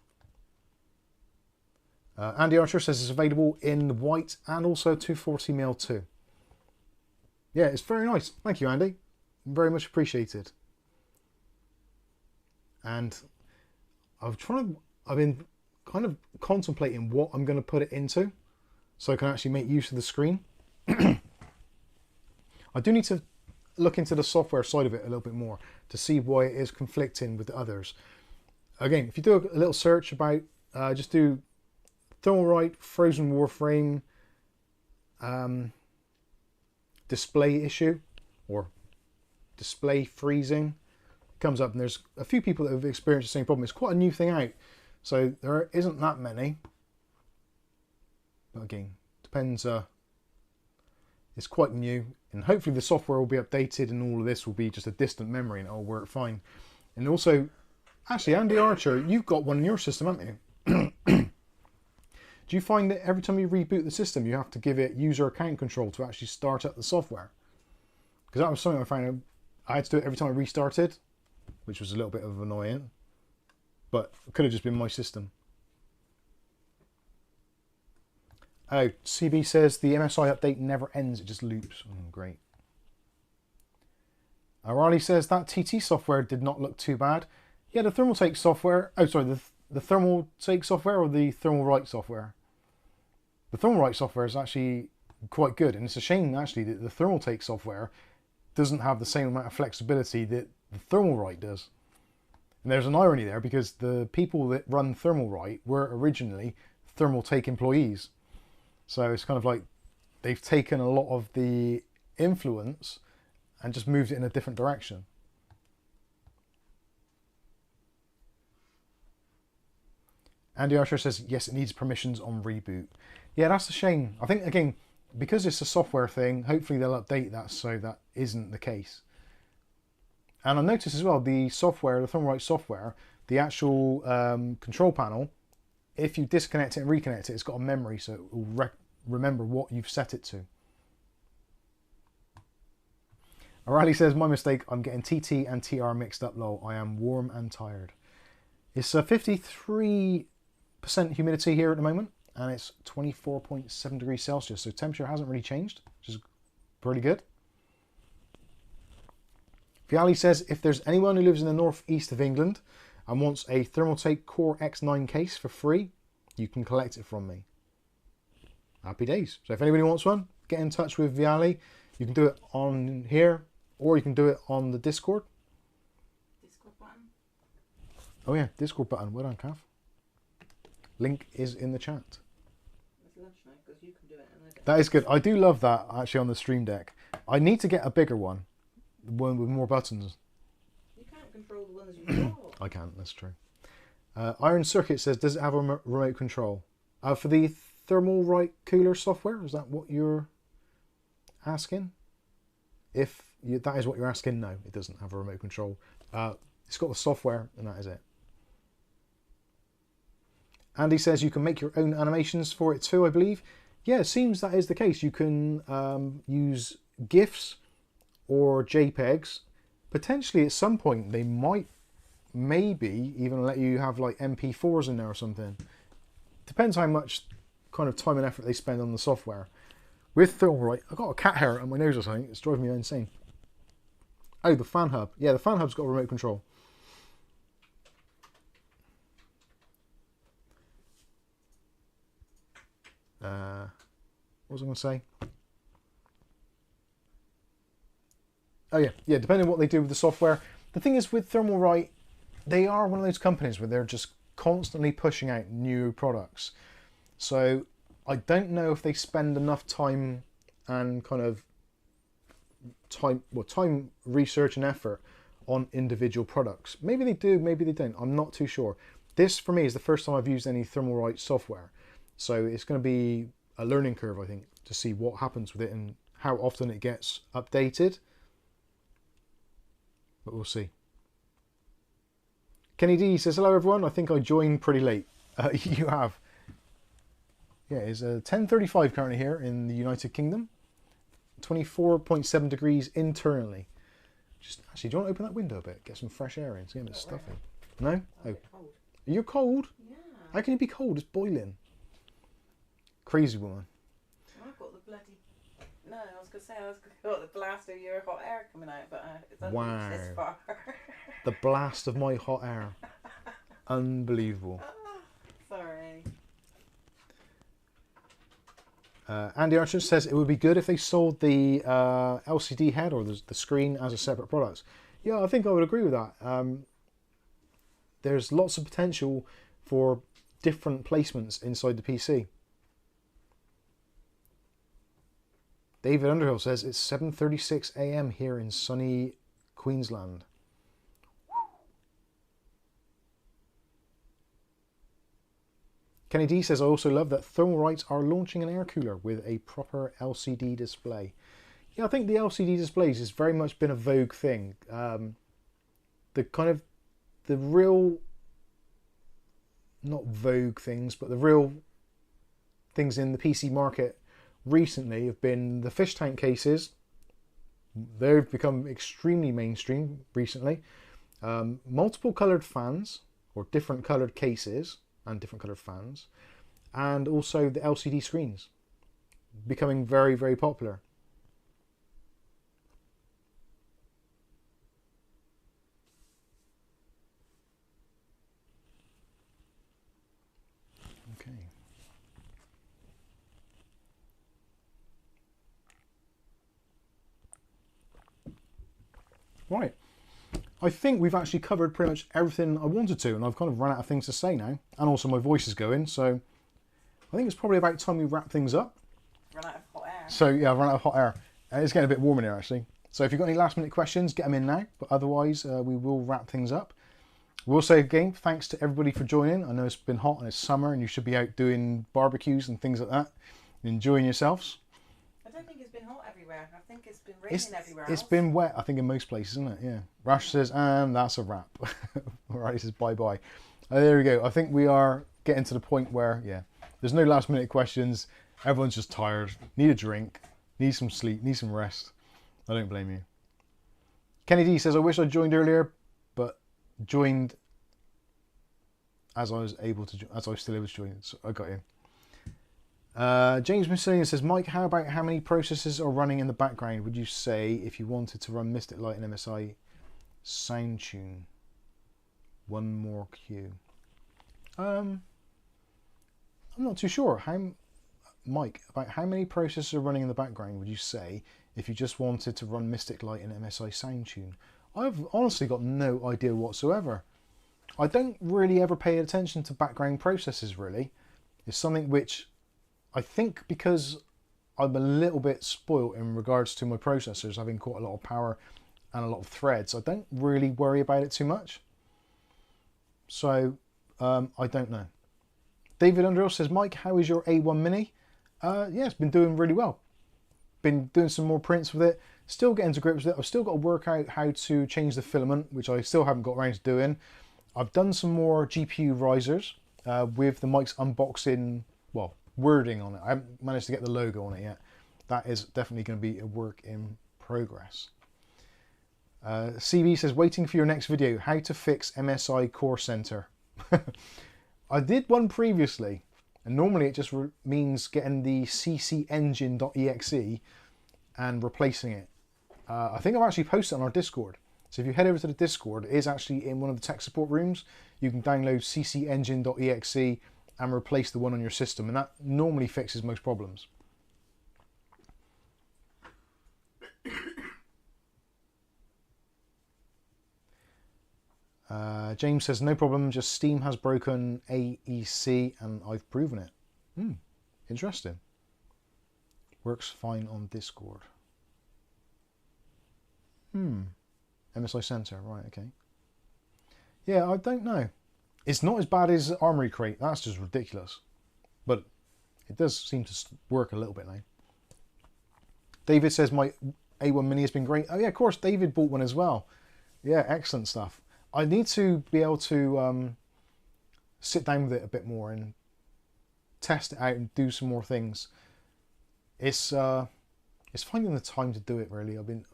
Andy Archer says it's available in white and also 240mm too. Yeah, it's very nice. Thank you, Andy. Very much appreciated. And I've been kind of contemplating what I'm going to put it into so I can actually make use of the screen. I do need to look into the software side of it a little bit more to see why it is conflicting with the others. Again, if you do a little search about, just do Thermalright frozen Warframe display issue or display freezing, it comes up and there's a few people that have experienced the same problem. It's quite a new thing out, so there isn't that many, but again, depends. It's quite new, and hopefully the software will be updated and all of this will be just a distant memory and it'll work fine. And also, actually, Andy Archer, you've got one in your system, haven't you? Do you find that every time you reboot the system you have to give it user account control to actually start up the software? Because that was something I found I had to do it every time I restarted, which was a little bit of annoying, but it could have just been my system. Oh, CB says the MSI update never ends, it just loops. Great. O'Reilly says that TT software did not look too bad. Yeah, the Thermaltake software, oh sorry, the Thermaltake software or the Thermalright software? The Thermalright software is actually quite good, and it's a shame actually that the Thermaltake software doesn't have the same amount of flexibility that the Thermalright does. And there's an irony there because the people that run Thermalright were originally Thermaltake employees. So it's kind of like they've taken a lot of the influence and just moved it in a different direction. Andy Archer says, yes, it needs permissions on reboot. Yeah, that's a shame. I think, again, because it's a software thing, hopefully they'll update that so that isn't the case. And I noticed as well, the software, the Thermalright software, the actual control panel, if you disconnect it and reconnect it, it's got a memory, so it will remember what you've set it to. O'Reilly says, my mistake, I'm getting TT and TR mixed up, lol. I am warm and tired. It's 53% humidity here at the moment, and it's 24.7 degrees Celsius, so temperature hasn't really changed, which is pretty good. Viali says, if there's anyone who lives in the northeast of England and wants a Thermaltake Core X9 case for free, you can collect it from me. Happy days. So if anybody wants one, get in touch with Viali. You can do it on here, or you can do it on the Discord. Discord button? Oh yeah, Discord button. Well done, Kath. Link is in the chat. It's lunch now, because you can do it and I don't. That is good. I do love that, actually, on the Stream Deck. I need to get a bigger one. One with more buttons. You can't control the ones you've got. I can't, that's true. Iron Circuit says, does it have a remote control? For the Thermalright cooler software, is that what you're asking? If that is what you're asking, no, it doesn't have a remote control. It's got the software, and that is it. Andy says you can make your own animations for it too, I believe. Yeah, it seems that is the case. You can use GIFs or JPEGs. Potentially at some point they might maybe even let you have like MP4s in there or something. Depends how much kind of time and effort they spend on the software. With Thermalright, I've got a cat hair on my nose or something. It's driving me insane. Oh, the fan hub. Yeah, the fan hub's got a remote control. What was I going to say? Oh yeah, depending on what they do with the software. The thing is with Thermalright, they are one of those companies where they're just constantly pushing out new products. So I don't know if they spend enough time and kind of time research and effort on individual products. Maybe they do, maybe they don't. I'm not too sure. This for me is the first time I've used any Thermalright software. So it's going to be a learning curve, I think, to see what happens with it and how often it gets updated. But we'll see. Kenny D says, hello everyone. I think I joined pretty late. You have. Yeah, it's 10:35 currently here in the United Kingdom. 24.7 degrees internally. Just actually, do you want to open that window a bit? Get some fresh air in. It's getting a bit stuffy. No? Oh. Cold. You're cold? Yeah. How can you be cold? It's boiling. Crazy woman. I've got the bloody... No, I was going to say I've got the blast of your hot air coming out, but it's wow. This far. The blast of my hot air. Unbelievable. Sorry. Andy Archer says it would be good if they sold the LCD head or the screen as a separate product. Yeah, I think I would agree with that. There's lots of potential for different placements inside the PC. David Underhill says it's 7:36 AM here in sunny Queensland. Kenny D says, I also love that Thermalright are launching an air cooler with a proper LCD display. Yeah, I think the LCD displays has very much been a vogue thing. The real, not vogue things, but the real things in the PC market recently have been the fish tank cases. They've become extremely mainstream recently. Multiple coloured fans, or different coloured cases, and different coloured fans, and also the LCD screens becoming very, very popular. Okay. Right. I think we've actually covered pretty much everything I wanted to, and I've kind of run out of things to say now, and also my voice is going, so I think it's probably about time we wrap things up. Run out of hot air. So yeah, I've run out of hot air. It's getting a bit warm in here actually. So if you've got any last minute questions, get them in now, but otherwise we will wrap things up. We'll say again, thanks to everybody for joining. I know it's been hot and it's summer and you should be out doing barbecues and things like that, and enjoying yourselves. I don't think it's been hot everywhere. I think it's been raining everywhere else. It's been wet, I think, in most places, isn't it? Yeah. Rash says, and that's a wrap. Alright, he says bye-bye. There we go. I think we are getting to the point where, yeah, there's no last minute questions. Everyone's just tired, need a drink, need some sleep, need some rest. I don't blame you. Kenny D says, I wish I joined earlier, but joined as I was able to, as I was still able to join. So I got you. James Mussolini says, Mike, how about how many processes are running in the background would you say if you wanted to run Mystic Light and MSI Soundtune? One more queue. I'm not too sure. Mike, about how many processors are running in the background would you say if you just wanted to run Mystic Light and MSI Soundtune? I've honestly got no idea whatsoever. I don't really ever pay attention to background processes, really. It's something which I think, because I'm a little bit spoilt in regards to my processors having quite a lot of power and a lot of threads, I don't really worry about it too much. So I don't know. David Underhill says, Mike, how is your A1 Mini? Yeah, it's been doing really well. Been doing some more prints with it. Still getting to grips with it. I've still got to work out how to change the filament, which I still haven't got around to doing. I've done some more GPU risers with the Mike's unboxing, well, wording on it. I haven't managed to get the logo on it yet. That is definitely going to be a work in progress. CB says, waiting for your next video, how to fix MSI Core Center. I did one previously, and normally it just means getting the ccengine.exe and replacing it. I think I've actually posted it on our Discord. So if you head over to the Discord, it is actually in one of the tech support rooms. You can download ccengine.exe and replace the one on your system, and that normally fixes most problems. James says, no problem, just Steam has broken AEC and I've proven it. Interesting. Works fine on Discord. MSI Center, right, okay. Yeah, I don't know. It's not as bad as Armory Crate, that's just ridiculous. But it does seem to work a little bit now. David says, my A1 Mini has been great. Oh yeah, of course, David bought one as well. Yeah, excellent stuff. I need to be able to sit down with it a bit more and test it out and do some more things. It's finding the time to do it, really. I've been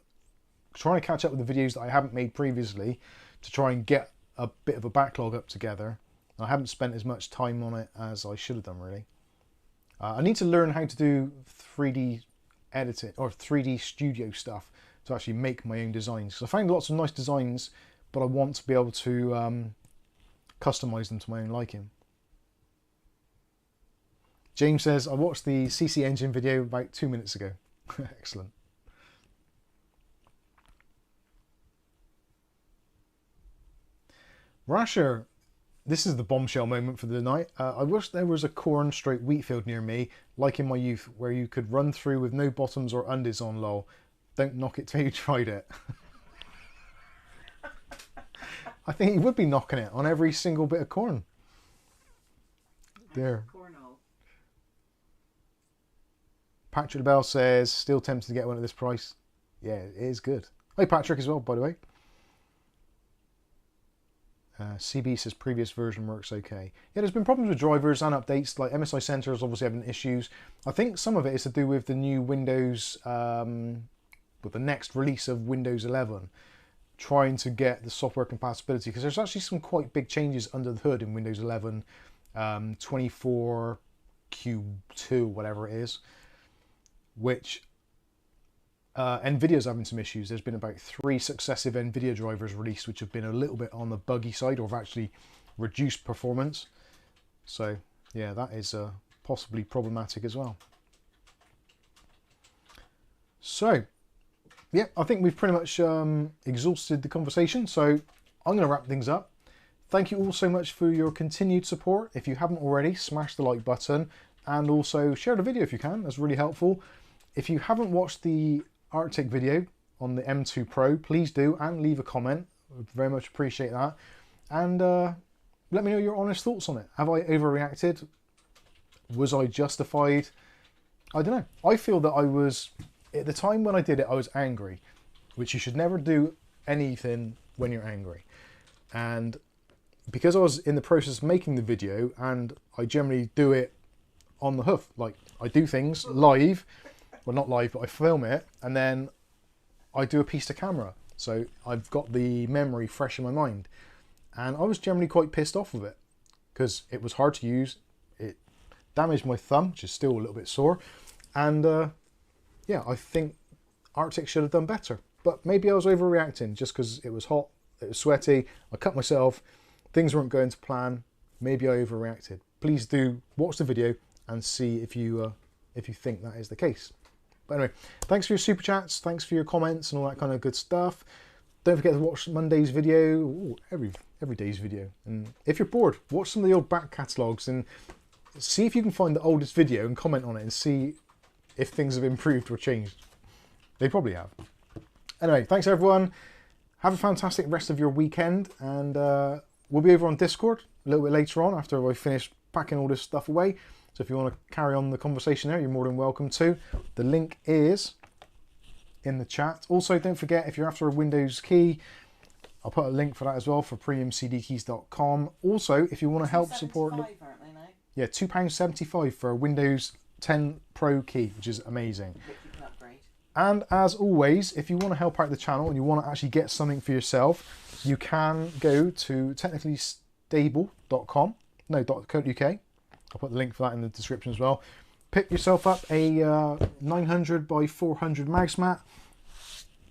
trying to catch up with the videos that I haven't made previously to try and get a bit of a backlog up together. I haven't spent as much time on it as I should have done, really. I need to learn how to do 3D editing or 3D studio stuff to actually make my own designs. So I found lots of nice designs, but I want to be able to customize them to my own liking. James says, I watched the CC Engine video about 2 minutes ago. Excellent. Rasher, this is the bombshell moment for the night. I wish there was a corn straight wheat field near me, like in my youth, where you could run through with no bottoms or undies on, lol. Don't knock it till you tried it. I think he would be knocking it on every single bit of corn. There. Cornhole. Patrick Bell says, still tempted to get one at this price. Yeah, it is good. Hi Patrick as well, by the way. CB says previous version works okay. Yeah, there's been problems with drivers and updates, like MSI Center is obviously having issues. I think some of it is to do with the new Windows, with the next release of Windows 11. Trying to get the software compatibility, because there's actually some quite big changes under the hood in Windows 11 24Q2, whatever it is, which NVIDIA's having some issues. There's been about 3 successive NVIDIA drivers released which have been a little bit on the buggy side or have actually reduced performance. So yeah, that is possibly problematic as well. So yeah, I think we've pretty much exhausted the conversation, so I'm going to wrap things up. Thank you all so much for your continued support. If you haven't already, smash the like button and also share the video if you can. That's really helpful. If you haven't watched the Arctic video on the M2 Pro, please do and leave a comment. I'd very much appreciate that. And let me know your honest thoughts on it. Have I overreacted? Was I justified? I don't know. I feel that I was... At the time when I did it, I was angry, which you should never do anything when you're angry. And because I was in the process of making the video, and I generally do it on the hoof, like I do things live, well not live, but I film it, and then I do a piece to camera. So I've got the memory fresh in my mind. And I was generally quite pissed off with it, because it was hard to use, it damaged my thumb, which is still a little bit sore, and yeah, I think Arctic should have done better. But maybe I was overreacting just because it was hot, it was sweaty, I cut myself, things weren't going to plan, maybe I overreacted. Please do watch the video and see if you think that is the case. But anyway, thanks for your super chats, thanks for your comments and all that kind of good stuff. Don't forget to watch Monday's video, ooh, every day's video. And if you're bored, watch some of the old back catalogues and see if you can find the oldest video and comment on it and see if things have improved or changed. They probably have. Anyway, thanks everyone. Have a fantastic rest of your weekend, and we'll be over on Discord a little bit later on after I finish packing all this stuff away. So if you want to carry on the conversation there, you're more than welcome to. The link is in the chat. Also, don't forget, if you're after a Windows key, I'll put a link for that as well for premiumcdkeys.com. Also, if you want to help support... aren't they now? Yeah, £2.75 for a Windows 10 Pro key, which is amazing. And as always, if you want to help out the channel and you want to actually get something for yourself, you can go to technicallystable.com, no, .co.uk. I'll put the link for that in the description as well. Pick yourself up a 900 by 400 mousemat.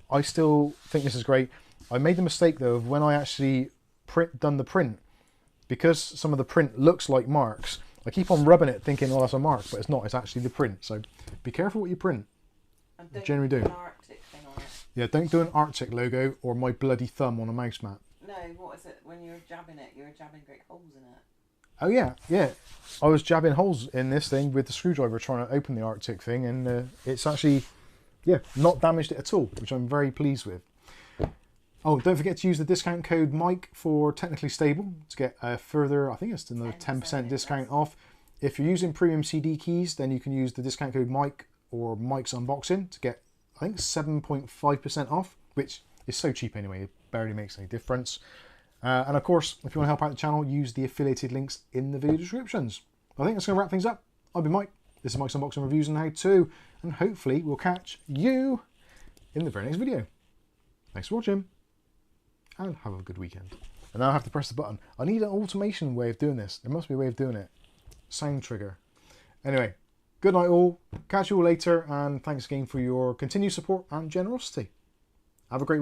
I still think this is great. I made the mistake though of when I actually done the print, because some of the print looks like marks. I keep on rubbing it thinking, oh, that's a mark, but it's not. It's actually the print. So be careful what you print. And don't generally do. An Arctic thing on it. Yeah, don't do an Arctic logo or my bloody thumb on a mouse mat. No, what is it? When you're jabbing it, you're jabbing great holes in it. Oh yeah, yeah. I was jabbing holes in this thing with the screwdriver trying to open the Arctic thing, and it's actually, yeah, not damaged it at all, which I'm very pleased with. Oh, don't forget to use the discount code Mike for Technically Stable to get a further, I think it's another 10% discount off. If you're using premium CD keys, then you can use the discount code Mike or Mike's Unboxing to get, I think, 7.5% off, which is so cheap anyway, it barely makes any difference. And of course, if you want to help out the channel, use the affiliated links in the video descriptions. I think that's going to wrap things up. I've been Mike. This is Mike's Unboxing Reviews and How To, and hopefully we'll catch you in the very next video. Thanks for watching, and have a good weekend. And now I have to press the button. I need an automation way of doing this. There must be a way of doing it. Sound trigger. Anyway, good night all. Catch you all later, and thanks again for your continued support and generosity. Have a great week.